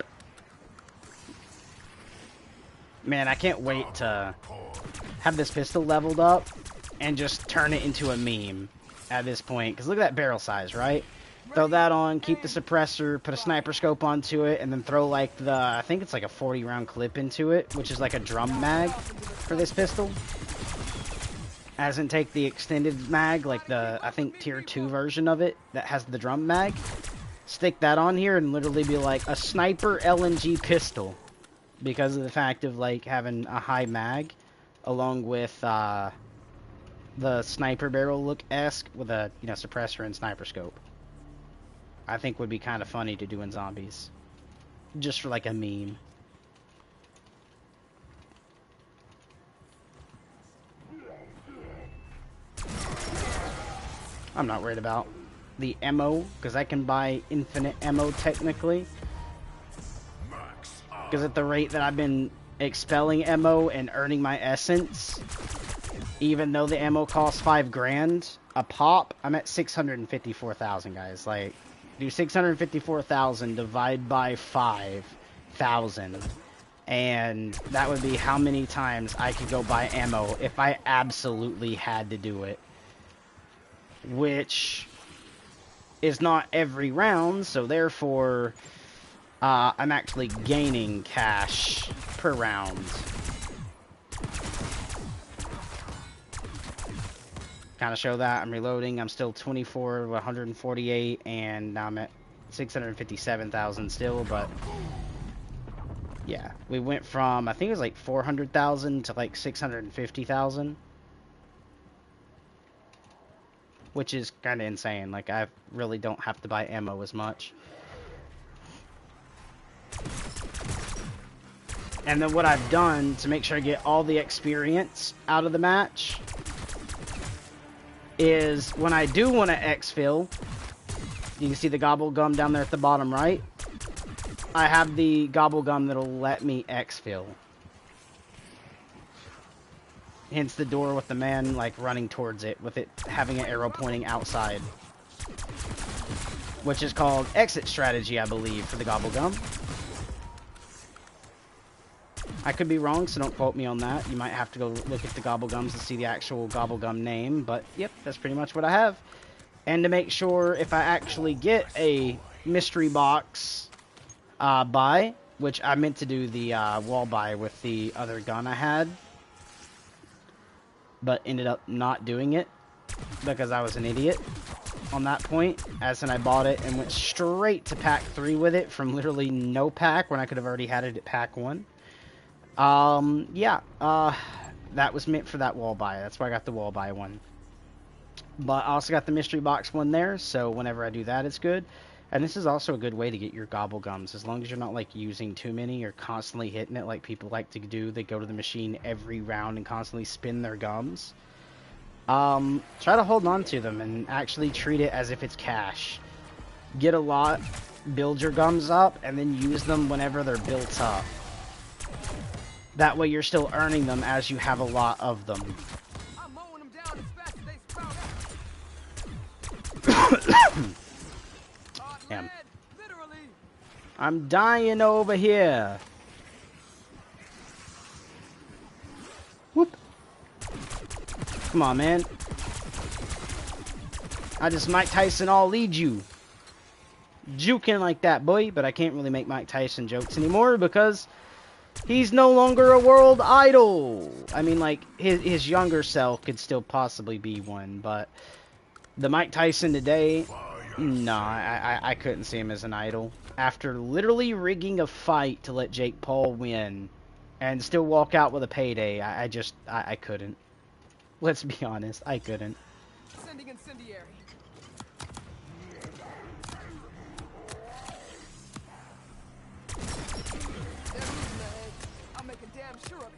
Man, I can't wait to have this pistol leveled up and just turn it into a meme at this point. Because look at that barrel size, right? Throw that on, keep the suppressor, put a sniper scope onto it, and then throw, like, I think it's like a 40-round clip into it, which is like a drum mag for this pistol. As in, take the extended mag, like the, I think, tier 2 version of it that has the drum mag. Stick that on here and literally be like a sniper LNG pistol. Because of the fact of, like, having a high mag, along with the sniper barrel look-esque with a, you know, suppressor and sniper scope. I think would be kind of funny to do in zombies. Just for, like, a meme. I'm not worried about the ammo, because I can buy infinite ammo technically. Because at the rate that I've been expelling ammo and earning my essence, even though the ammo costs $5 grand a pop, I'm at 654,000, guys. Like, do 654,000 divide by 5,000, and that would be how many times I could go buy ammo if I absolutely had to do it. Which is not every round, so therefore I'm actually gaining cash per round. Kind of show that I'm reloading. I'm still 24 of 148, and now I'm at 657,000 still, but yeah, we went from, I think it was like 400,000 to like 650,000. which is kind of insane. Like, I really don't have to buy ammo as much. And then what I've done to make sure I get all the experience out of the match is when I do want to exfil, you can see the gobble gum down there at the bottom right. I have the gobble gum that'll let me exfil. Hence the door with the man like running towards it with it having an arrow pointing outside. Which is called exit strategy, I believe, for the gobble gum. I could be wrong, so don't quote me on that. You might have to go look at the gobble gums to see the actual gobble gum name, but yep, that's pretty much what I have. And to make sure if I actually get a mystery box buy, which I meant to do the wall buy with the other gun I had, but ended up not doing it because I was an idiot on that point, as in I bought it and went straight to pack 3 with it from literally no pack when I could have already had it at pack 1. Yeah, that was meant for that wall buy. That's why I got the wall buy one. But I also got the mystery box one there, so whenever I do that, it's good. And this is also a good way to get your gobble gums, as long as you're not, like, using too many or constantly hitting it like people like to do. They go to the machine every round and constantly spin their gums. Try to hold on to them and actually treat it as if it's cash. Get a lot, build your gums up, and then use them whenever they're built up. That way you're still earning them as you have a lot of them. I'm mowing them down as fast as they sprout out. Damn. Literally. I'm dying over here. Whoop. Come on, man. I just Mike Tyson all lead you. Juking like that, boy. But I can't really make Mike Tyson jokes anymore because he's no longer a world idol. I mean, like, his younger self could still possibly be one, but the Mike Tyson today, no, I couldn't see him as an idol. After literally rigging a fight to let Jake Paul win and still walk out with a payday, I couldn't. Let's be honest, I couldn't. Sending incendiary. They're losing their heads. I'm making damn sure of it.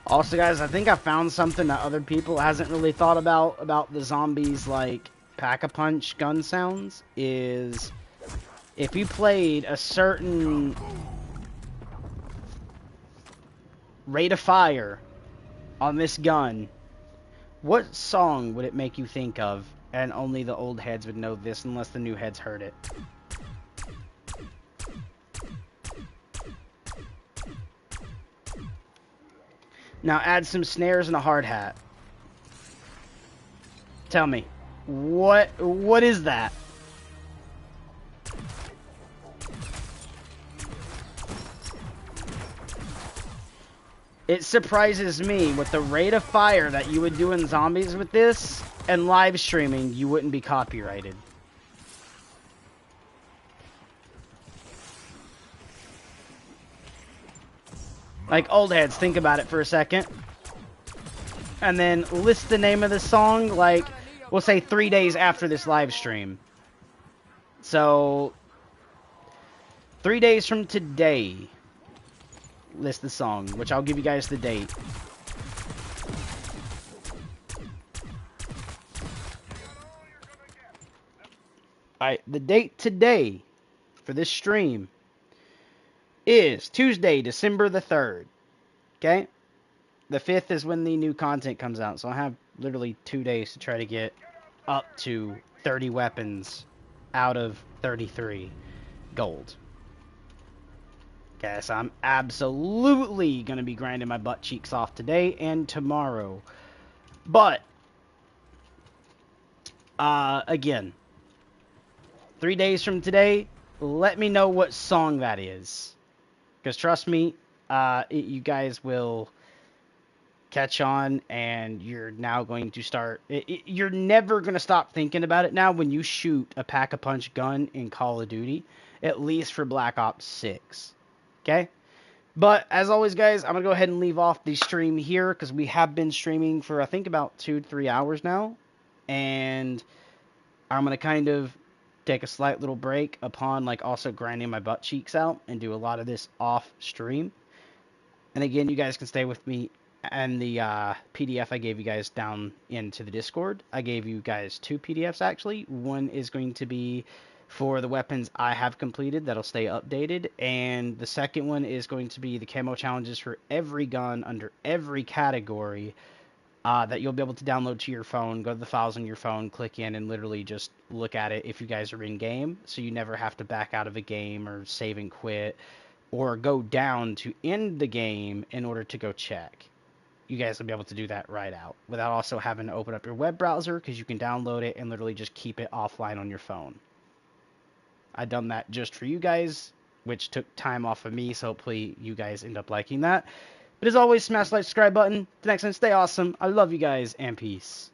Also, guys, I think I found something that other people hasn't really thought about the zombies, like, pack-a-punch gun sounds, is if you played a certain rate of fire on this gun, what song would it make you think of? And only the old heads would know this unless the new heads heard it. Now add some snares and a hard hat. Tell me, what is that? It surprises me with the rate of fire that you would do in zombies with this and live streaming, you wouldn't be copyrighted. Like, old heads, think about it for a second. And then list the name of the song, like, we'll say 3 days after this live stream. So, 3 days from today, list the song, which I'll give you guys the date. Alright, the date today for this stream is Tuesday, December the 3rd. Okay? The 5th is when the new content comes out, so I have literally 2 days to try to get up to 30 weapons out of 33 gold. Okay, so I'm absolutely going to be grinding my butt cheeks off today and tomorrow. But, again, 3 days from today, let me know what song that is. Because trust me, you guys will catch on, and you're now going to start. You're never going to stop thinking about it now when you shoot a pack-a-punch gun in Call of Duty, at least for Black Ops 6. Okay? But as always, guys, I'm going to go ahead and leave off the stream here because we have been streaming for, I think, about 2-3 hours now. And I'm going to kind of take a slight little break upon, like, also grinding my butt cheeks out and do a lot of this off stream. And again, you guys can stay with me and the PDF I gave you guys down into the Discord. I gave you guys 2 PDFs, actually. One is going to be for the weapons I have completed. That'll stay updated. And the second one is going to be the camo challenges for every gun under every category that you'll be able to download to your phone. Go to the files on your phone, click in, and literally just look at it if you guys are in game. So you never have to back out of a game or save and quit or go down to end the game in order to go check. You guys will be able to do that right out without also having to open up your web browser because you can download it and literally just keep it offline on your phone. I done that just for you guys, which took time off of me, so hopefully you guys end up liking that. But as always, smash the like, subscribe button. The next time, stay awesome. I love you guys, and peace.